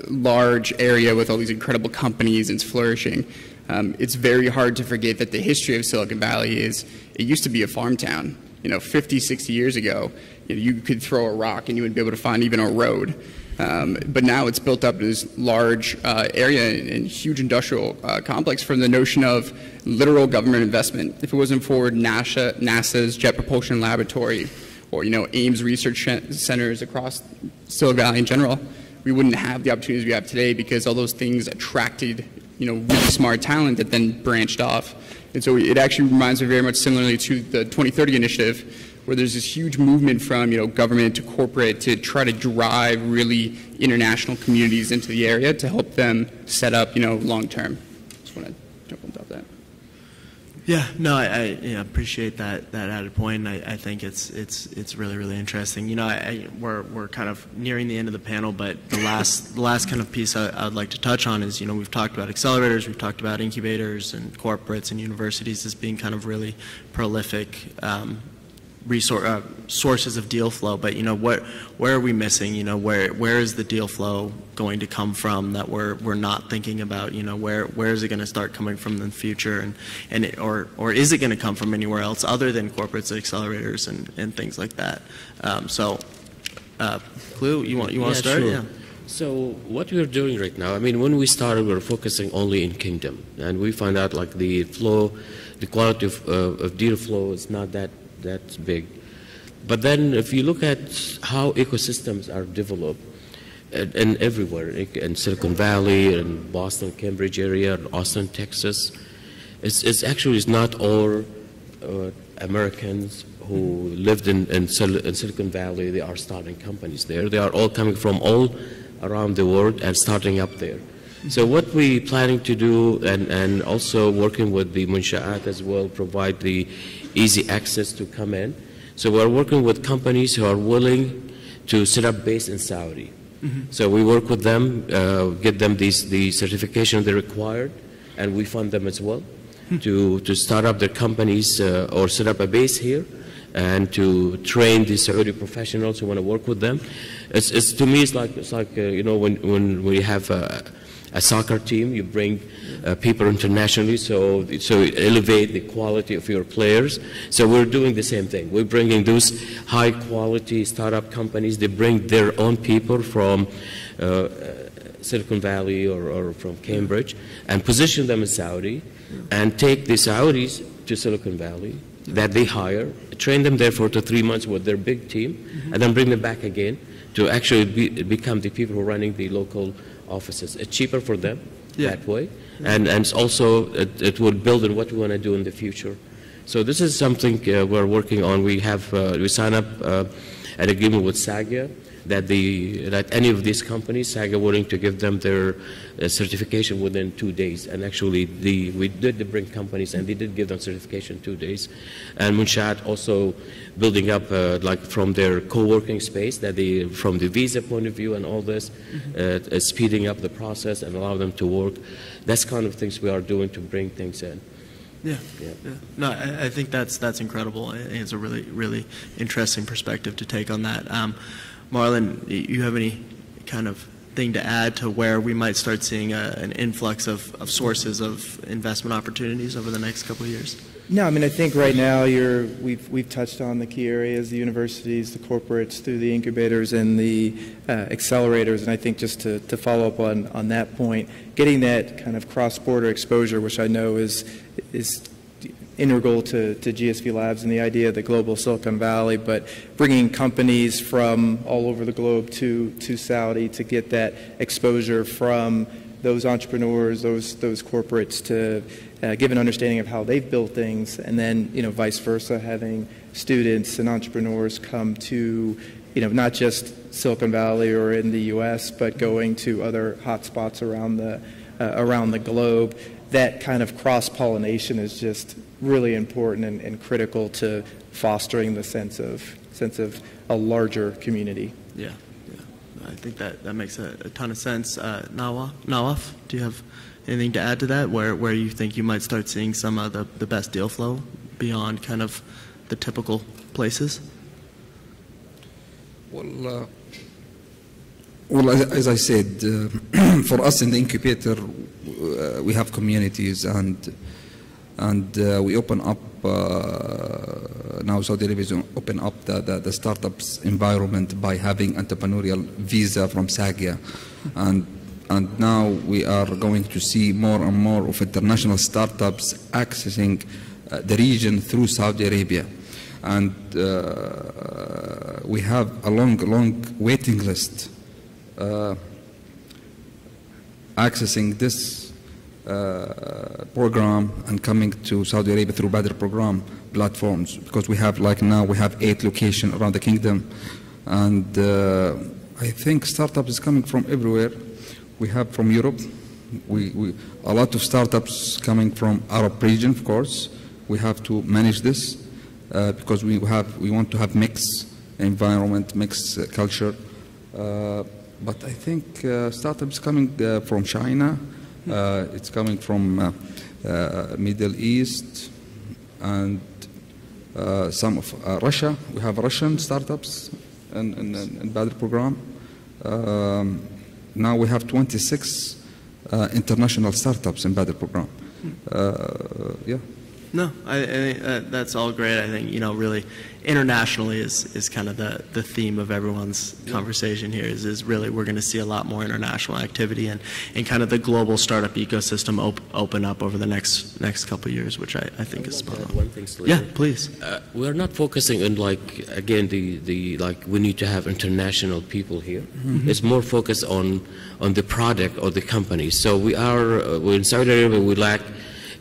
large area with all these incredible companies and it's flourishing. It's very hard to forget that the history of Silicon Valley is it used to be a farm town. You know, 50, 60 years ago, you could throw a rock and you wouldn't be able to find even a road. But now it's built up this large area and huge industrial complex from the notion of literal government investment. If it wasn't for NASA's Jet Propulsion Laboratory or, you know, Ames research centers across Silicon Valley in general, we wouldn't have the opportunities we have today because all those things attracted, you know, really smart talent that then branched off. And so it actually reminds me very much similarly to the 2030 initiative, where there's this huge movement from, you know, government to corporate to try to drive really international communities into the area to help them set up, you know, long term. Just want to jump on top of that. Yeah, no, I appreciate that added point. I think it's really, really interesting. You know, we're kind of nearing the end of the panel, but the last kind of piece I'd like to touch on is, you know, we've talked about accelerators, we've talked about incubators and corporates and universities as being kind of really prolific sources of deal flow, but, you know, where are we missing? You know, where is the deal flow going to come from that we're not thinking about? You know, where is it going to start coming from in the future, or is it going to come from anywhere else other than corporates, accelerators, and things like that? Clue, you want to start? Sure. Yeah. So what we're doing right now, I mean, when we started, we were focusing only in Kingdom, and we found out like the quality of deal flow is not that big. But then if you look at how ecosystems are developed and everywhere, in Silicon Valley, in Boston, Cambridge area, Austin, Texas, it's not all Americans who lived in Silicon Valley, they are starting companies there. They are all coming from all around the world and starting up there. So what we're planning to do, and also working with the Munsha'at as well, provide the easy access to come in. So we're working with companies who are willing to set up base in Saudi. Mm-hmm. So we work with them, get them the certification they required, and we fund them as well to start up their companies or set up a base here, and to train the Saudi professionals who want to work with them. To me, it's like you know, when we have a soccer team, you bring people internationally, so elevate the quality of your players. So we're doing the same thing. We're bringing those high-quality startup companies. They bring their own people from Silicon Valley or from Cambridge and position them in Saudi, and take the Saudis to Silicon Valley that they hire, train them there for 2 to 3 months with their big team, and then bring them back again to actually become the people who are running the local offices. It's cheaper for them that way, and it's also it will build on what we want to do in the future. So this is something we're working on. We have we sign up an agreement with Sagia that any of these companies, SAGA, willing to give them their certification within 2 days. And actually, we did bring companies, and they did give them certification in 2 days. And Munshat also building up, like from their co-working space, that from the visa point of view and all this, speeding up the process and allow them to work. That's kind of things we are doing to bring things in. Yeah. No, I think that's incredible. I think it's a really interesting perspective to take on that. Marlon, you have any kind of thing to add to where we might start seeing an influx of sources of investment opportunities over the next couple of years? No, I mean, I think right now we've touched on the key areas, the universities, the corporates, through the incubators and the accelerators, and I think just to follow up on that point, getting that kind of cross-border exposure, which I know is integral to GSV Labs and the idea of the global Silicon Valley, but bringing companies from all over the globe to Saudi to get that exposure from those entrepreneurs, those corporates, to give an understanding of how they've built things, and then vice versa, having students and entrepreneurs come to not just Silicon Valley or in the U.S., but going to other hotspots around the globe. That kind of cross-pollination is just really important and critical to fostering the sense of a larger community. Yeah. I think that makes a ton of sense. Nawaf, do you have anything to add to that, where you think you might start seeing some of the best deal flow beyond kind of the typical places? Well, as I said, for us in the incubator, we have communities, and we open up now. Saudi Arabia is open up the startups environment by having entrepreneurial visa from SAGA, and now we are going to see more and more of international startups accessing the region through Saudi Arabia, and we have a long waiting list accessing this program and coming to Saudi Arabia through Badr program platforms, because we have, like now, we have 8 locations around the kingdom, and I think startups is coming from everywhere. We have from Europe, a lot of startups coming from Arab region, of course. We have to manage this because we want to have mixed environment, mixed culture. But I think startups coming from China, it's coming from Middle East, and some of Russia. We have Russian startups in Badr program. Now we have 26 international startups in Badr program. Yeah. No, I think that's all great. I think, really internationally is kind of the theme of everyone's conversation here is really we're going to see a lot more international activity and kind of the global startup ecosystem open up over the next couple of years, which I think is spot on. One thing, yeah, please. We're not focusing on again the we need to have international people here. Mm-hmm. It's more focused on the product or the company. So we're in Saudi Arabia, we lack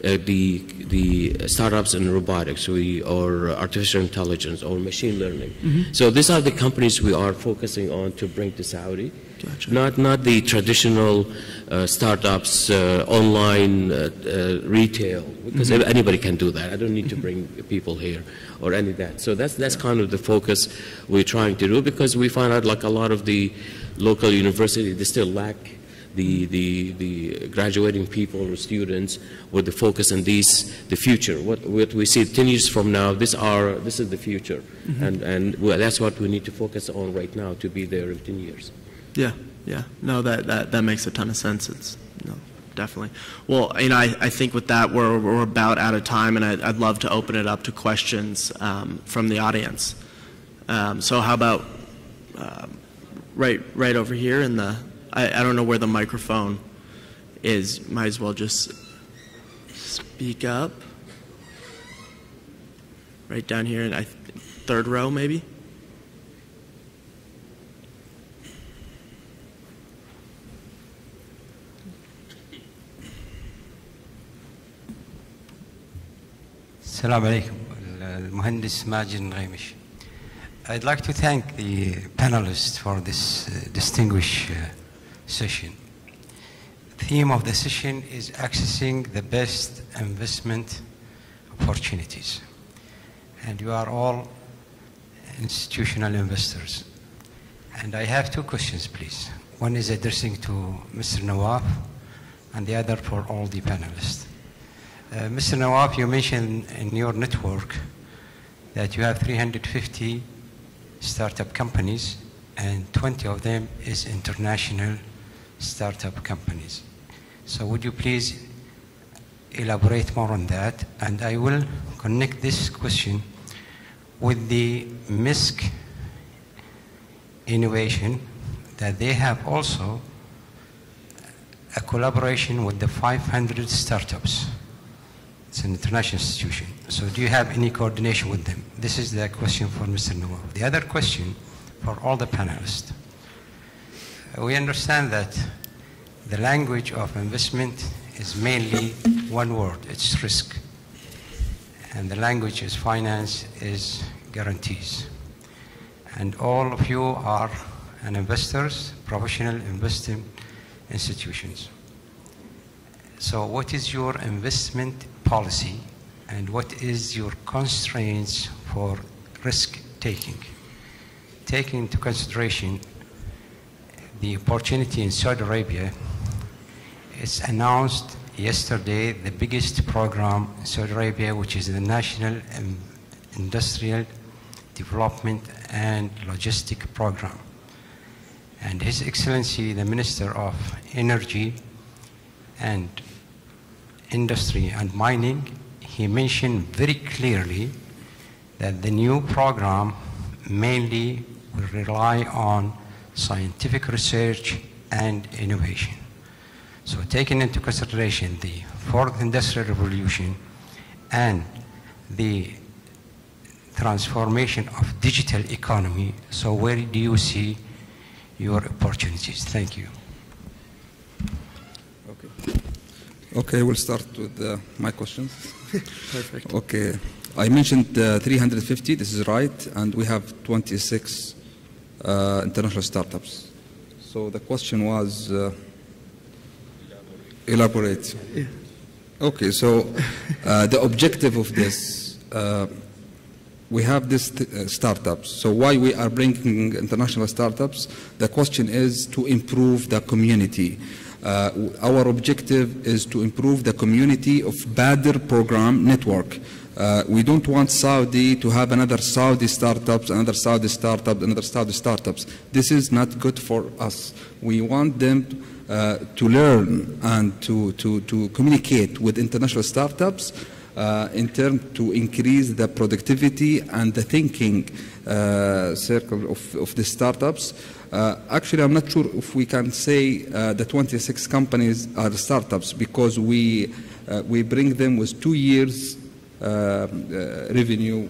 the startups in robotics, or artificial intelligence, or machine learning. Mm-hmm. So these are the companies we are focusing on to bring to Saudi. Gotcha. Not the traditional startups, online retail, because mm-hmm. anybody can do that. I don't need to bring people here or any of that. So that's kind of the focus we're trying to do, because we find out like a lot of the local universities, they still lack the graduating people or students with the focus on the future. What we see 10 years from now, this is the future, mm-hmm. and that's what we need to focus on right now to be there in 10 years. Yeah. No, that makes a ton of sense. It's definitely. Well, I think with that we're about out of time, and I'd love to open it up to questions from the audience. So how about right over here in the. I don't know where the microphone is. Might as well just speak up. Right down here, in third row, maybe. السلام عليكم. المهندس ماجد الغيمش. I'd like to thank the panelists for this distinguished session. The theme of the session is accessing the best investment opportunities. And you are all institutional investors. And I have two questions, please. One is addressing to Mr. Nawaf, and the other for all the panelists. Mr. Nawaf, you mentioned in your network that you have 350 startup companies, and 20 of them is international startup companies. So would you please elaborate more on that? And I will connect this question with the MISC innovation, that they have also a collaboration with the 500 startups. It's an international institution. So do you have any coordination with them? This is the question for Mr. Nawaf. The other question for all the panelists. We understand that the language of investment is mainly one word, it's risk. And the language is finance, is guarantees. And all of you are investors, professional investing institutions. So what is your investment policy, and what is your constraints for risk taking? Taking into consideration the opportunity in Saudi Arabia, it's announced yesterday the biggest program in Saudi Arabia, which is the National Industrial Development and Logistic Program. And His Excellency, the Minister of Energy and Industry and Mining, he mentioned very clearly that the new program mainly will rely on scientific research and innovation. So taking into consideration the fourth industrial revolution and the transformation of digital economy, so where do you see your opportunities? Thank you. Okay, we'll start with my questions. Perfect. Okay, I mentioned 350, this is right, and we have 26 international startups. So the question was, elaborate. Yeah. Okay, so the objective of this, we have these startups. So why we are bringing international startups? The question is to improve the community. Our objective is to improve the community of Badr program network. We don't want Saudi to have another Saudi startups, another Saudi startup, another Saudi startups. This is not good for us. We want them to learn and to communicate with international startups in terms to increase the productivity and the thinking circle of the startups. Actually, I'm not sure if we can say the 26 companies are startups, because we bring them with 2 years revenue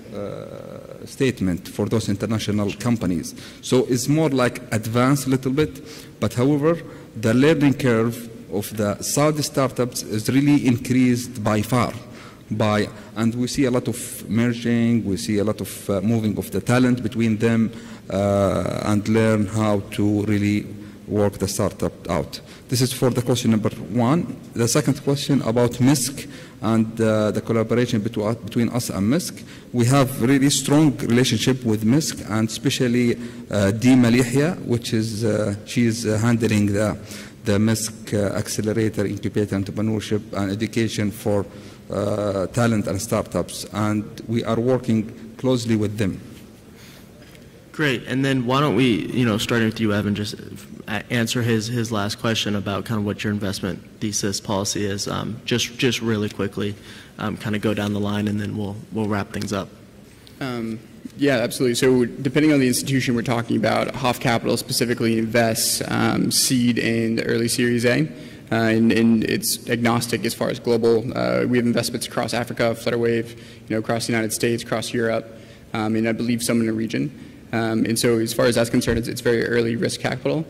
statement for those international companies. So it's more like advanced a little bit, but however, the learning curve of the Saudi startups is really increased by far. And we see a lot of merging, we see a lot of moving of the talent between them, and learn how to really work the startup out. This is for the question number one. The second question about MISC and the collaboration between us and MISC. We have really strong relationship with MISC, and especially Dima Lihya, which is she's handling the MISC accelerator, incubator, entrepreneurship and education for talent and startups, and we are working closely with them. Great, and then why don't we, starting with you, Evan, just answer his last question about kind of what your investment thesis policy is, just really quickly, kind of go down the line, and then we'll wrap things up. Yeah, absolutely. So depending on the institution we're talking about, Hoff Capital specifically invests seed and early Series A. And it's agnostic as far as global. We have investments across Africa, Flutterwave, across the United States, across Europe, and I believe some in the region. And so as far as that's concerned, it's very early risk capital.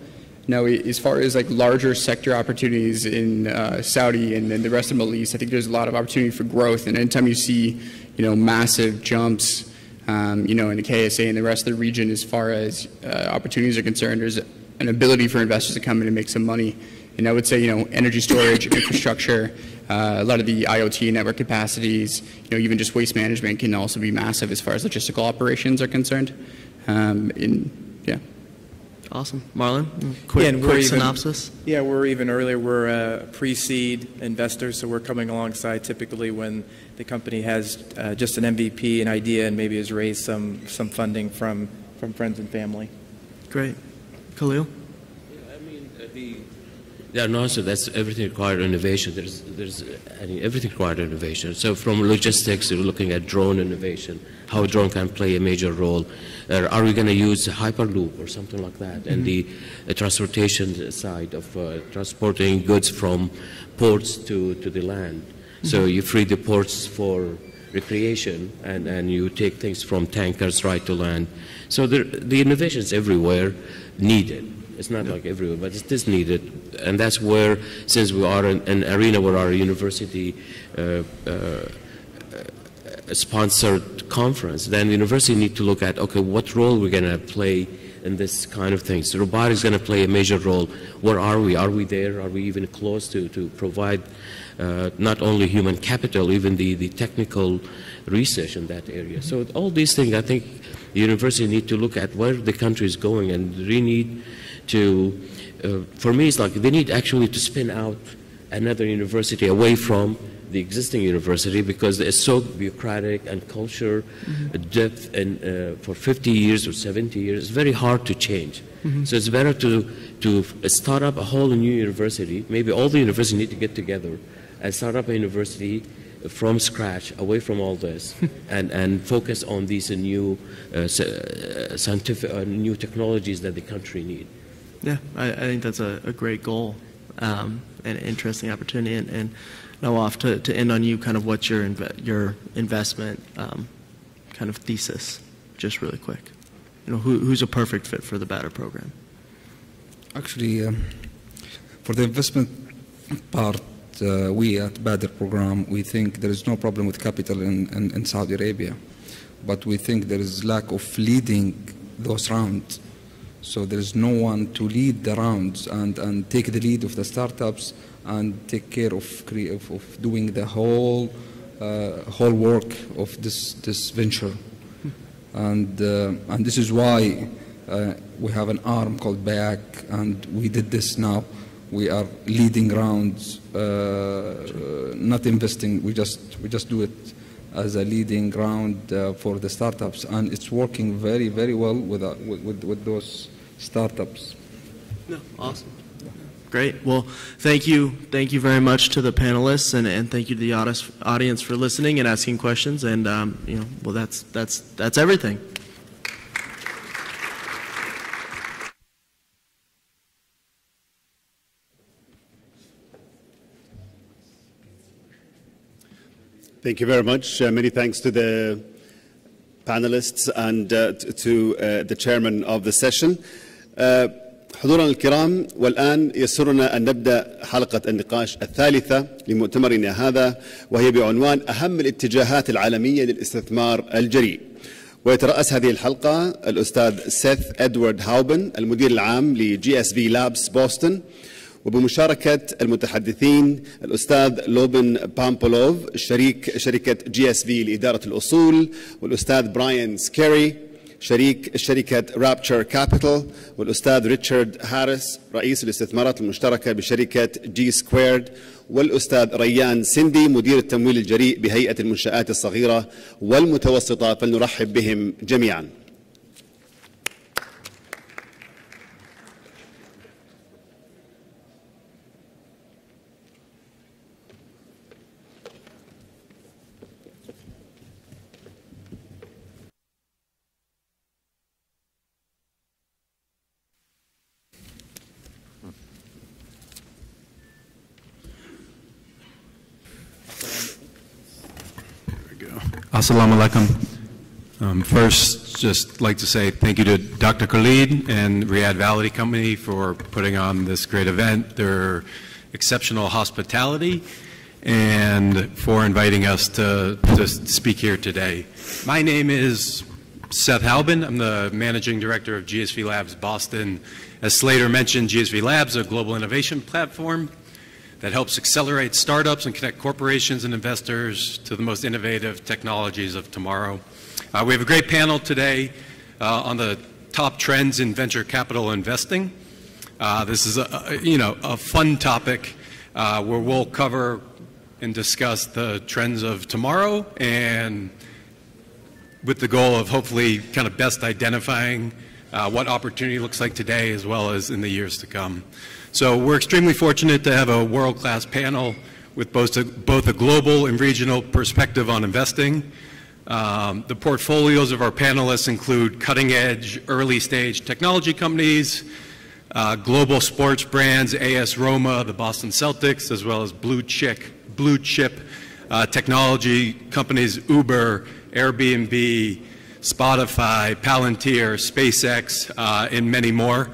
Now, as far as like larger sector opportunities in Saudi and the rest of the Middle East, I think there's a lot of opportunity for growth. And anytime you see, massive jumps you know, in the KSA and the rest of the region as far as opportunities are concerned. There's an ability for investors to come in and make some money. And I would say, you know, energy storage, infrastructure, a lot of the IoT network capacities, you know, even just waste management can also be massive as far as logistical operations are concerned. Yeah. Awesome. Marlon, quick synopsis? Yeah, we're even earlier. We're a pre-seed investor, so we're coming alongside typically when the company has just an MVP, an idea, and maybe has raised some funding from friends and family. Great. Khalil? Yeah, no, so that's everything required innovation. Everything required innovation. So from logistics, we're looking at drone innovation, how a drone can play a major role. Are we going to use Hyperloop or something like that? And the transportation side of transporting goods from ports to the land. So you free the ports for recreation, and you take things from tankers right to land. So the innovation is everywhere needed. It's not like everywhere, but it is needed. And that's where, since we are in an arena where our university sponsored conference, then the university need to look at, okay, what role we're going to play in this kind of things. So robotics is going to play a major role. Where are we? Are we there? Are we even close to provide not only human capital, even the technical research in that area? So all these things, I think the university need to look at where the country is going, and they need to, for me, it's like they need actually to spin out another university away from the existing university, because it's so bureaucratic and culture depth, and for 50 years or 70 years, it's very hard to change. So it's better to start up a whole new university. Maybe all the universities need to get together and start up a university from scratch, away from all this, and focus on these new scientific, new technologies that the country needs. Yeah, I think that's a great goal and an interesting opportunity. And Nawaf, to end on you, kind of what's your investment kind of thesis, just really quick. You know, who's a perfect fit for the BADR program? Actually, for the investment part, we at BADR program, we think there is no problem with capital in Saudi Arabia, but we think there is lack of leading those rounds. So there is no one to lead the rounds and take the lead of the startups and take care of doing the whole work of this venture. And this is why we have an arm called BAC, and we did this now. We are leading rounds, not investing. We just do it as a leading round for the startups, and it's working very, very well with those startups. No, awesome. Great. Well, thank you very much to the panelists, and thank you to the audience for listening and asking questions. And you know, well, that's everything. Thank you very much. Many thanks to the panelists and to the chairman of the session. حضورنا الكرام، والآن يسرنا أن نبدأ حلقة النقاش الثالثة لمؤتمرنا هذا، وهي بعنوان أهم الاتجاهات العالمية للاستثمار الجريء. ويترأس هذه الحلقة الأستاذ سيث إدوارد هاوبن، المدير العام لGSV لابس بوسطن، وبمشاركة المتحدثين الأستاذ لوبن بامبولوف شريك شركة GSV لإدارة الأصول، والأستاذ براين سكيري شريك شركة رابتشر كابيتال، والأستاذ ريتشارد هاريس رئيس الاستثمارات المشتركة بشركة جي سكويرد، والأستاذ ريان سندي مدير التمويل الجريء بهيئة المنشآت الصغيرة والمتوسطة. فلنرحب بهم جميعا. Assalamu alaikum. First, just like to say thank you to Dr. Khalid and Riyadh Valley Company for putting on this great event, their exceptional hospitality, and for inviting us to speak here today. My name is Seth Halbin. I'm the Managing Director of GSV Labs Boston. As Slater mentioned, GSV Labs is a global innovation platform that helps accelerate startups and connect corporations and investors to the most innovative technologies of tomorrow. We have a great panel today on the top trends in venture capital investing. This is a fun topic where we'll cover and discuss the trends of tomorrow, and with the goal of hopefully kind of best identifying what opportunity looks like today as well as in the years to come. So we're extremely fortunate to have a world-class panel with both a global and regional perspective on investing. The portfolios of our panelists include cutting-edge, early-stage technology companies, global sports brands, AS Roma, the Boston Celtics, as well as blue chip technology companies, Uber, Airbnb, Spotify, Palantir, SpaceX, and many more.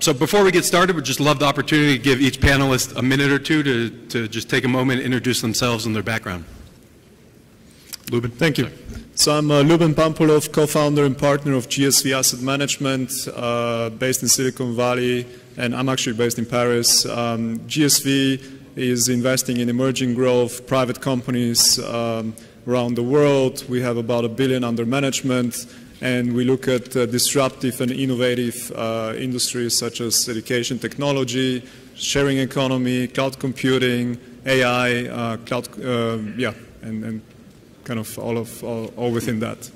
So before we get started, we'd just love the opportunity to give each panelist a minute or two to just take a moment and introduce themselves and their background. Lubin. Thank you. So I'm Lubin Pampulov, co-founder and partner of GSV Asset Management, based in Silicon Valley, and I'm actually based in Paris. GSV is investing in emerging growth private companies around the world. We have about $1 billion under management, and we look at disruptive and innovative industries such as education technology, sharing economy, cloud computing, AI, and kind of all within that.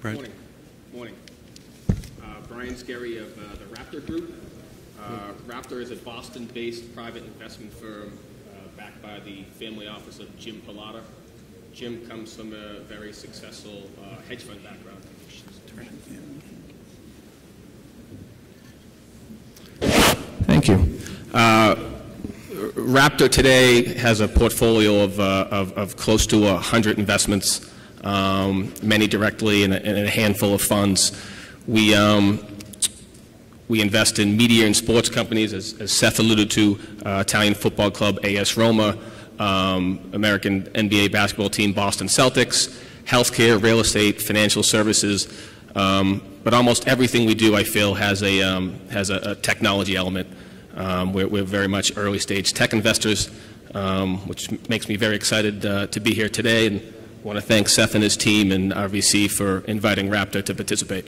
Right. Morning. Brian Scarry of the Raptor Group. Raptor is a Boston-based private investment firm backed by the family office of Jim Pilata. Jim comes from a very successful hedge fund background. Thank you. Raptor today has a portfolio of close to 100 investments, many directly and a handful of funds. We invest in media and sports companies, as Seth alluded to, Italian football club AS Roma, American NBA basketball team Boston Celtics, healthcare, real estate, financial services, but almost everything we do, I feel, has a technology element. We're very much early stage tech investors, which makes me very excited to be here today, and I want to thank Seth and his team and RVC for inviting Raptor to participate.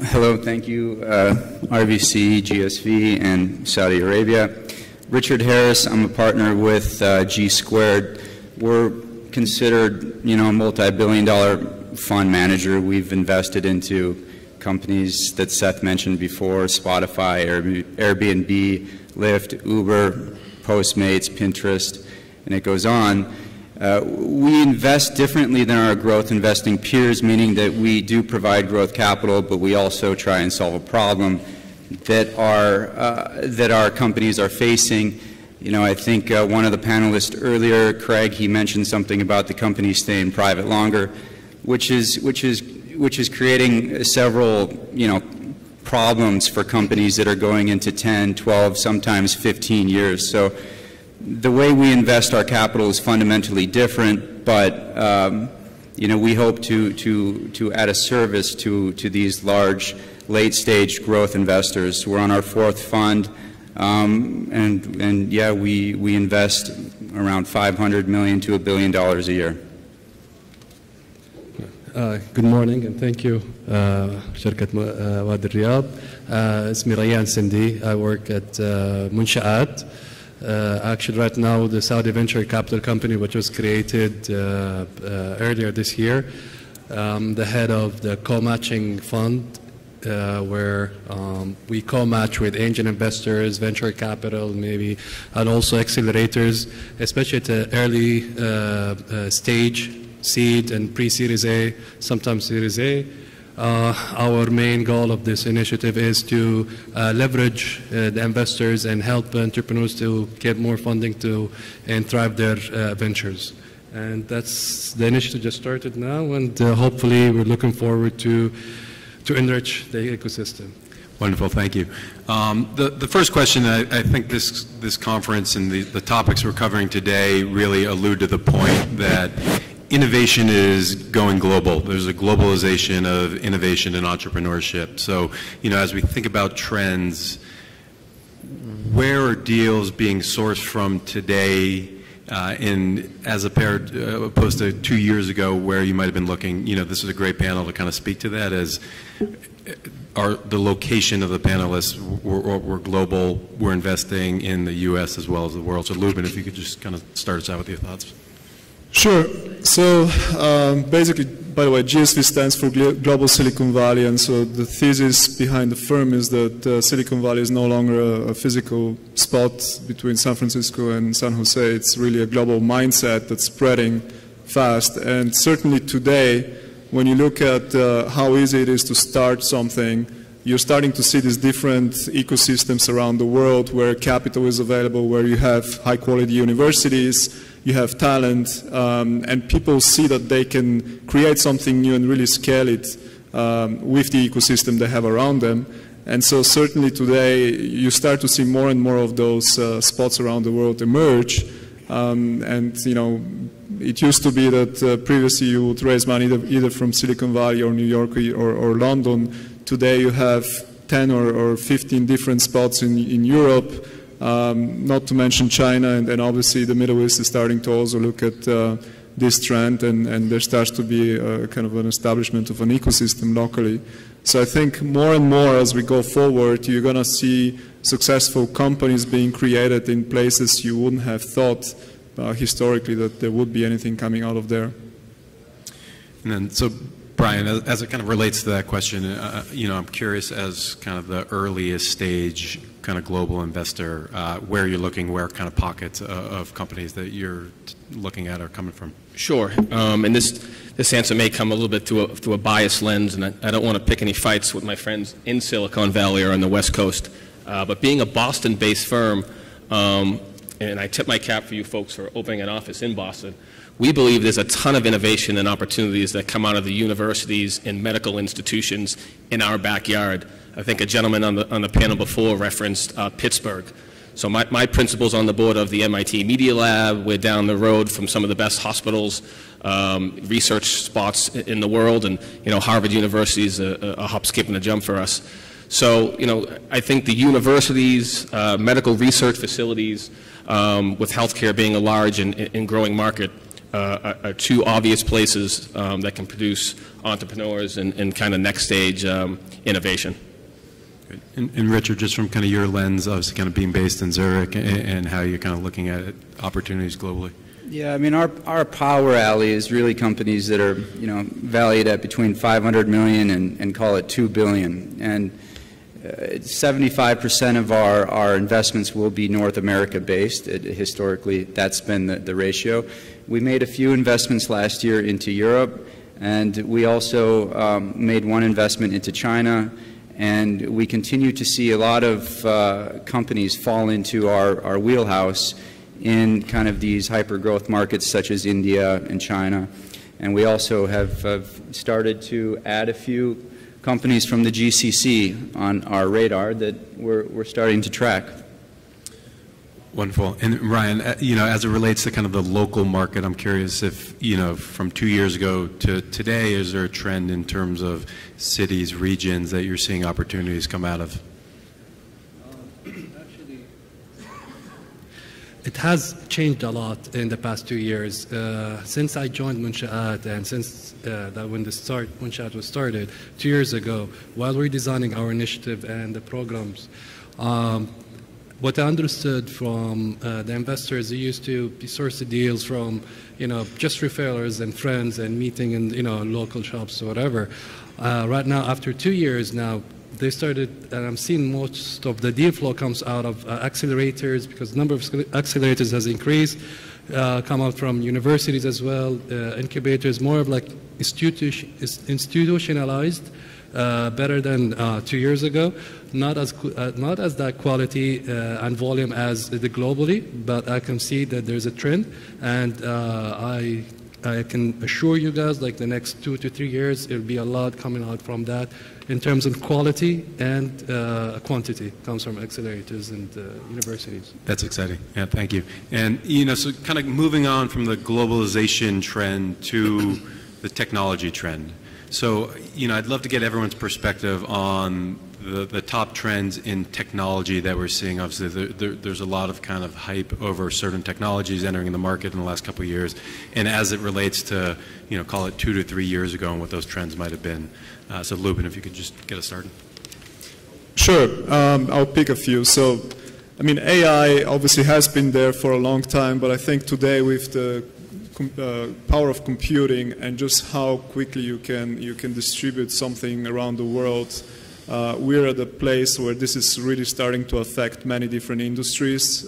Hello, thank you, RVC, GSV, and Saudi Arabia. Richard Harris, I'm a partner with G Squared. We're considered, a multi-billion-dollar fund manager. We've invested into companies that Seth mentioned before: Spotify, Airbnb, Lyft, Uber, Postmates, Pinterest, and it goes on. We invest differently than our growth investing peers, meaning that we do provide growth capital, but we also try and solve a problem that our companies are facing. I think one of the panelists earlier, Craig, he mentioned something about the company staying private longer, which is creating several, problems for companies that are going into 10, 12, sometimes 15 years. So the way we invest our capital is fundamentally different, but we hope to add a service to these large late-stage growth investors. We're on our 4th fund, and we invest around $500 million to $1 billion a year. Good morning and thank you, شركة وادي الرياض. اسمي ريان سندي. I work at منشآت. Actually, right now, the Saudi venture capital company, which was created earlier this year, the head of the co-matching fund, where we co-match with angel investors, venture capital, maybe, and also accelerators, especially at the early stage, seed and pre-Series A, sometimes Series A. Our main goal of this initiative is to leverage the investors and help entrepreneurs to get more funding and thrive their ventures. And that's the initiative just started now, and hopefully we're looking forward to enrich the ecosystem. Wonderful, thank you. The first question, I think this conference and the topics we're covering today really allude to the point that innovation is going global. There's a globalization of innovation and entrepreneurship. So, as we think about trends, where are deals being sourced from today as opposed to 2 years ago where you might have been looking? This is a great panel to kind of speak to that, as the location of the panelists were global. We're investing in the U.S. as well as the world. So, Lubin, if you could just kind of start us out with your thoughts. Sure. So basically, by the way, GSV stands for Global Silicon Valley, and so the thesis behind the firm is that Silicon Valley is no longer a physical spot between San Francisco and San Jose. It's really a global mindset that's spreading fast. And certainly today, when you look at how easy it is to start something, you're starting to see these different ecosystems around the world where capital is available, where you have high-quality universities, you have talent, and people see that they can create something new and really scale it with the ecosystem they have around them. And so certainly today, you start to see more and more of those spots around the world emerge. It used to be that previously you would raise money either from Silicon Valley or New York or London. Today you have 10 or 15 different spots in Europe, not to mention China, and obviously the Middle East is starting to also look at this trend, and there starts to be kind of an establishment of an ecosystem locally. So I think more and more as we go forward, you're going to see successful companies being created in places you wouldn't have thought historically that there would be anything coming out of there. And then, so Brian, as it kind of relates to that question, I'm curious, as kind of the earliest stage kind of global investor, where you're looking, where kind of pockets of companies that you're looking at are coming from. Sure, and this answer may come a little bit through a biased lens, and I don't want to pick any fights with my friends in Silicon Valley or on the West Coast, but being a Boston-based firm, and I tip my cap for you folks for opening an office in Boston, we believe there's a ton of innovation and opportunities that come out of the universities and medical institutions in our backyard. I think a gentleman on the panel before referenced Pittsburgh. So my principal's on the board of the MIT Media Lab. We're down the road from some of the best hospitals, research spots in the world, and Harvard University is a hop, skip, and a jump for us. So I think the universities, medical research facilities, with healthcare being a large and growing market, are two obvious places that can produce entrepreneurs and kind of next stage innovation. And Richard, just from kind of your lens, obviously kind of being based in Zurich, and how you're kind of looking at opportunities globally. Yeah, I mean, our power alley is really companies that are, valued at between 500 million and call it 2 billion. And 75% of our investments will be North America based. Historically, that's been the ratio. We made a few investments last year into Europe, and we also made one investment into China. And we continue to see a lot of companies fall into our wheelhouse in kind of these hyper-growth markets such as India and China. And we also have started to add a few companies from the GCC on our radar that we're starting to track. Wonderful. And Ryan, as it relates to kind of the local market, I'm curious if, from 2 years ago to today, is there a trend in terms of cities, regions that you're seeing opportunities come out of? Actually, it has changed a lot in the past 2 years. Since I joined Munshaat, and since when Munshaat was started 2 years ago, while we're designing our initiative and the programs, what I understood from the investors, they used to source the deals from, just referrals and friends and meeting in, local shops or whatever. Right now, after 2 years now, they started, and I'm seeing most of the deal flow comes out of accelerators, because the number of accelerators has increased, come out from universities as well, incubators, more of like institutionalized, better than 2 years ago. Not as that quality and volume as the globally, but I can see that there's a trend, and I I can assure you guys, like the next 2 to 3 years, it'll be a lot coming out from that in terms of quality and quantity comes from accelerators and universities. That's exciting. Yeah, thank you. And, you know, so kind of moving on from the globalization trend to the technology trend. So, you know, I'd love to get everyone's perspective on the top trends in technology that we're seeing. Obviously, there's a lot of kind of hype over certain technologies entering the market in the last couple of years, and as it relates to, you know, call it 2 to 3 years ago and what those trends might have been. So, Lubin, if you could just get us started. Sure. I'll pick a few. So, I mean, AI obviously has been there for a long time, but I think today with the power of computing and just how quickly you can distribute something around the world, we're at a place where this is really starting to affect many different industries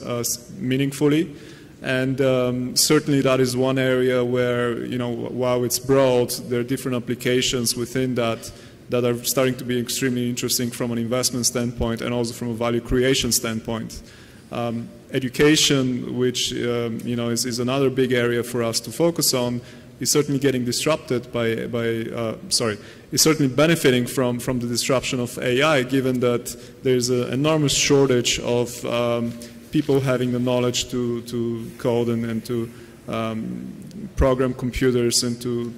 meaningfully. And certainly that is one area where, you know, while it's broad, there are different applications within that are starting to be extremely interesting from an investment standpoint and also from a value creation standpoint. Education, which you know, is another big area for us to focus on, is certainly getting disrupted is certainly benefiting from the disruption of AI, given that there's an enormous shortage of people having the knowledge to code and to program computers and to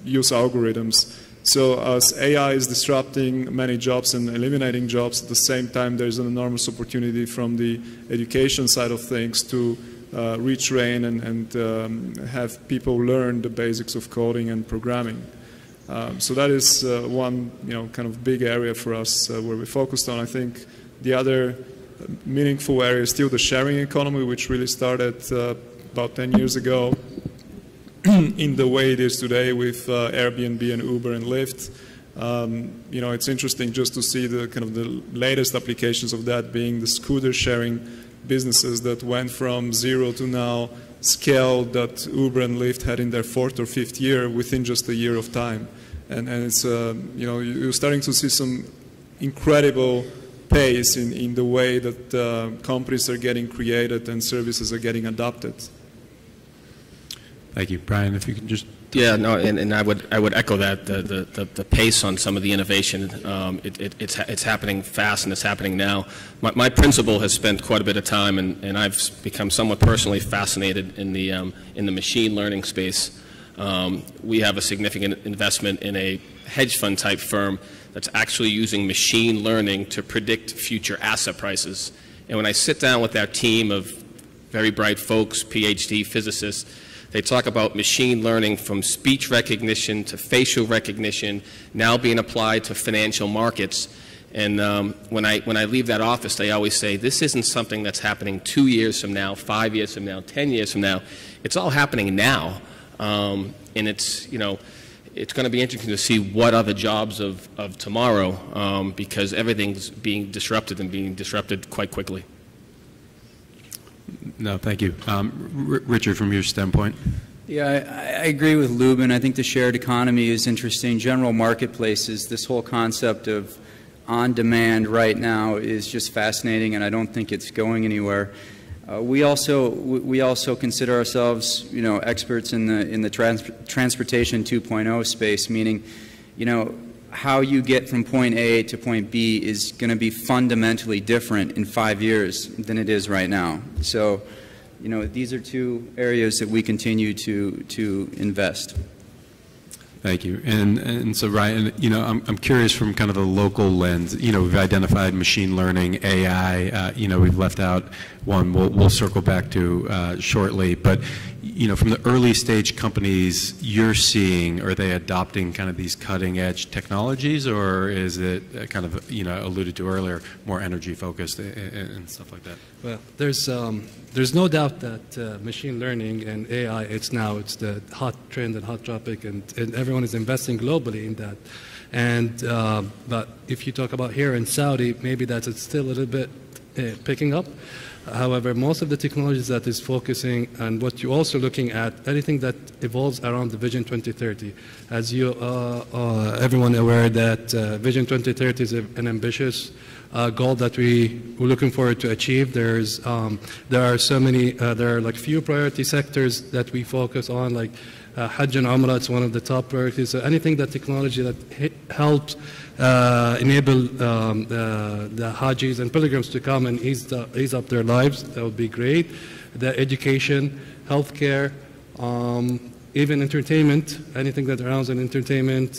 use algorithms. So as AI is disrupting many jobs and eliminating jobs, at the same time there's an enormous opportunity from the education side of things to retrain and have people learn the basics of coding and programming. So that is one, you know, kind of big area for us where we focused on. I think the other meaningful area is still the sharing economy, which really started about 10 years ago in the way it is today with Airbnb and Uber and Lyft. You know, it's interesting just to see the kind of the latest applications of that being the scooter sharing businesses that went from zero to now scale that Uber and Lyft had in their 4th or 5th year within just a year of time. And it's, you know, you're starting to see some incredible pace in the way that companies are getting created and services are getting adopted. Thank you. Brian, if you can just... Yeah, no, and I would echo that the pace on some of the innovation, it's happening fast and it's happening now. My principal has spent quite a bit of time, and I've become somewhat personally fascinated in the machine learning space. We have a significant investment in a hedge fund type firm that's actually using machine learning to predict future asset prices. And when I sit down with our team of very bright folks, PhD physicists, they talk about machine learning from speech recognition to facial recognition now being applied to financial markets. And when I leave that office, they always say, this isn't something that's happening 2 years from now, 5 years from now, 10 years from now. It's all happening now. And it's, you know, it's going to be interesting to see what are the jobs of tomorrow because everything's being disrupted and being disrupted quite quickly. No, thank you. Richard, from your standpoint. Yeah, I agree with Lubin. I think the shared economy is interesting. General marketplaces, this whole concept of on demand right now is just fascinating, and I don't think it's going anywhere. We also consider ourselves, you know, experts in the transportation 2.0 space, meaning, you know, how you get from point A to point B is going to be fundamentally different in 5 years than it is right now. So, you know, these are two areas that we continue to invest. Thank you. And so, Ryan, you know, I'm curious from kind of a local lens. You know, we've identified machine learning, AI. You know, we've left out one we'll circle back to shortly. But, you know, from the early stage companies you're seeing, are they adopting kind of these cutting edge technologies, or is it kind of, you know, alluded to earlier, more energy focused and stuff like that? Well, there's no doubt that machine learning and AI, it's the hot trend and hot topic, and everyone is investing globally in that. And but if you talk about here in Saudi, maybe that's still a little bit picking up. However, most of the technologies that is focusing and what you're also looking at, anything that evolves around the Vision 2030. As you everyone aware that Vision 2030 is an ambitious goal that we're looking forward to achieve. There are so many, there are like few priority sectors that we focus on, like Hajj and Umrah. It's one of the top priorities. So anything that technology that helps enable the Hajis and pilgrims to come and ease up their lives, that would be great. The education, healthcare, even entertainment, anything that surrounds an entertainment,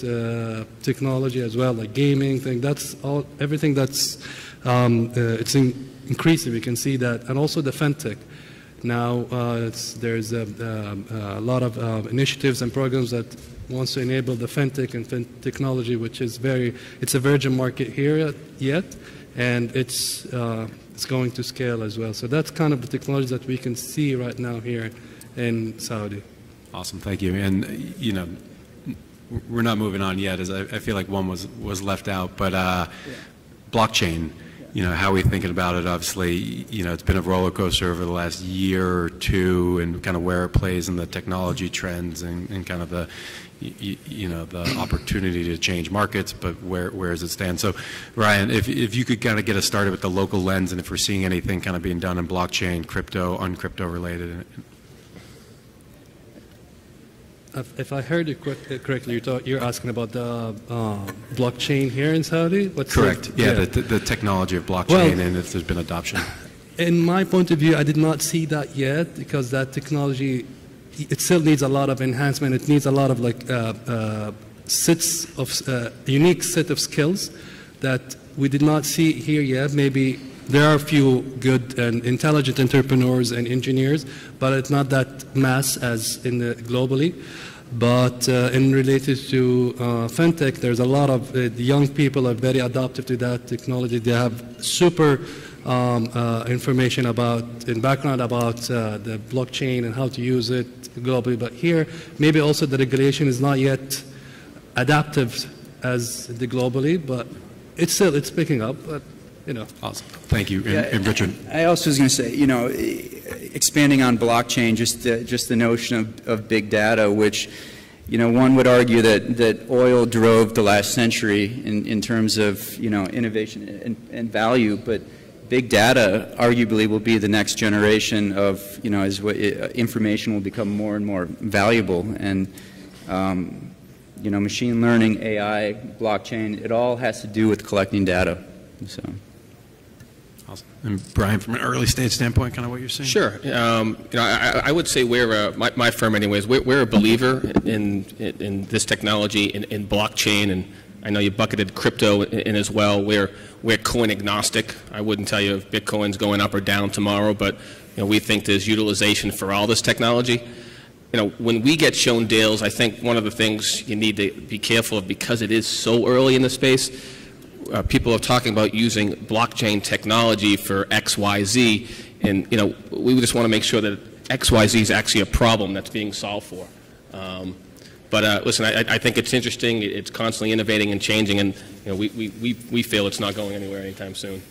technology as well, like gaming thing. That's all. Everything that's it's increasing. We can see that, and also the fintech. Now there's a lot of initiatives and programs that wants to enable the fintech and technology, which is it's a virgin market here yet, and it's going to scale as well. So that's kind of the technology that we can see right now here in Saudi. Awesome, thank you. And you know, we're not moving on yet, as I feel like one was left out. But blockchain, you know, how are we thinking about it? Obviously, you know, it's been a roller coaster over the last year or two, and kind of where it plays in the technology trends and kind of the, you know, the opportunity to change markets, but where does it stand? So, Ryan, if you could kind of get us started with the local lens, and if we're seeing anything kind of being done in blockchain, crypto, uncrypto related. If I heard it correctly, you're asking about the blockchain here in Saudi? Correct. The technology of blockchain, and if there's been adoption. In my point of view, I did not see that yet, because that technology, it still needs a lot of enhancement. It needs a lot of unique set of skills that we did not see here yet. Maybe there are a few good and intelligent entrepreneurs and engineers, but it's not that mass as in globally. But in related to fintech, there's a lot of young people are very adaptive to that technology. They have super information and background about the blockchain and how to use it globally. But here, maybe also the regulation is not yet adaptive as the globally, but it's picking up. But you know. Awesome. Thank you. And Richard. I also was going to say, you know, expanding on blockchain, just the notion of big data, which, you know, one would argue that oil drove the last century in terms of, you know, innovation and value, but big data arguably will be the next generation of, you know, as information will become more and more valuable. And you know, machine learning, AI, blockchain, it all has to do with collecting data. So. Awesome. And Brian, from an early stage standpoint, kind of what you're saying? Sure. You know, I would say my firm, anyways, we're a believer in this technology, in blockchain, and I know you bucketed crypto in as well. We're coin agnostic. I wouldn't tell you if Bitcoin's going up or down tomorrow, but you know, we think there's utilization for all this technology. You know, when we get shown deals, I think one of the things you need to be careful of, because it is so early in the space, people are talking about using blockchain technology for X, Y, Z, and you know, we just want to make sure that X, Y, Z is actually a problem that's being solved for. But listen, I think it's interesting. It's constantly innovating and changing, and you know, we feel it's not going anywhere anytime soon.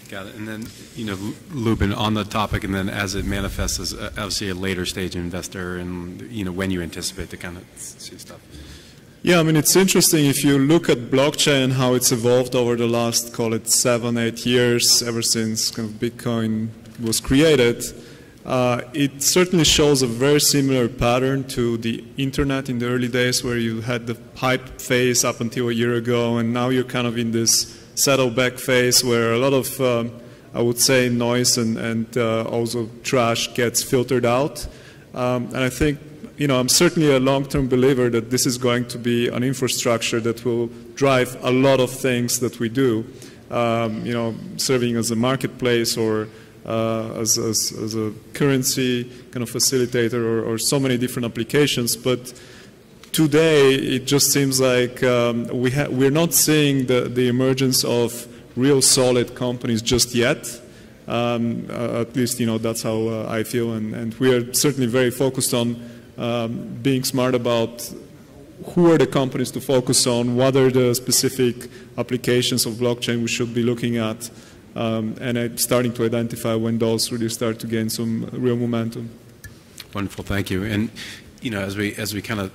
Got it. And then, you know, Lubin, on the topic, and then as it manifests as obviously a later stage investor, and you know, when you anticipate to kind of see stuff. Yeah, I mean, it's interesting if you look at blockchain and how it's evolved over the last, call it 7-8 years, ever since kind of Bitcoin was created. It certainly shows a very similar pattern to the internet in the early days, where you had the hype phase up until a year ago, and now you're kind of in this settle back phase where a lot of, I would say, noise and also trash gets filtered out. And I think, you know, I'm certainly a long-term believer that this is going to be an infrastructure that will drive a lot of things that we do, you know, serving as a marketplace or as a currency kind of facilitator or so many different applications. But today, it just seems like we're not seeing the emergence of real solid companies just yet. At least, you know, that's how I feel. And we are certainly very focused on being smart about who are the companies to focus on, what are the specific applications of blockchain we should be looking at. And I'm starting to identify when those really start to gain some real momentum. Wonderful, thank you. And as we kind of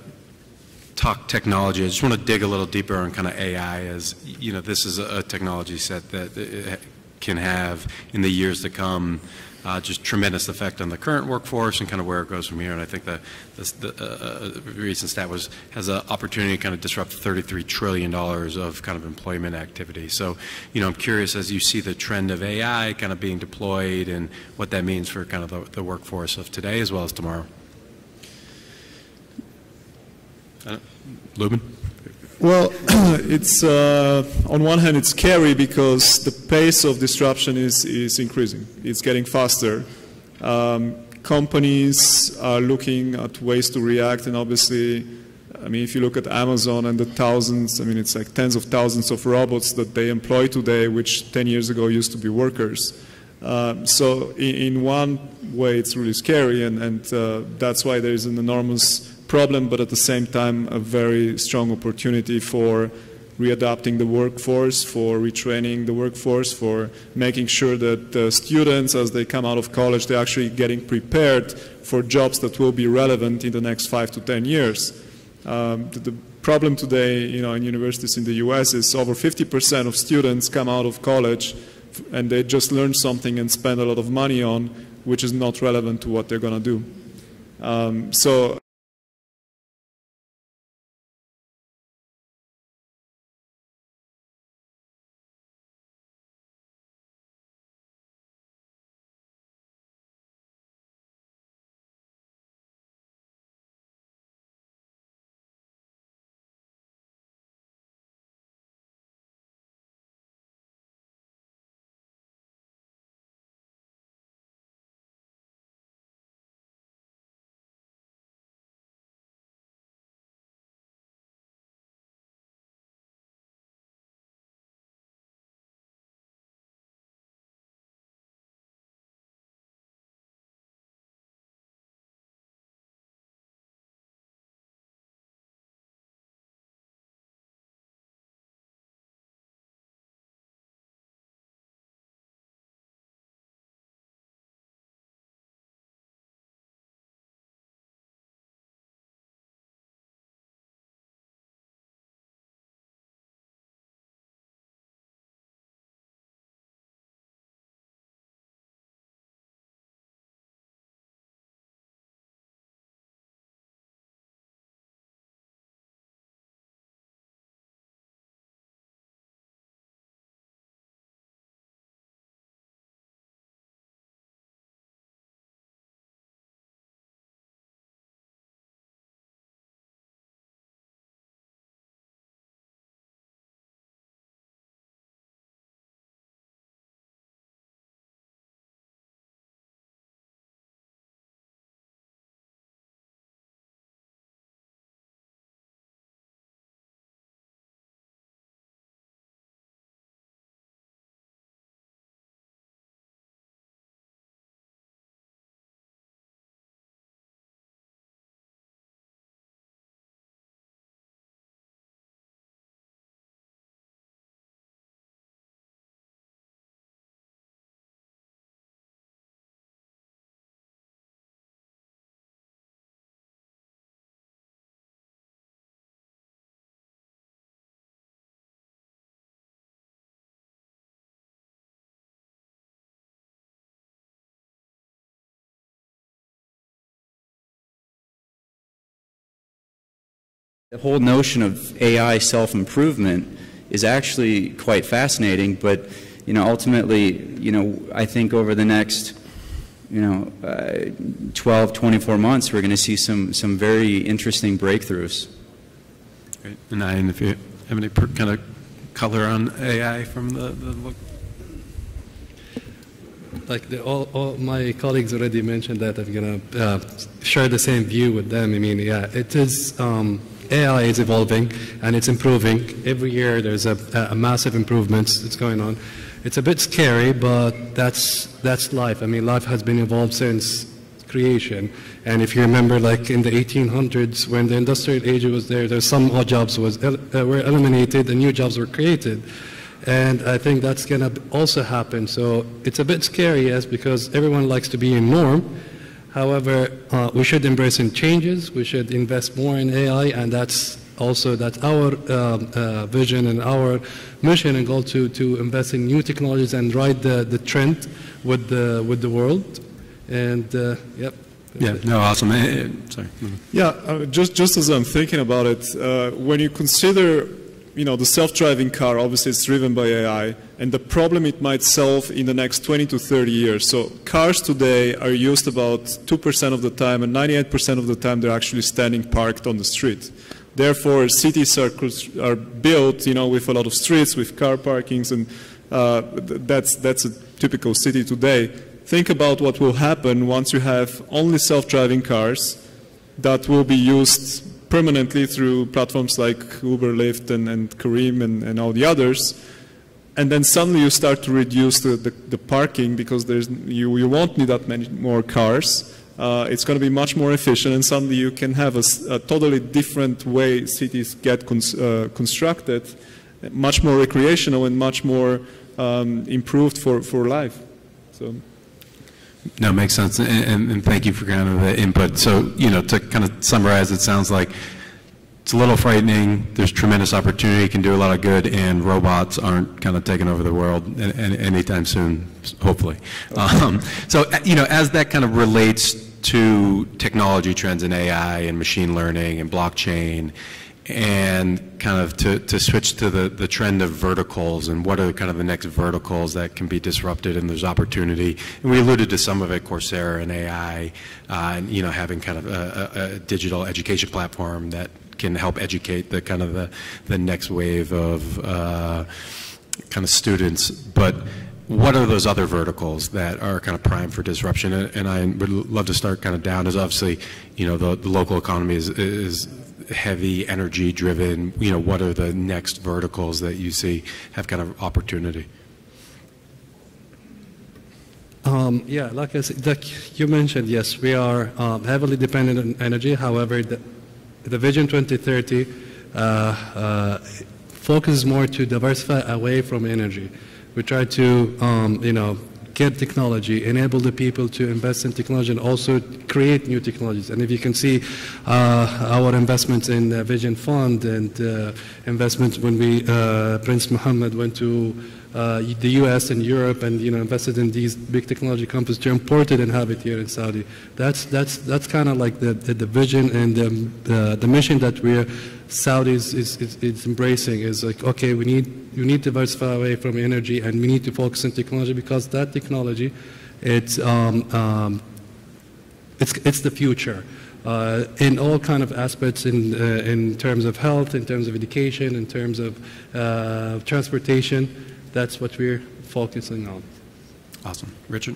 talk technology, I just want to dig a little deeper on kind of AI. As this is a technology set that it can have in the years to come just tremendous effect on the current workforce and kind of where it goes from here. And I think the recent stat has an opportunity to kind of disrupt $33 trillion of kind of employment activity. So, I'm curious, as you see the trend of AI kind of being deployed and what that means for kind of the workforce of today as well as tomorrow. Lubin? Well, it's on one hand it's scary because the pace of disruption is increasing. It's getting faster. Companies are looking at ways to react, and obviously, if you look at Amazon and the thousands, it's like tens of thousands of robots that they employ today, which 10 years ago used to be workers. So in one way, it's really scary, and that's why there is an enormous problem, but at the same time a very strong opportunity for readapting the workforce, for retraining the workforce, for making sure that students, as they come out of college, they're actually getting prepared for jobs that will be relevant in the next 5 to 10 years. The problem today, in universities in the US is over 50% of students come out of college and they just learn something and spend a lot of money on, which is not relevant to what they're going to do. So the whole notion of AI self-improvement is actually quite fascinating, but ultimately, I think over the next 12, 24 months, we're going to see some very interesting breakthroughs. Great. And Ian, if you have any kind of color on AI from the look. Like all my colleagues already mentioned that, I'm going to share the same view with them. It is, AI is evolving and it's improving. Every year there's a massive improvements that's going on. It's a bit scary, but that's life. Life has been evolved since creation. And if you remember, like in the 1800s, when the industrial age was there, some odd jobs were eliminated and new jobs were created. And I think that's going to also happen. So it's a bit scary, yes, because everyone likes to be in norm. However, we should embrace in changes. We should invest more in AI, and that's our vision and our mission and goal to invest in new technologies and ride the trend with the world. And yep. Yeah, no, awesome. Sorry. Yeah, just as I'm thinking about it, when you consider, the self-driving car, obviously it's driven by AI, and the problem it might solve in the next 20 to 30 years. So cars today are used about 2% of the time, and 98% of the time they're actually standing parked on the street. Therefore, cities are built, with a lot of streets, with car parkings, and that's a typical city today. Think about what will happen once you have only self-driving cars that will be used permanently through platforms like Uber, Lyft, and Kareem, and all the others. And then suddenly you start to reduce the parking because you won't need that many more cars. It's going to be much more efficient, and suddenly you can have a totally different way cities get constructed, much more recreational and much more improved for life. So. No, makes sense, and thank you for kind of the input. So, to kind of summarize, it sounds like it's a little frightening. There's tremendous opportunity, can do a lot of good, and robots aren't kind of taking over the world anytime soon, hopefully. So, as that kind of relates to technology trends in AI and machine learning and blockchain, and kind of to switch to the trend of verticals and what are kind of the next verticals that can be disrupted and there's opportunity. And we alluded to some of it, Coursera and AI, and having kind of a digital education platform that can help educate the kind of the next wave of kind of students. But what are those other verticals that are kind of primed for disruption? And I would love to start kind of down as obviously, the local economy is heavy energy driven. What are the next verticals that you see have kind of opportunity? Yeah, like you mentioned, yes, we are heavily dependent on energy. However, the Vision 2030 focuses more to diversify away from energy. We try to, get technology, enable the people to invest in technology, and also create new technologies. And if you can see our investments in the Vision Fund and investments when Prince Mohammed went to the U.S. and Europe and invested in these big technology companies to import it and have it here in Saudi. That's kind of like the vision and the mission that Saudi is embracing is like, okay, we need to diversify away from energy and we need to focus on technology because that technology it's the future. In all kind of aspects in terms of health, in terms of education, in terms of transportation. That's what we're focusing on. Awesome. Richard?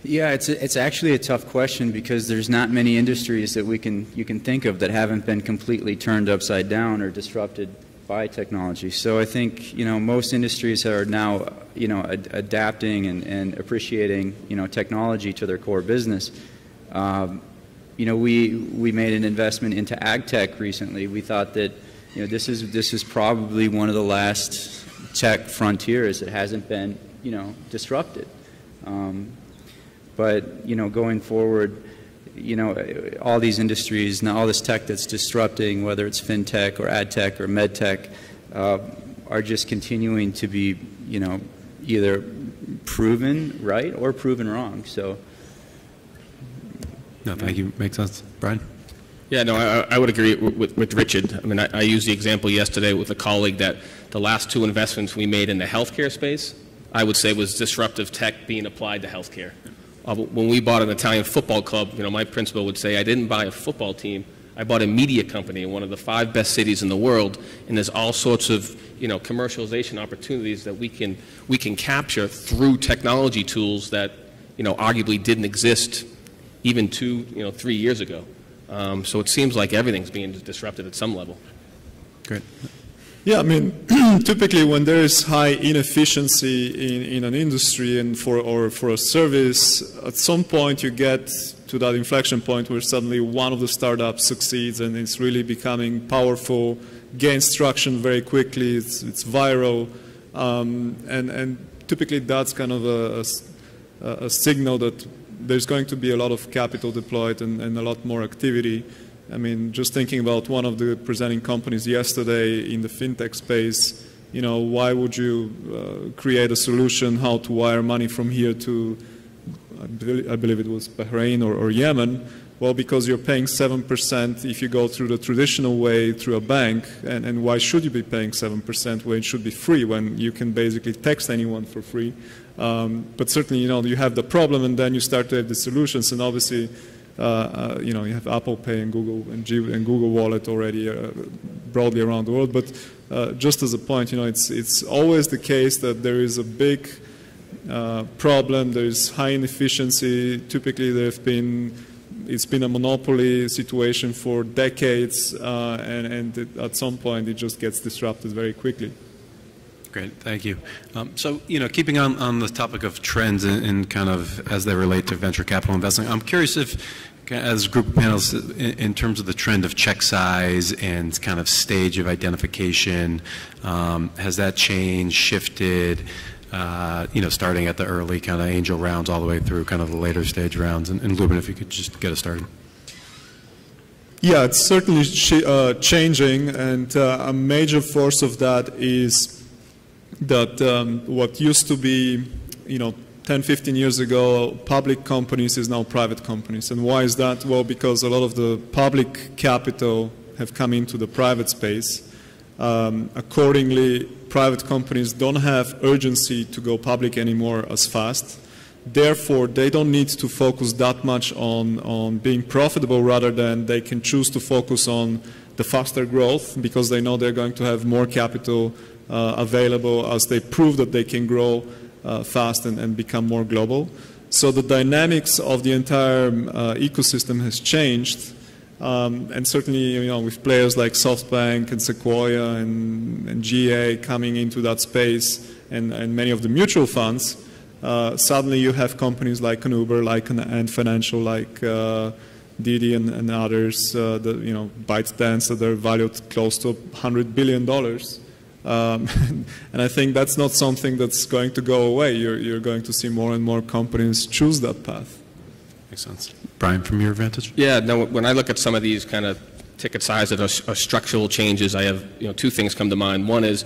Yeah, it's actually a tough question because there's not many industries that you can think of that haven't been completely turned upside down or disrupted by technology. So I think most industries are now adapting and appreciating technology to their core business. We made an investment into ag tech recently. We thought that this is probably one of the last tech frontiers that hasn't been disrupted. But going forward, all these industries, now all this tech that's disrupting, whether it's fintech or ad tech or med tech, are just continuing to be either proven right or proven wrong. So. No, thank you. Makes sense. Brian? Yeah, no, I would agree with Richard. I mean, I used the example yesterday with a colleague that the last two investments we made in the healthcare space, I would say was disruptive tech being applied to healthcare. When we bought an Italian football club, my principal would say, I didn't buy a football team, I bought a media company in one of the 5 best cities in the world, and there's all sorts of commercialization opportunities that we can capture through technology tools that arguably didn't exist even 2, 3 years ago. So it seems like everything's being disrupted at some level. Great. Yeah, I mean, typically when there is high inefficiency in an industry and for a service, at some point you get to that inflection point where suddenly one of the startups succeeds and it's really becoming powerful, gains traction very quickly, it's viral, And typically that's kind of a signal that there's going to be a lot of capital deployed and a lot more activity. I mean, just thinking about one of the presenting companies yesterday in the fintech space, you know, why would you create a solution how to wire money from here to, I believe it was Bahrain or Yemen? Well, because you're paying 7% if you go through the traditional way through a bank, and why should you be paying 7% when it should be free, when you can basically text anyone for free? But certainly, you know, you have the problem, and then you start to have the solutions, and obviously, you know, you have Apple Pay and Google Wallet already broadly around the world. But just as a point, you know, it's always the case that there is a big problem. There is high inefficiency. Typically, it's been a monopoly situation for decades, and at some point it just gets disrupted very quickly. Great, thank you. So, you know, keeping on the topic of trends and kind of as they relate to venture capital investing, I'm curious if, as a group of panelists, in terms of the trend of check size and kind of stage of identification, has that changed, shifted? You know, starting at the early kind of angel rounds all the way through kind of the later stage rounds. And Lubin, if you could just get us started. Yeah, it's certainly changing, and a major force of that is that what used to be, you know, 10, 15 years ago, public companies is now private companies. And why is that? Well, because a lot of the public capital have come into the private space. Accordingly, private companies don't have urgency to go public anymore as fast. Therefore, they don't need to focus that much on being profitable, rather than they can choose to focus on the faster growth, because they know they're going to have more capital available as they prove that they can grow fast and become more global. So the dynamics of the entire ecosystem has changed. And certainly, you know, with players like SoftBank and Sequoia and GA coming into that space, and many of the mutual funds, suddenly you have companies like an Uber, like an Ant Financial, like Didi and others, that, you know, ByteDance, that are valued close to $100 billion. And I think that's not something that's going to go away. You're going to see more and more companies choose that path. Makes sense. Brian, from your vantage? Yeah, no, when I look at some of these kind of ticket sizes or structural changes, I have, you know, two things come to mind. One is,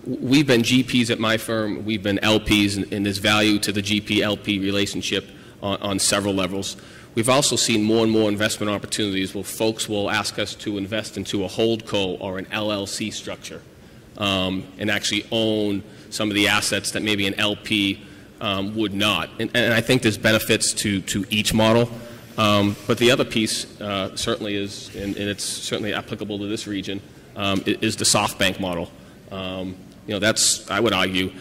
we've been GPs at my firm, we've been LPs, and there's value to the GP-LP relationship on several levels. We've also seen more and more investment opportunities where folks will ask us to invest into a holdco or an LLC structure, and actually own some of the assets that maybe an LP would not. And I think there's benefits to each model. But the other piece certainly is, and it's certainly applicable to this region, is the SoftBank model. You know, that's, I would argue,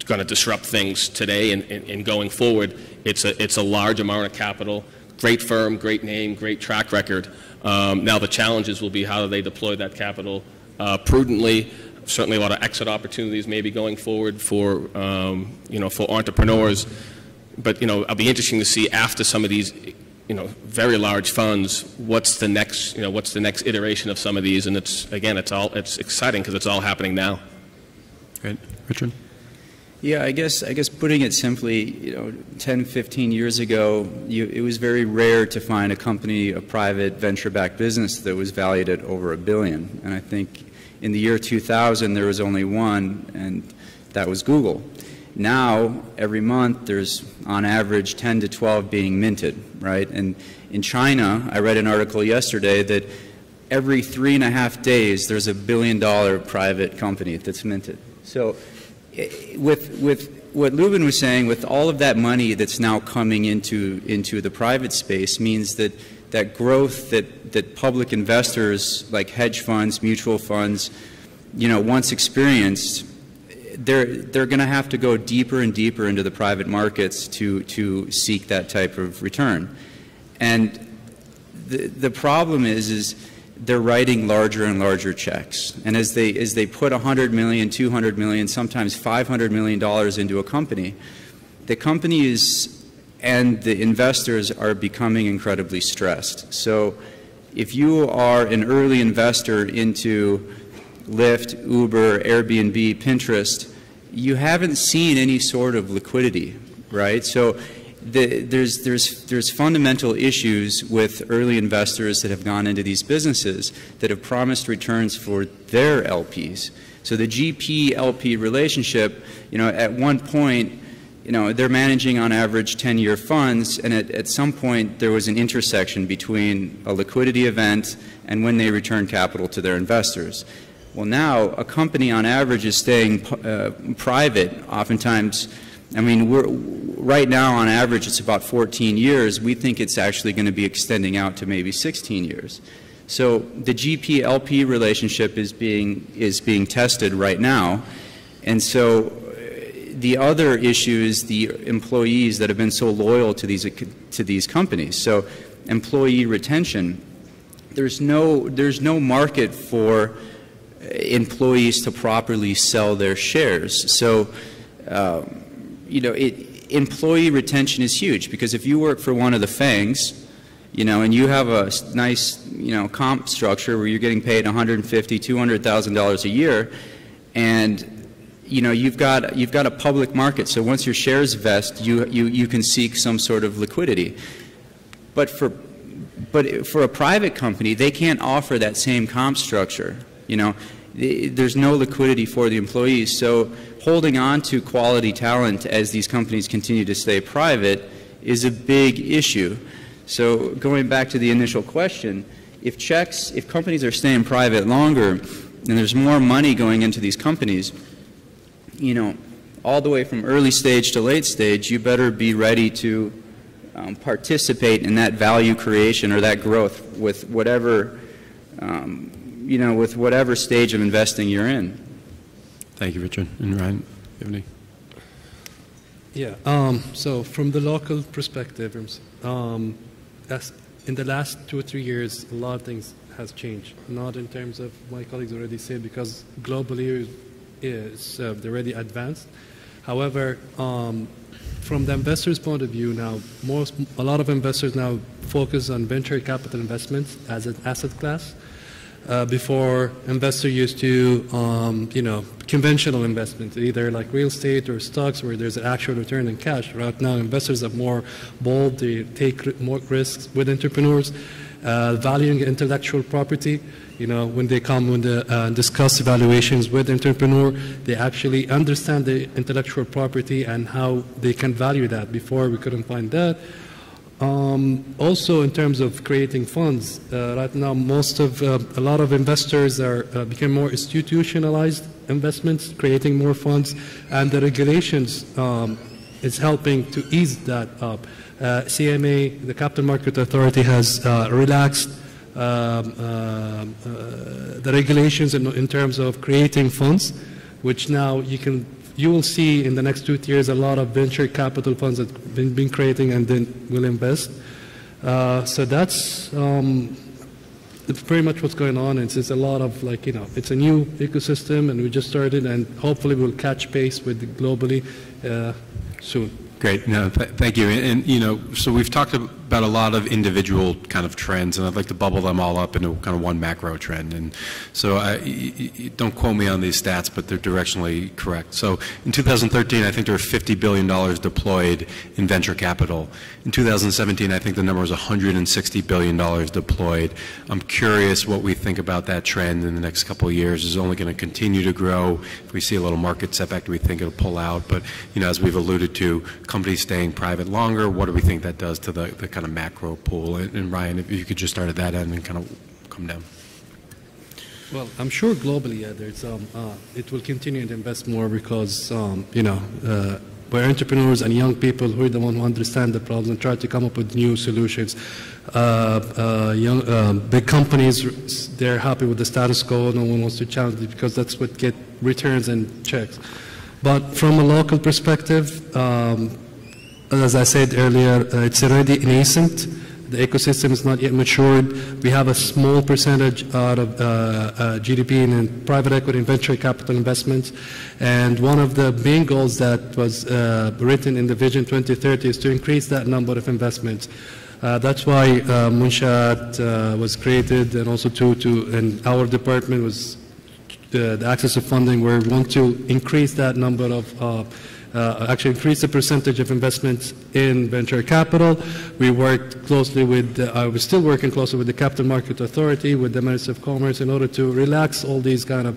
going to disrupt things today and going forward. It's a large amount of capital, great firm, great name, great track record. Now the challenges will be, how do they deploy that capital prudently? Certainly a lot of exit opportunities maybe going forward for, you know, for entrepreneurs. But, you know, it'll be interesting to see after some of these, you know, very large funds, what's the next, you know, what's the next iteration of some of these. And it's, again, it's exciting because it's all happening now. Great. Richard? Yeah, I guess putting it simply, you know, 10, 15 years ago, it was very rare to find a company, a private venture-backed business that was valued at over $1 billion. And I think in the year 2000, there was only one, and that was Google. Now, every month, there's on average 10 to 12 being minted, right? And in China, I read an article yesterday that every 3.5 days, there's a $1 billion private company that's minted. So with what Lubin was saying, with all of that money that's now coming into the private space, means that that growth that public investors like hedge funds, mutual funds, you know, once experienced, they're going to have to go deeper and deeper into the private markets to seek that type of return. And the problem is they're writing larger and larger checks. And as they put $100 million, $200 million, sometimes $500 million into a company, the companies and the investors are becoming incredibly stressed. So if you are an early investor into Lyft, Uber, Airbnb, Pinterest, you haven't seen any sort of liquidity, right? So there's fundamental issues with early investors that have gone into these businesses that have promised returns for their LPs. So the GP-LP relationship, at one point, they're managing on average 10-year funds, and at some point there was an intersection between a liquidity event and when they return capital to their investors. Well, now a company on average is staying private oftentimes. I mean, right now on average it's about 14 years. We think it's actually going to be extending out to maybe 16 years. So the GP-LP relationship is being tested right now. And so the other issue is the employees that have been so loyal to these companies. So employee retention, there's no market for employees to properly sell their shares. So employee retention is huge, because if you work for one of the FANGs, and you have a nice comp structure where you're getting paid $150,000, $200,000 a year, and you've got a public market. So once your shares vest, you can seek some sort of liquidity. But for a private company, they can't offer that same comp structure. There's no liquidity for the employees. So holding on to quality talent as these companies continue to stay private is a big issue. So going back to the initial question, if companies are staying private longer and there's more money going into these companies, all the way from early stage to late stage, you better be ready to participate in that value creation or that growth with whatever, with whatever stage of investing you're in. Thank you, Richard. And Ryan, do you have any? Yeah. So from the local perspective, in the last 2 or 3 years, a lot of things has changed. Not in terms of, my colleagues already said, because globally they're already advanced. However, from the investor's point of view now, a lot of investors now focus on venture capital investments as an asset class. Before, investors used to, conventional investments, either like real estate or stocks where there's an actual return in cash. Right now, investors are more bold. They take more risks with entrepreneurs, valuing intellectual property. When they discuss evaluations with entrepreneur, they actually understand the intellectual property and how they can value that. Before, we couldn't find that. Also, in terms of creating funds, right now a lot of investors are becoming more institutionalized investments, creating more funds, and the regulations is helping to ease that up. CMA, the Capital Market Authority, has relaxed the regulations in terms of creating funds, which now you will see in the next 2 years a lot of venture capital funds that have been creating and then will invest. So that's pretty much what's going on. It's a lot of it's a new ecosystem, and we just started, and hopefully we'll catch pace with globally soon. Great. No, thank you. And so we've talked about a lot of individual kind of trends, and I'd like to bubble them all up into kind of one macro trend. And so don't quote me on these stats, but they're directionally correct. So in 2013, I think there were $50 billion deployed in venture capital. In 2017, I think the number was $160 billion deployed. I'm curious what we think about that trend in the next couple of years. Is it only going to continue to grow? If we see a little market setback, do we think it'll pull out? But as we've alluded to, companies staying private longer, what do we think that does to the kind of macro pool? And Ryan, if you could just start at that end and kind of come down. Well, I'm sure globally, there's it will continue to invest more because we're entrepreneurs and young people who are the one who understand the problems and try to come up with new solutions. Big companies, they're happy with the status quo. No one wants to challenge it because that's what get returns and checks. But from a local perspective, as I said earlier, it's already nascent. The ecosystem is not yet matured. We have a small percentage out of GDP in private equity and venture capital investments. And one of the main goals that was written in the Vision 2030 is to increase that number of investments. That's why Munshaat was created, and also and our department was the access to funding. We want to increase that number of actually increase the percentage of investments in venture capital. We worked closely with, we're still working closely with the Capital Market Authority, with the Ministry of Commerce in order to relax all these kind of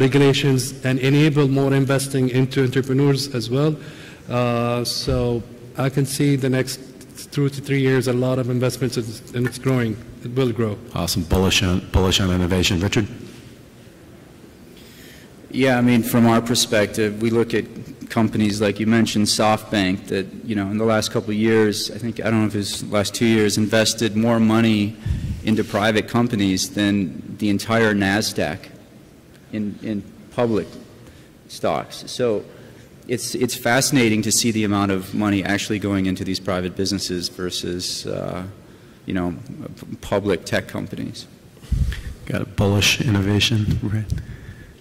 regulations and enable more investing into entrepreneurs as well. So I can see the next 2 to 3 years a lot of investments, and it's growing. It will grow. Awesome. Bullish on innovation. Richard? Yeah, I mean, from our perspective, we look at companies like you mentioned, SoftBank, that, you know, in the last couple of years, I don't know if it's last 2 years, invested more money into private companies than the entire NASDAQ in public stocks. So it's fascinating to see the amount of money actually going into these private businesses versus, you know, public tech companies. Got a bullish innovation, right?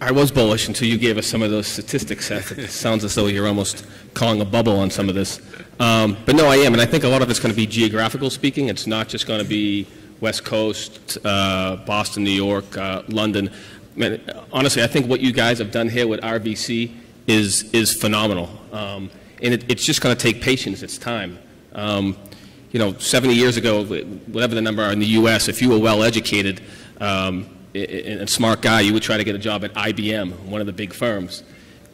I was bullish until you gave us some of those statistics, Seth. It sounds as though you're almost calling a bubble on some of this. But no, I am, and I think a lot of it's going to be geographical speaking. It's not just going to be West Coast, Boston, New York, London. I mean, honestly, I think what you guys have done here with RBC is phenomenal. And it's just going to take patience. It's time. You know, 70 years ago, whatever the number are in the U.S., if you were well-educated, a smart guy, you would try to get a job at IBM, one of the big firms.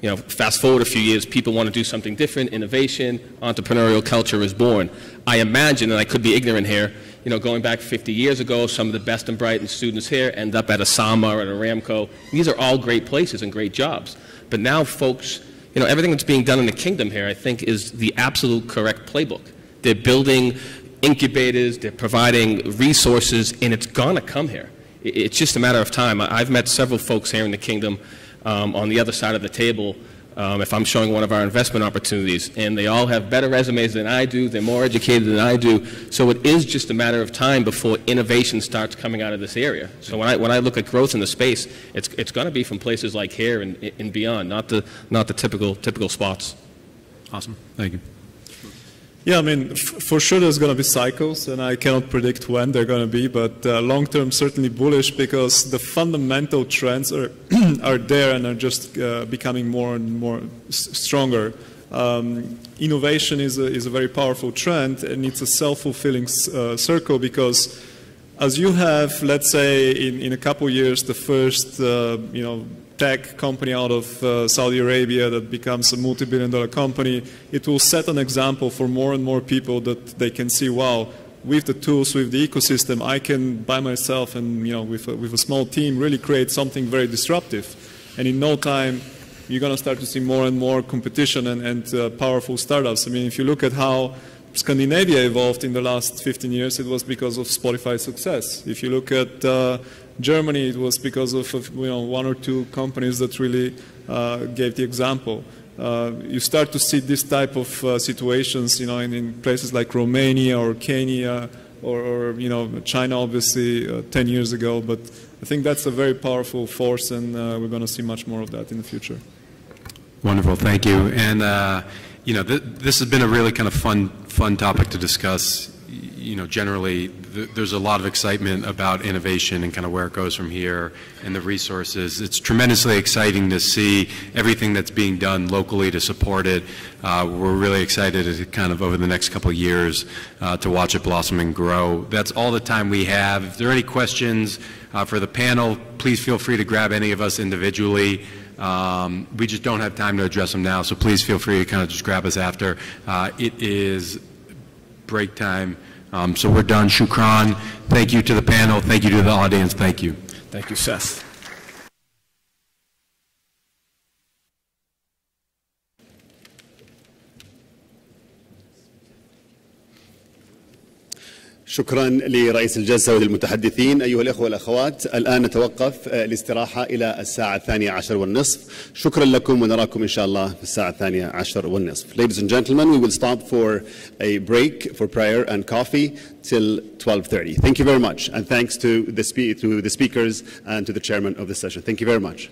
You know, fast forward a few years, people want to do something different, innovation, entrepreneurial culture is born. I imagine, and I could be ignorant here, you know, going back 50 years ago, some of the best and brightest students here end up at a Sama or at a Aramco. These are all great places and great jobs. But now folks, you know, everything that's being done in the kingdom here, I think, is the absolute correct playbook. They're building incubators, they're providing resources, and it's going to come here. It's just a matter of time. I've met several folks here in the kingdom on the other side of the table, if I'm showing one of our investment opportunities, and they all have better resumes than I do, they're more educated than I do, so it is just a matter of time before innovation starts coming out of this area. So when I look at growth in the space, it's going to be from places like here and beyond, not the typical spots. Awesome. Thank you. Yeah, I mean, for sure there's going to be cycles, and I cannot predict when they're going to be, but long-term certainly bullish because the fundamental trends are, are there and are just becoming more and more stronger. Innovation is a very powerful trend, and it's a self-fulfilling circle because as you have, let's say, in a couple years, the first, you know, tech company out of Saudi Arabia that becomes a multi-billion-dollar company, it will set an example for more and more people that they can see, wow, with the tools, with the ecosystem, I can by myself and, you know, with a small team really create something very disruptive. And in no time, you're going to start to see more and more competition and powerful startups. I mean, if you look at how Scandinavia evolved in the last 15 years, it was because of Spotify's success. If you look at Germany, it was because of, you know, 1 or 2 companies that really gave the example. You start to see this type of situations, you know, in places like Romania or Kenya or you know, China, obviously 10 years ago. But I think that's a very powerful force, and we're going to see much more of that in the future. Wonderful, thank you. And you know, this has been a really kind of fun topic to discuss. You know, generally, there's a lot of excitement about innovation and kind of where it goes from here and the resources. It's tremendously exciting to see everything that's being done locally to support it. We're really excited to kind of over the next couple of years to watch it blossom and grow. That's all the time we have. If there are any questions for the panel, please feel free to grab any of us individually. We just don't have time to address them now, so please feel free to kind of just grab us after. It is break time. So we're done. Shukran. Thank you to the panel. Thank you to the audience. Thank you. Thank you, Seth. شكرا لرئيس الجلسة وللمتحدثين. أيها الأخوة والأخوات، الآن نتوقف الاستراحة إلى الساعة 12:30. شكرا لكم ونراكم إن شاء الله في الساعة 12:30. Ladies and gentlemen, we will stop for a break for prayer and coffee till 12:30. Thank you very much, and thanks to the speakers and to the chairman of the session. Thank you very much.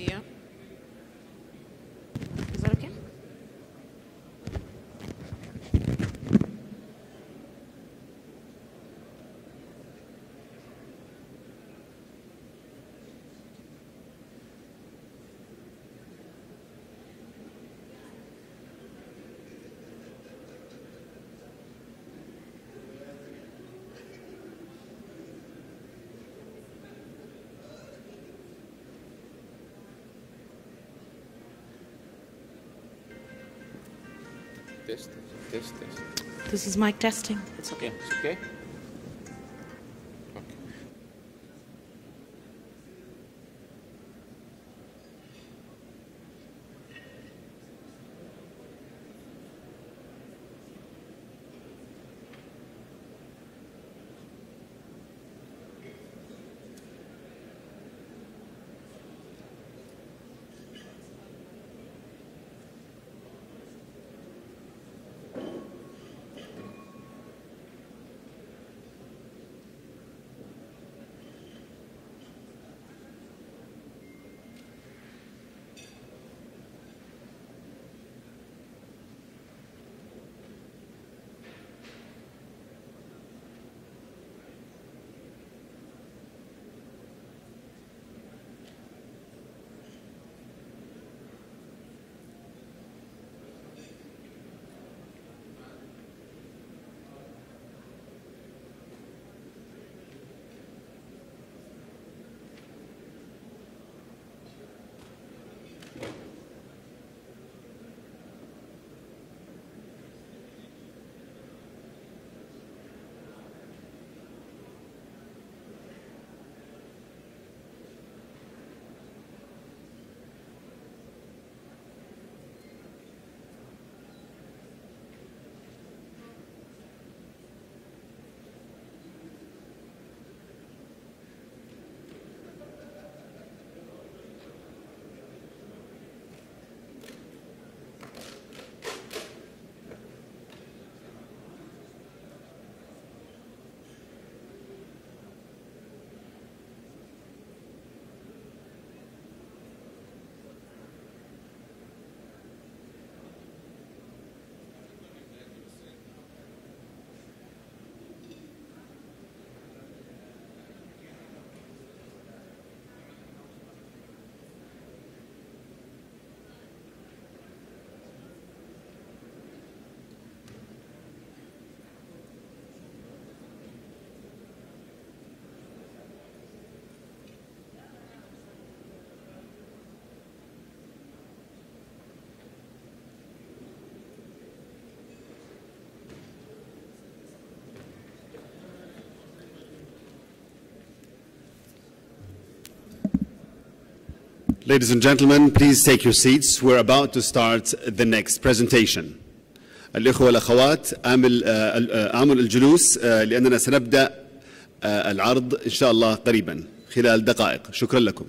idea. Is that okay? Test. This is mic testing. It's okay. It's okay. Ladies and gentlemen, please take your seats. We're about to start the next presentation. الإخوة والأخوات آمل الجلوس لأننا سنبدأ العرض إن شاء الله قريبا خلال دقائق. شكرا لكم.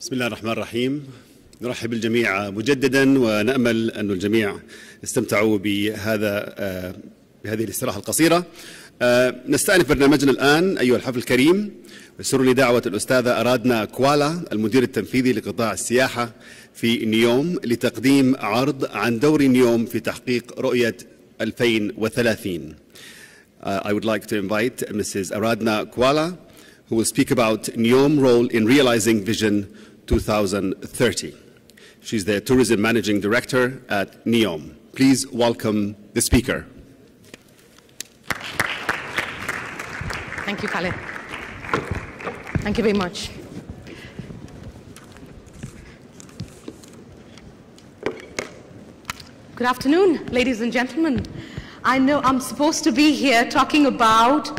بسم الله الرحمن الرحيم. نرحب بالجميع مجددا ونأمل أن الجميع استمتعوا بهذه الاستراحة القصيرة. نستأنف برنامجنا الآن أيها الحفل الكريم. يسرني دعوة الأستاذة أرادنا كوالا المدير التنفيذي لقطاع السياحة في نيوم لتقديم عرض عن دور نيوم في تحقيق رؤية 2030. I would like to invite Mrs. Aradna Kuala, who will speak about NEOM role in realizing Vision 2030. She's the Tourism Managing Director at NEOM. Please welcome the speaker. Thank you, Khaled. Thank you very much. Good afternoon, ladies and gentlemen. I know I'm supposed to be here talking about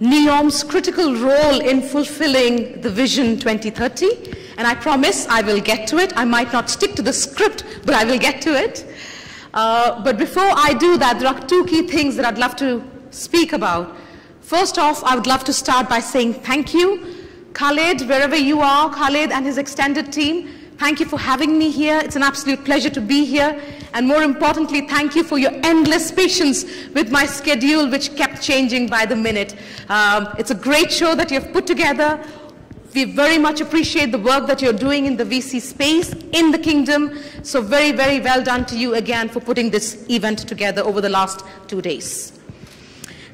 NEOM's critical role in fulfilling the Vision 2030, and I promise I will get to it. I might not stick to the script, but I will get to it. But before I do that, there are two key things that I'd love to speak about. First off, I would love to start by saying thank you. Khaled, wherever you are, Khaled and his extended team, thank you for having me here. It's an absolute pleasure to be here. And more importantly, thank you for your endless patience with my schedule, which kept changing by the minute. It's a great show that you've put together. We very much appreciate the work that you're doing in the VC space in the kingdom. So very, very well done to you again for putting this event together over the last 2 days.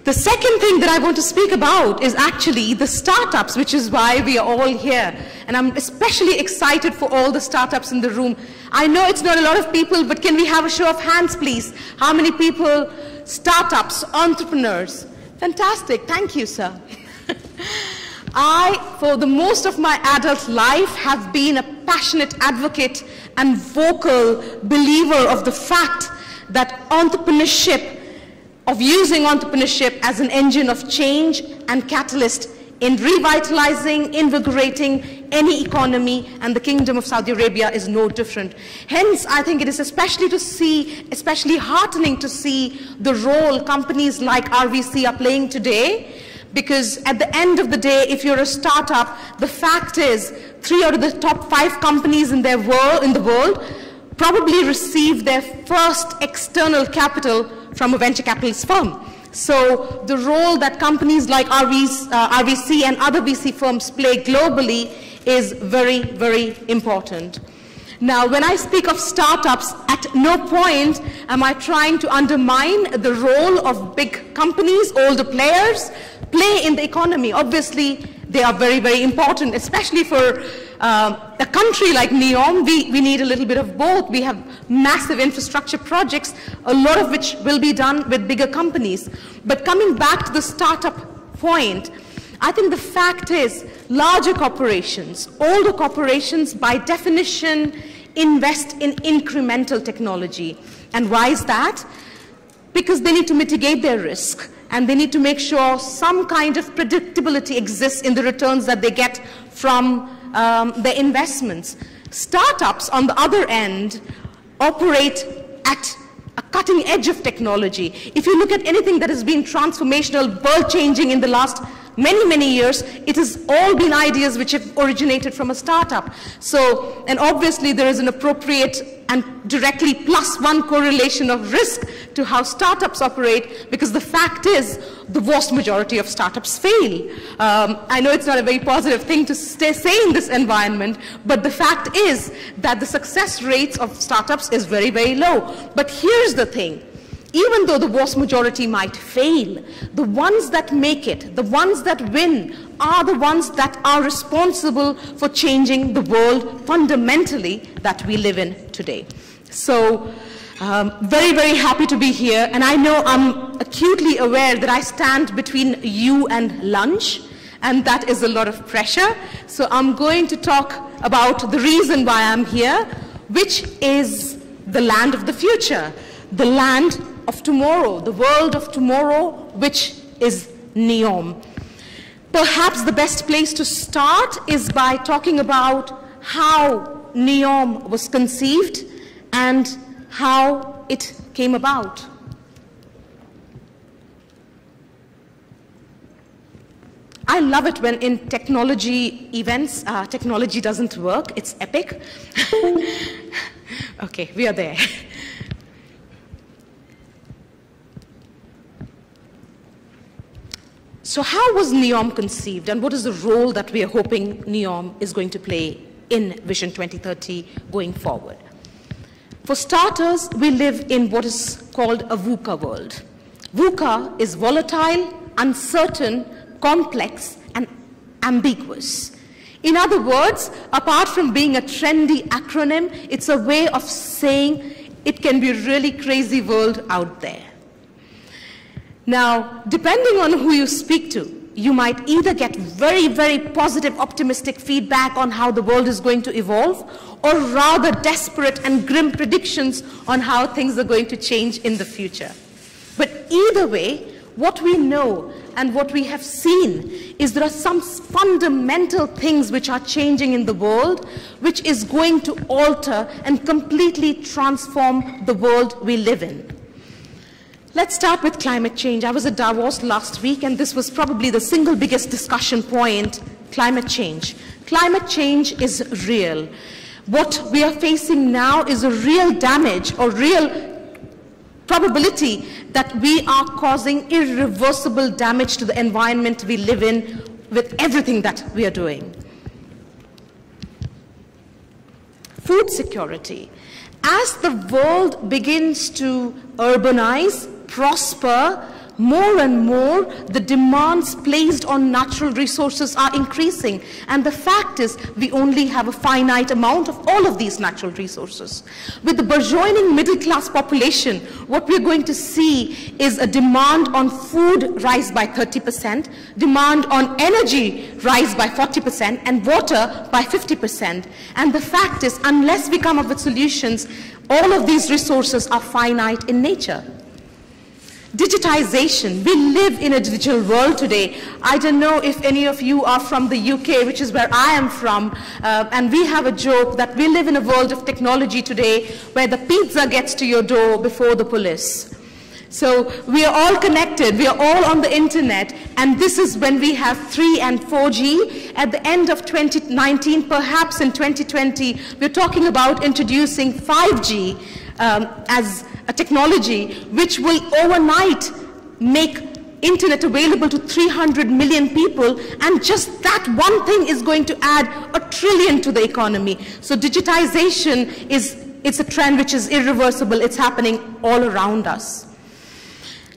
The second thing that I want to speak about is actually the startups, which is why we are all here. And I'm especially excited for all the startups in the room. I know it's not a lot of people, but can we have a show of hands, please? How many people, startups, entrepreneurs? Fantastic. Thank you, sir. I, for the most of my adult life, have been a passionate advocate and vocal believer of the fact that entrepreneurship, of using entrepreneurship as an engine of change and catalyst in revitalizing, invigorating any economy, and the Kingdom of Saudi Arabia is no different. Hence, I think it is especially heartening to see the role companies like RVC are playing today, because at the end of the day, if you're a startup, the fact is 3 out of the top 5 companies in the world probably receive their first external capital from a venture capitalist firm. So the role that companies like RVC and other VC firms play globally is very, very important. Now, when I speak of startups, at no point am I trying to undermine the role of big companies, older players, play in the economy. Obviously, they are very, very important, especially for a country like NEOM. We need a little bit of both. We have massive infrastructure projects, a lot of which will be done with bigger companies. But coming back to the startup point, I think the fact is larger corporations, older corporations by definition invest in incremental technology. And why is that? Because they need to mitigate their risk, and they need to make sure some kind of predictability exists in the returns that they get from their investments. Startups, on the other end, operate at a cutting edge of technology. If you look at anything that has been transformational, world-changing in the last many, many years, it has all been ideas which have originated from a startup. So, and obviously there is an appropriate and directly +1 correlation of risk to how startups operate, because the fact is the vast majority of startups fail. I know it's not a very positive thing to say in this environment, but the fact is that the success rates of startups is very, very low. But here's the thing. Even though the vast majority might fail, the ones that make it, the ones that win, are the ones that are responsible for changing the world fundamentally that we live in today. So, very, very happy to be here. And I know I'm acutely aware that I stand between you and lunch, and that is a lot of pressure. So I'm going to talk about the reason why I'm here, which is the land of the future, the land of tomorrow, the world of tomorrow, which is NEOM. Perhaps the best place to start is by talking about how NEOM was conceived and how it came about. I love it when in technology events, technology doesn't work. It's epic. Okay, we are there. So how was NEOM conceived, and what is the role that we are hoping NEOM is going to play in Vision 2030 going forward? For starters, we live in what is called a VUCA world. VUCA is volatile, uncertain, complex, and ambiguous. In other words, apart from being a trendy acronym, it's a way of saying it can be a really crazy world out there. Now, depending on who you speak to, you might either get very, very positive, optimistic feedback on how the world is going to evolve, or rather desperate and grim predictions on how things are going to change in the future. But either way, what we know and what we have seen is there are some fundamental things which are changing in the world, which is going to alter and completely transform the world we live in. Let's start with climate change. I was at Davos last week, and this was probably the single biggest discussion point, climate change. Climate change is real. What we are facing now is a real damage or real probability that we are causing irreversible damage to the environment we live in with everything that we are doing. Food security. As the world begins to urbanize, prosper, more and more, the demands placed on natural resources are increasing. And the fact is, we only have a finite amount of all of these natural resources. With the burgeoning middle-class population, what we're going to see is a demand on food rise by 30%, demand on energy rise by 40% and water by 50%. And the fact is, unless we come up with solutions, all of these resources are finite in nature. Digitization. We live in a digital world today. I don't know if any of you are from the UK, which is where I am from, and we have a joke that we live in a world of technology today where the pizza gets to your door before the police. So we are all connected, we are all on the internet, and this is when we have 3 and 4G. At the end of 2019, perhaps in 2020, we're talking about introducing 5G as a technology which will overnight make internet available to 300 million people, and just that one thing is going to add $1 trillion to the economy. So digitization it's a trend which is irreversible. It's happening all around us.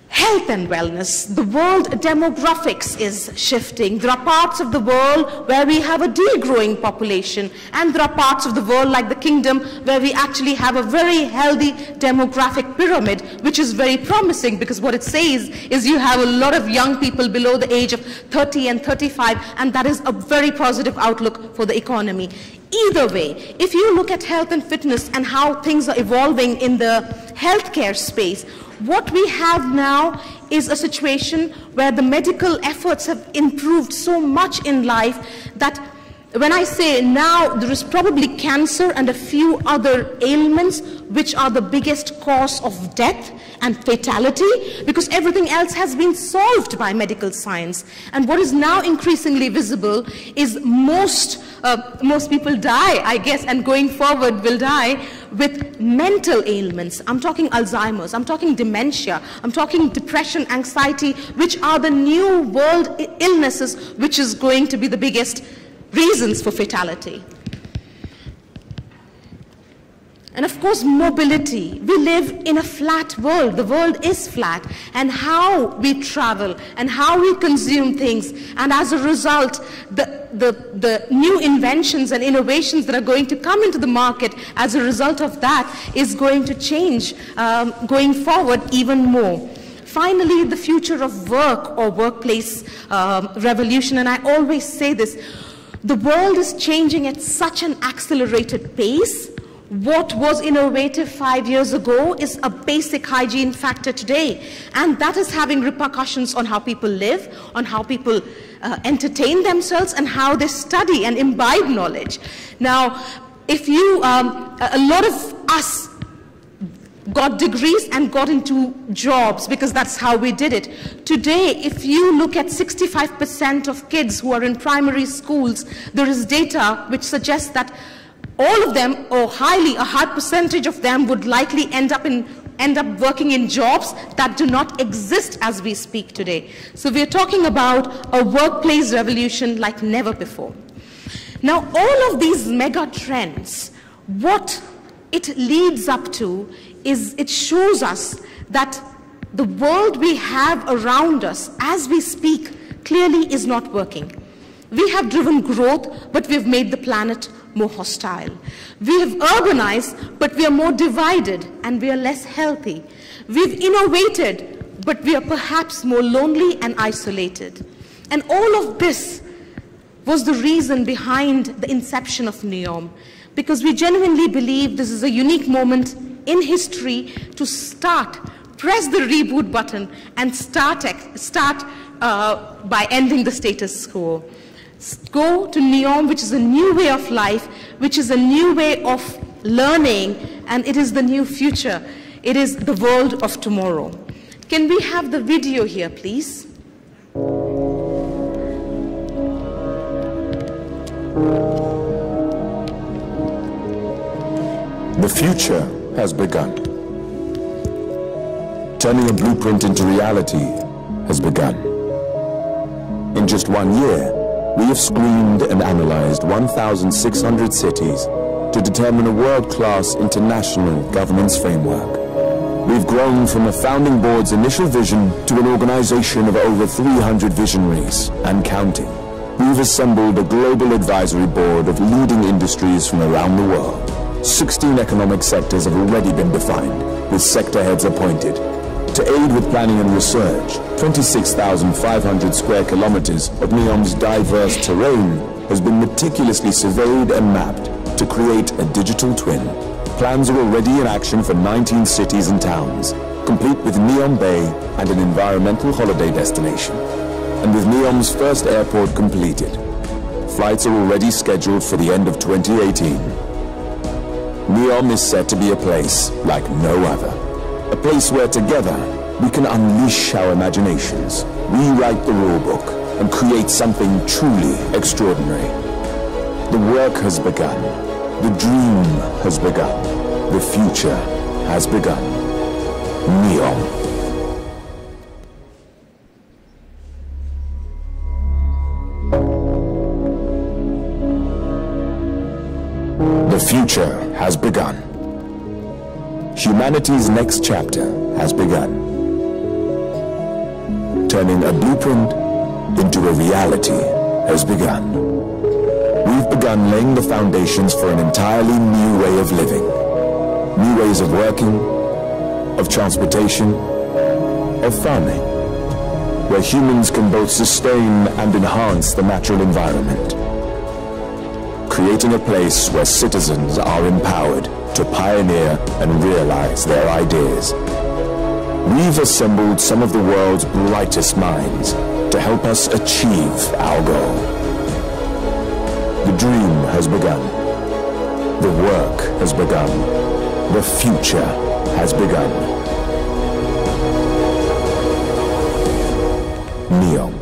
Health and wellness. The world demographics is shifting. There are parts of the world where we have a degrowing population, and there are parts of the world like the kingdom where we actually have a very healthy demographic pyramid, which is very promising, because what it says is you have a lot of young people below the age of 30 and 35, and that is a very positive outlook for the economy. Either way, if you look at health and fitness and how things are evolving in the healthcare space, what we have now is a situation where the medical efforts have improved so much in life that when I say now, there is probably cancer and a few other ailments which are the biggest cause of death and fatality, because everything else has been solved by medical science. And what is now increasingly visible is most people die, I guess, and going forward will die with mental ailments. I'm talking Alzheimer's, I'm talking dementia, I'm talking depression, anxiety, which are the new world illnesses which is going to be the biggest reasons for fatality. And of course, mobility. We live in a flat world. The world is flat. And how we travel and how we consume things, and as a result, the new inventions and innovations that are going to come into the market as a result of that is going to change going forward even more. Finally, the future of work or workplace revolution, and I always say this, the world is changing at such an accelerated pace. What was innovative 5 years ago is a basic hygiene factor today, and that is having repercussions on how people live, on how people entertain themselves, and how they study and imbibe knowledge. Now, if you, a lot of us got degrees and got into jobs because that's how we did it. Today, if you look at 65% of kids who are in primary schools, there is data which suggests that all of them, or a high percentage of them, would likely end up working in jobs that do not exist as we speak today. So we are talking about a workplace revolution like never before. Now, all of these mega trends, what it leads up to is it shows us that the world we have around us as we speak clearly is not working. We have driven growth, but we've made the planet more hostile. We have urbanized, but we are more divided and we are less healthy. We've innovated, but we are perhaps more lonely and isolated. And all of this was the reason behind the inception of NEOM, because we genuinely believe this is a unique moment in history to press the reboot button and start by ending the status quo. Go to NEOM, which is a new way of life, which is a new way of learning, and it is the new future. It is the world of tomorrow. Can we have the video here, please? The future has begun. Turning a blueprint into reality has begun. In just 1 year, we have screened and analyzed 1,600 cities to determine a world-class international governance framework. We've grown from a founding board's initial vision to an organization of over 300 visionaries and counting. We've assembled a global advisory board of leading industries from around the world. 16 economic sectors have already been defined, with sector heads appointed. To aid with planning and research, 26,500 square kilometers of NEOM's diverse terrain has been meticulously surveyed and mapped to create a digital twin. Plans are already in action for 19 cities and towns, complete with NEOM Bay and an environmental holiday destination. And with NEOM's first airport completed, flights are already scheduled for the end of 2018. NEOM is set to be a place like no other. A place where together we can unleash our imaginations, rewrite the rulebook, and create something truly extraordinary. The work has begun. The dream has begun. The future has begun. NEOM. The future has begun. Humanity's next chapter has begun. Turning a blueprint into a reality has begun. We've begun laying the foundations for an entirely new way of living. New ways of working, of transportation, of farming, where humans can both sustain and enhance the natural environment. Creating a place where citizens are empowered to pioneer and realize their ideas. We've assembled some of the world's brightest minds to help us achieve our goal. The dream has begun. The work has begun. The future has begun. NEOM.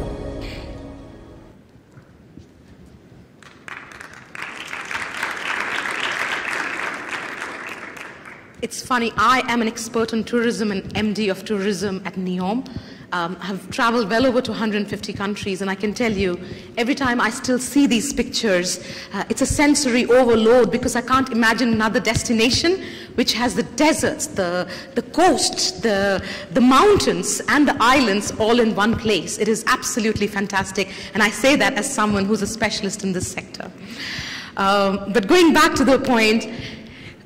It's funny, I am an expert on tourism and MD of tourism at NEOM. Have traveled well over to 150 countries, and I can tell you, every time I still see these pictures, it's a sensory overload because I can't imagine another destination which has the deserts, the coast, the mountains, and the islands all in one place. It is absolutely fantastic, and I say that as someone who's a specialist in this sector. But going back to the point,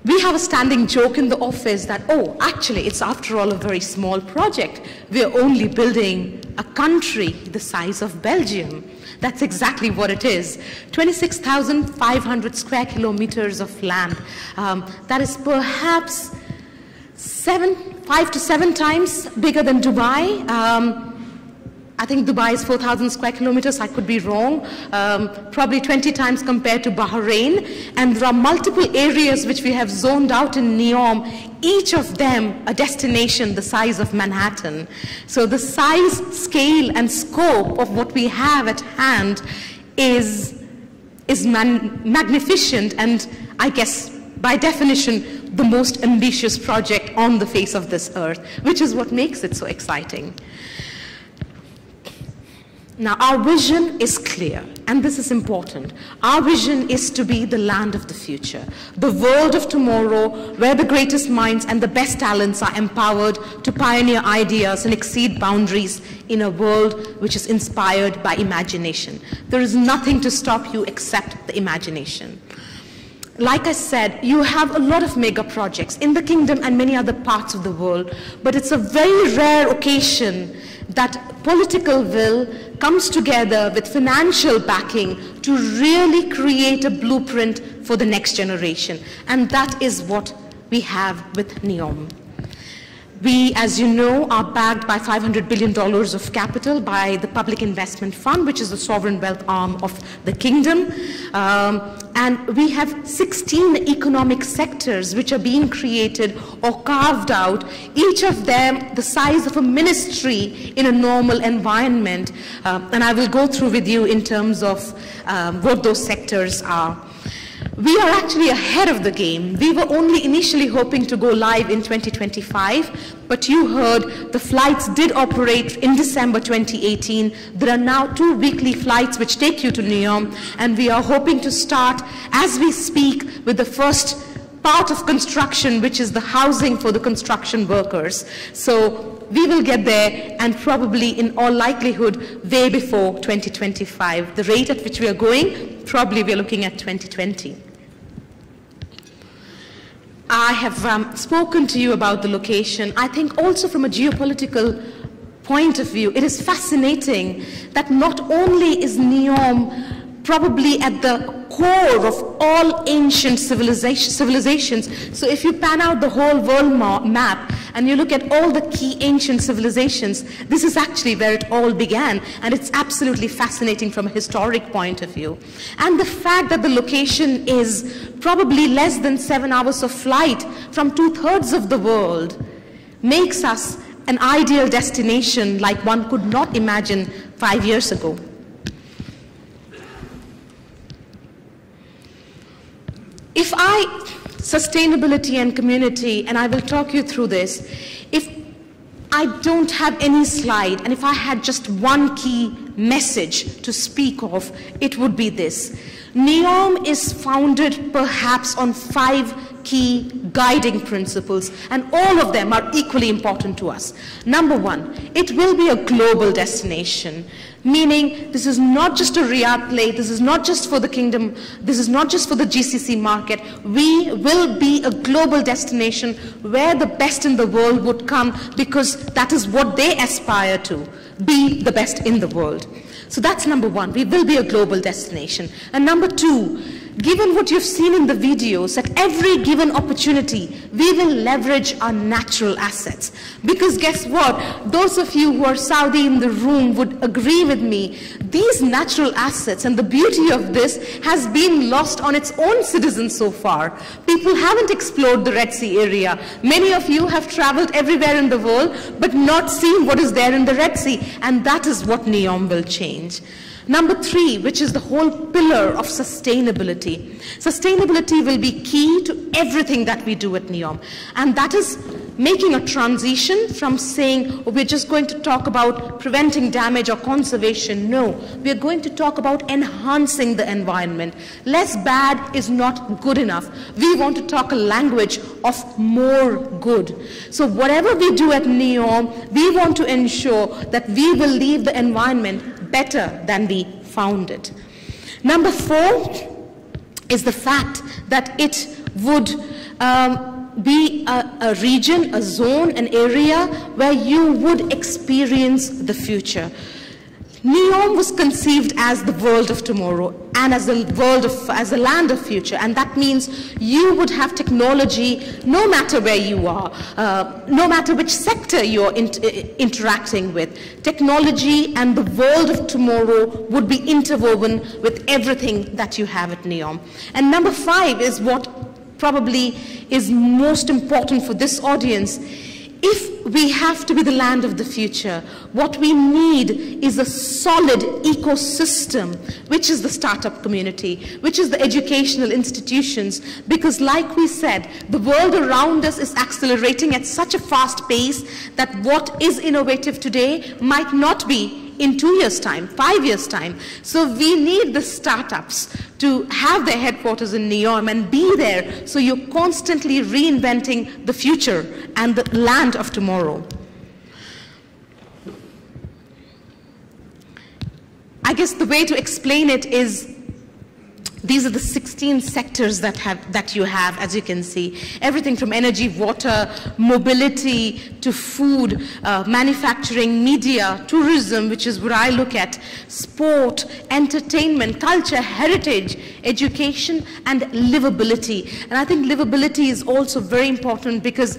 we have a standing joke in the office that, oh, actually, it's after all a very small project. We're only building a country the size of Belgium. That's exactly what it is. 26,500 square kilometers of land. That is perhaps 5 to 7 times bigger than Dubai. I think Dubai is 4,000 square kilometers, I could be wrong, probably 20 times compared to Bahrain. And there are multiple areas which we have zoned out in NEOM, each of them a destination the size of Manhattan. So the size, scale, and scope of what we have at hand is magnificent, and I guess by definition the most ambitious project on the face of this earth, which is what makes it so exciting. Now, our vision is clear, and this is important. Our vision is to be the land of the future, the world of tomorrow, where the greatest minds and the best talents are empowered to pioneer ideas and exceed boundaries in a world which is inspired by imagination. There is nothing to stop you except the imagination. Like I said, you have a lot of mega projects in the kingdom and many other parts of the world, but it's a very rare occasion that political will comes together with financial backing to really create a blueprint for the next generation. And that is what we have with NEOM. We, as you know, are backed by $500 billion of capital by the Public Investment Fund, which is the sovereign wealth arm of the kingdom. And we have 16 economic sectors which are being created or carved out, each of them the size of a ministry in a normal environment. And I will go through with you in terms of what those sectors are. We are actually ahead of the game. We were only initially hoping to go live in 2025, but you heard the flights did operate in December 2018. There are now 2 weekly flights which take you to NEOM, and we are hoping to start as we speak with the first part of construction, which is the housing for the construction workers. So we will get there, and probably in all likelihood way before 2025. The rate at which we are going, probably we are looking at 2020. I have spoken to you about the location. I think also from a geopolitical point of view, it is fascinating that not only is NEOM probably at the core of all ancient civilizations. So if you pan out the whole world map and you look at all the key ancient civilizations, this is actually where it all began, and it's absolutely fascinating from a historic point of view. And the fact that the location is probably less than 7 hours of flight from 2/3 of the world makes us an ideal destination like one could not imagine 5 years ago. If sustainability and community, and I will talk you through this, if I don't have any slide, and if I had just one key message to speak of, it would be this. NEOM is founded perhaps on 5 key guiding principles, and all of them are equally important to us. Number 1, it will be a global destination, meaning this is not just a Riyadh play, this is not just for the kingdom, this is not just for the GCC market. We will be a global destination where the best in the world would come, because that is what they aspire to, be the best in the world. So that's number 1, we will be a global destination. And number 2, given what you've seen in the videos, at every given opportunity, we will leverage our natural assets. Because guess what? Those of you who are Saudi in the room would agree with me. These natural assets and the beauty of this has been lost on its own citizens so far. People haven't explored the Red Sea area. Many of you have traveled everywhere in the world, but not seen what is there in the Red Sea. And that is what NEOM will change. Number 3, which is the whole pillar of sustainability. Sustainability will be key to everything that we do at NEOM. And that is making a transition from saying, oh, we're just going to talk about preventing damage or conservation. No, we're going to talk about enhancing the environment. Less bad is not good enough. We want to talk a language of more good. So whatever we do at NEOM, we want to ensure that we will leave the environment better than we found it. Number 4 is the fact that it would be a region, a zone, an area where you would experience the future. NEOM was conceived as the world of tomorrow and as a land of future, and that means you would have technology no matter where you are, no matter which sector you're interacting with. Technology and the world of tomorrow would be interwoven with everything that you have at NEOM. And number 5 is what probably is most important for this audience. If we have to be the land of the future, what we need is a solid ecosystem, which is the startup community, which is the educational institutions, because like we said, the world around us is accelerating at such a fast pace that what is innovative today might not be in 2 years' time, 5 years' time. So we need the startups to have their headquarters in NEOM and be there, so you're constantly reinventing the future and the land of tomorrow. I guess the way to explain it is, these are the 16 sectors that you have, as you can see. Everything from energy, water, mobility, to food, manufacturing, media, tourism, which is what I look at, sport, entertainment, culture, heritage, education, and livability. And I think livability is also very important, because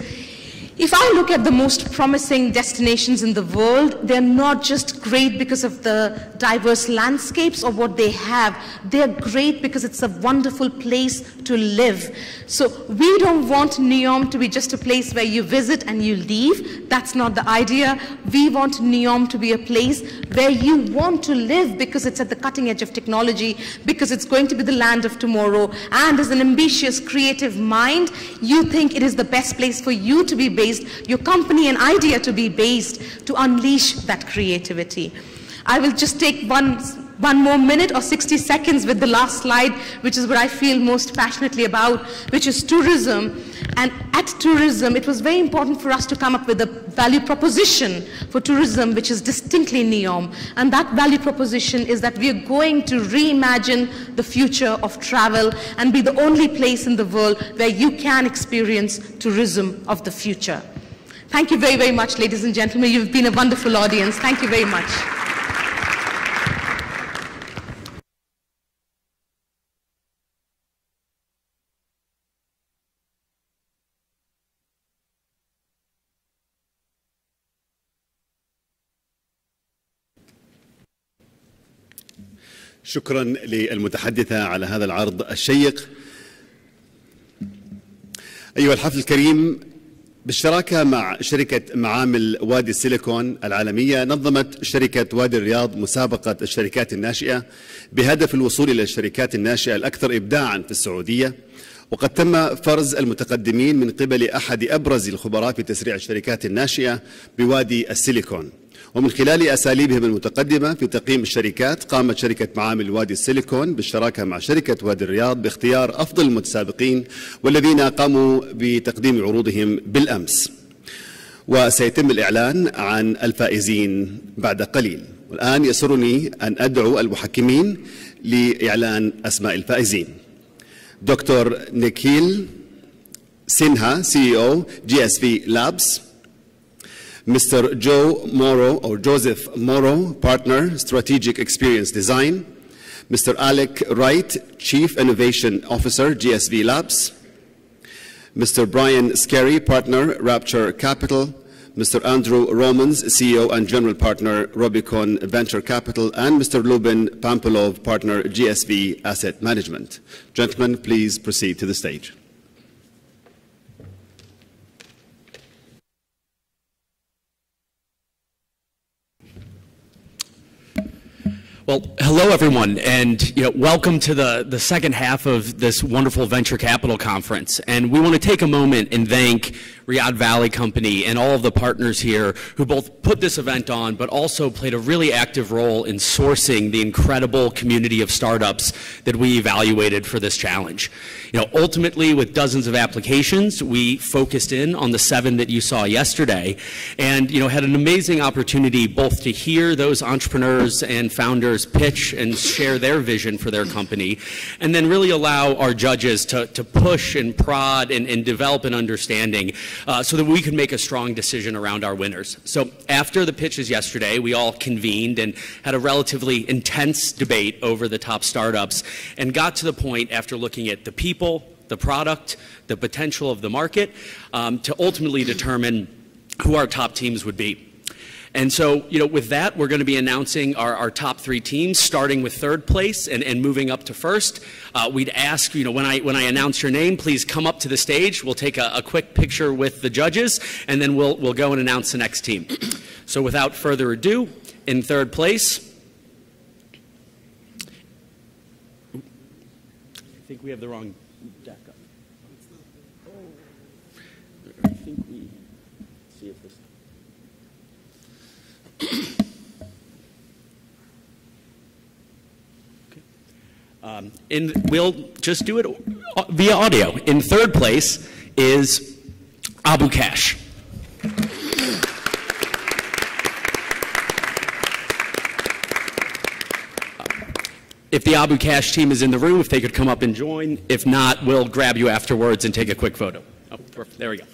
if I look at the most promising destinations in the world, they're not just great because of the diverse landscapes or what they have. They're great because it's a wonderful place to live. So we don't want NEOM to be just a place where you visit and you leave. That's not the idea. We want NEOM to be a place where you want to live, because it's at the cutting edge of technology, because it's going to be the land of tomorrow. And as an ambitious, creative mind, you think it is the best place for you to be based, your company and idea to be based, to unleash that creativity. I will just take one one more minute or 60 seconds with the last slide, which is what I feel most passionately about, which is tourism. And at tourism, it was very important for us to come up with a value proposition for tourism, which is distinctly NEOM. And that value proposition is that we are going to reimagine the future of travel and be the only place in the world where you can experience tourism of the future. Thank you very, very much, ladies and gentlemen. You've been a wonderful audience. Thank you very much. شكرا للمتحدثة على هذا العرض الشيق. أيها الحفل الكريم، بالشراكة مع شركة معامل وادي السيليكون العالمية، نظمت شركة وادي الرياض مسابقة الشركات الناشئة بهدف الوصول إلى الشركات الناشئة الأكثر إبداعاً في السعودية. وقد تم فرز المتقدمين من قبل أحد أبرز الخبراء في تسريع الشركات الناشئة بوادي السيليكون. ومن خلال أساليبهم المتقدمة في تقييم الشركات، قامت شركة معامل وادي السيليكون بالشراكة مع شركة وادي الرياض باختيار أفضل المتسابقين والذين قاموا بتقديم عروضهم بالأمس. وسيتم الإعلان عن الفائزين بعد قليل. والآن يسرني أن أدعو المحكمين لإعلان أسماء الفائزين. دكتور نيكيل سينها CEO GSV Labs, Mr. Joe Morrow or Joseph Morrow, Partner, Strategic Experience Design, Mr. Alec Wright, Chief Innovation Officer, GSV Labs, Mr. Brian Scarry, Partner, Rapture Capital, Mr. Andrew Romans, CEO and General Partner, Rubicon Venture Capital, and Mr. Lubin Pampilov, Partner, GSV Asset Management. Gentlemen, please proceed to the stage. Well, hello everyone, and welcome to the second half of this wonderful venture capital conference. And we want to take a moment and thank Riyadh Valley Company and all of the partners here who both put this event on, but also played a really active role in sourcing the incredible community of startups that we evaluated for this challenge. Ultimately, with dozens of applications, we focused in on the 7 that you saw yesterday, and had an amazing opportunity both to hear those entrepreneurs and founders pitch and share their vision for their company, and then really allow our judges to push and prod and develop an understanding so that we could make a strong decision around our winners. So after the pitches yesterday, we all convened and had a relatively intense debate over the top startups and got to the point, after looking at the people, the product, the potential of the market, to ultimately determine who our top teams would be. And so, with that, we're going to be announcing our top 3 teams, starting with 3rd place and moving up to 1st. We'd ask, when I announce your name, please come up to the stage. We'll take a quick picture with the judges, and then we'll go and announce the next team. So without further ado, in 3rd place, I think we have the wrong deck up. I think we see if this. We'll just do it via audio. In 3rd place is Abu Cash. If the Abu Cash team is in the room, if they could come up and join. If not, we'll grab you afterwards and take a quick photo. Oh, perfect. There we go.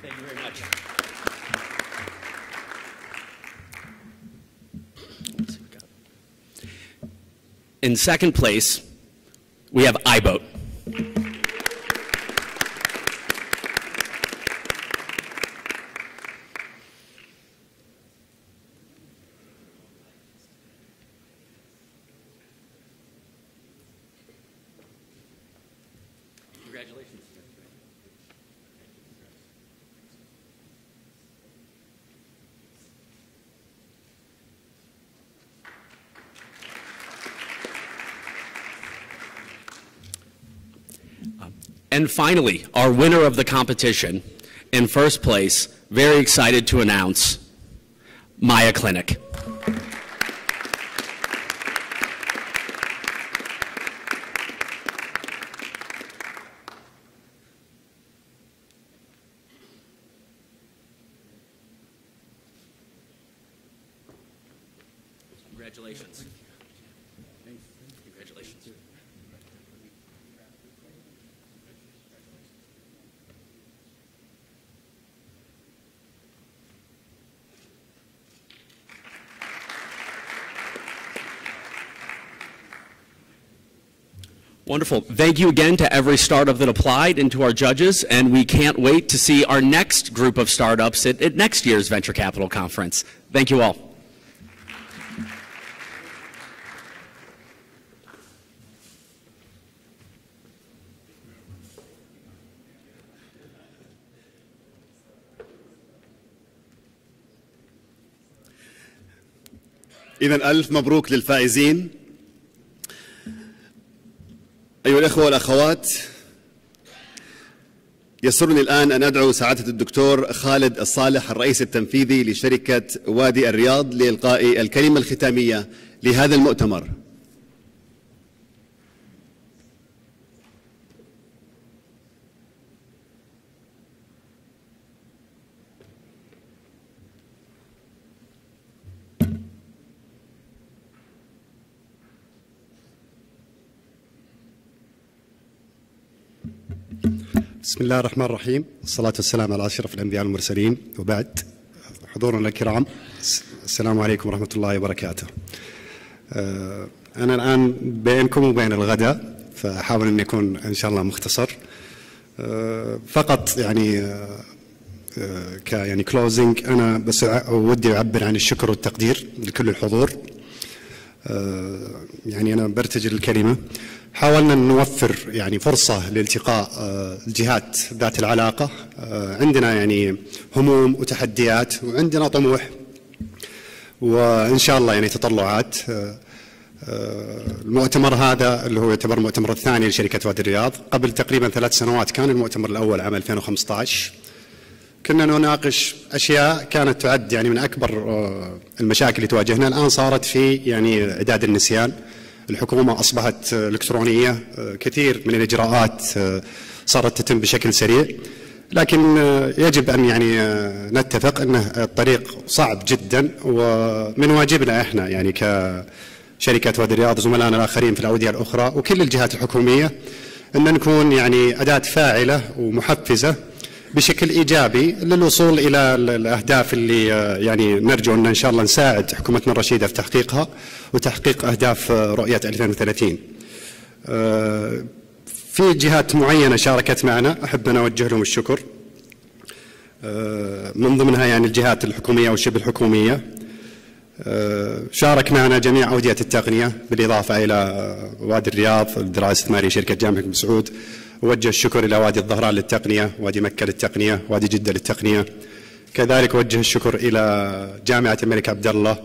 Thank you very much. In 2nd place, we have iBoat. And finally, our winner of the competition, in first place, very excited to announce Maya Clinic. Congratulations. Congratulations. Wonderful. Thank you again to every startup that applied and to our judges, and we can't wait to see our next group of startups at next year's Venture Capital Conference. Thank you all. إذن ألف مبروك للفائزين. أيها الأخوة والأخوات، يسرني الآن أن أدعو سعادة الدكتور خالد الصالح الرئيس التنفيذي لشركة وادي الرياض لإلقاء الكلمة الختامية لهذا المؤتمر. بسم الله الرحمن الرحيم، والصلاة والسلام على أشرف الأنبياء والمرسلين، وبعد. حضورنا الكرام، السلام عليكم ورحمة الله وبركاته. أنا الآن بينكم وبين الغداء، فأحاول أن يكون إن شاء الله مختصر. فقط يعني كلوزنج، أنا بس ودي أعبر عن الشكر والتقدير لكل الحضور. يعني أنا برتجل الكلمة. حاولنا أن نوفر يعني فرصة لالتقاء الجهات ذات العلاقة. عندنا يعني هموم وتحديات، وعندنا طموح، وإن شاء الله يعني تطلعات. المؤتمر هذا اللي هو يعتبر المؤتمر الثاني لشركة وادي الرياض. قبل تقريبا 3 سنوات كان المؤتمر الأول عام 2015. كنا نناقش أشياء كانت تعد يعني من أكبر المشاكل اللي تواجهنا. الآن صارت في يعني عداد النسيان. الحكومة أصبحت إلكترونية، كثير من الإجراءات صارت تتم بشكل سريع، لكن يجب أن يعني نتفق أن الطريق صعب جدا، ومن واجبنا إحنا يعني كشركة وادي الرياض وزملائنا الآخرين في الأودية الأخرى وكل الجهات الحكومية أن نكون يعني أداة فاعلة ومحفزة بشكل إيجابي للوصول إلى الأهداف اللي يعني نرجو أن إن شاء الله نساعد حكومتنا الرشيدة في تحقيقها وتحقيق أهداف رؤية 2030. في جهات معينة شاركت معنا، أحب أن أوجه لهم الشكر. من ضمنها يعني الجهات الحكومية والشبه الحكومية. شارك معنا جميع أودية التقنية بالإضافة إلى وادي الرياض الدراية الاستثمارية شركة جامعة بن سعود. وجه الشكر إلى وادي الظهران للتقنية، وادي مكة للتقنية، وادي جدة للتقنية. كذلك وجه الشكر إلى جامعة الملك عبد الله،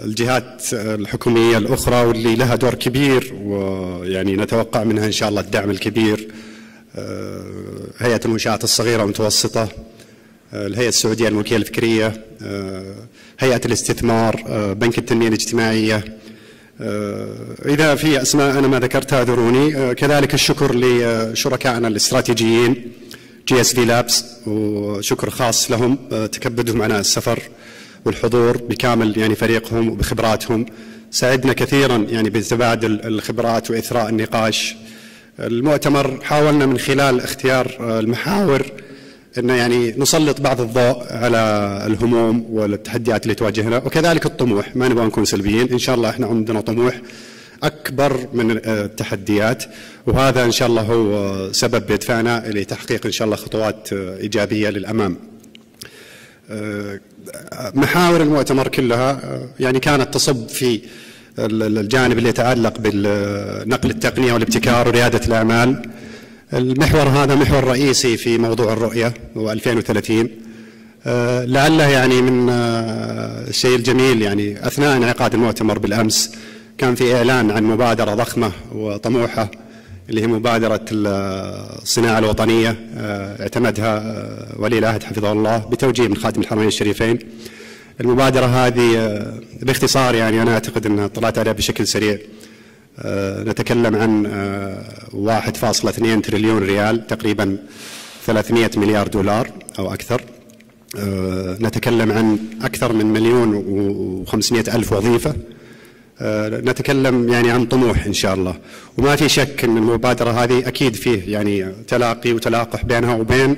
الجهات الحكومية الأخرى واللي لها دور كبير ويعني نتوقع منها إن شاء الله الدعم الكبير. هيئة المنشآت الصغيرة والمتوسطة، الهيئة السعودية الملكية الفكرية، هيئة الاستثمار، بنك التنمية الاجتماعية. إذا في أسماء أنا ما ذكرتها ذروني. كذلك الشكر لشركائنا الاستراتيجيين GSV Labs، وشكر خاص لهم تكبدوا معنا السفر والحضور بكامل يعني فريقهم وبخبراتهم. ساعدنا كثيرا يعني بتبادل الخبرات وإثراء النقاش. المؤتمر حاولنا من خلال اختيار المحاور أن يعني نسلط بعض الضوء على الهموم والتحديات اللي تواجهنا، وكذلك الطموح. ما نبغى نكون سلبيين، إن شاء الله إحنا عندنا طموح أكبر من التحديات، وهذا إن شاء الله هو سبب يدفعنا لتحقيق إن شاء الله خطوات إيجابية للأمام. محاور المؤتمر كلها يعني كانت تصب في الجانب اللي يتعلق بالنقل التقنية والابتكار وريادة الأعمال، المحور هذا محور رئيسي في موضوع الرؤية و2030. لعله يعني من الشيء الجميل يعني أثناء انعقاد المؤتمر بالأمس كان في إعلان عن مبادرة ضخمة وطموحة اللي هي مبادرة الصناعة الوطنية، اعتمدها ولي العهد حفظه الله بتوجيه من خادم الحرمين الشريفين. المبادرة هذه باختصار يعني أنا أعتقد أن طلعت عليها بشكل سريع. نتكلم عن 1.2 تريليون ريال، تقريبا 300 مليار دولار أو أكثر. نتكلم عن أكثر من 1,500,000 وظيفة. نتكلم يعني عن طموح إن شاء الله، وما في شك أن المبادرة هذه أكيد فيه يعني تلاقي وتلاقح بينها وبين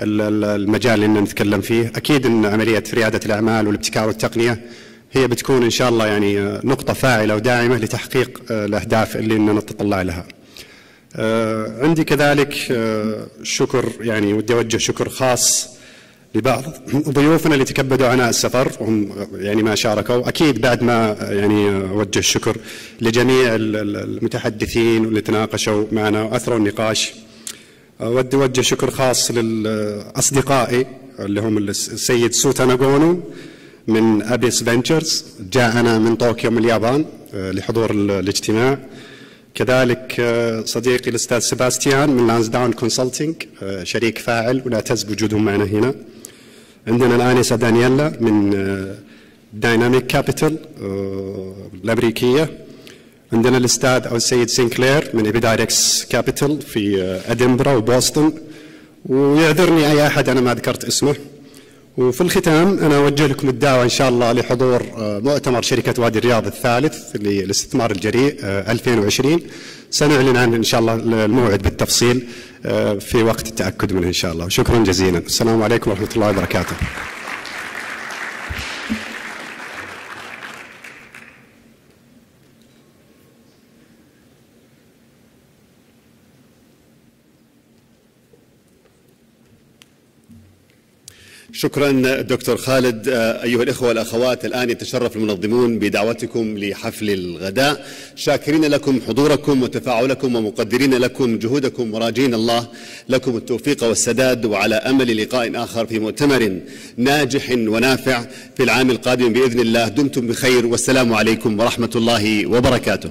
المجال اللي نتكلم فيه. أكيد أن عملية ريادة الأعمال والابتكار والتقنية هي بتكون إن شاء الله يعني نقطة فاعلة وداعمة لتحقيق الأهداف اللي نتطلع لها. عندي كذلك شكر، يعني ودي أوجه شكر خاص لبعض ضيوفنا اللي تكبدوا عناء السفر وهم يعني ما شاركوا. أكيد بعد ما يعني أوجه الشكر لجميع المتحدثين واللي تناقشوا معنا وأثروا النقاش. ودي أوجه شكر خاص لأصدقائي اللي هم السيد سوتا ناغونو من أبيس فينتشرز، جاءنا من طوكيو من اليابان لحضور الاجتماع. كذلك صديقي الأستاذ سيباستيان من لانسداون كونسلتنج، شريك فاعل ونعتز بوجودهم معنا هنا. عندنا الآنسة دانييلا من دايناميك كابيتال الأمريكية. عندنا الأستاذ أو السيد سينكلير من إبيدايركس كابيتال في أدنبرا وبوسطن، ويعذرني أي أحد أنا ما ذكرت اسمه. وفي الختام أنا أوجه لكم الدعوة إن شاء الله لحضور مؤتمر شركة وادي الرياض الثالث للاستثمار الجريء 2020. سنعلن عن إن شاء الله الموعد بالتفصيل في وقت التأكد منه إن شاء الله. شكرا جزيلا، السلام عليكم ورحمة الله وبركاته. شكرا دكتور خالد. أيها الإخوة والأخوات، الآن يتشرف المنظمون بدعوتكم لحفل الغداء، شاكرين لكم حضوركم وتفاعلكم ومقدرين لكم جهودكم وراجين الله لكم التوفيق والسداد، وعلى أمل لقاء آخر في مؤتمر ناجح ونافع في العام القادم بإذن الله. دمتم بخير والسلام عليكم ورحمة الله وبركاته.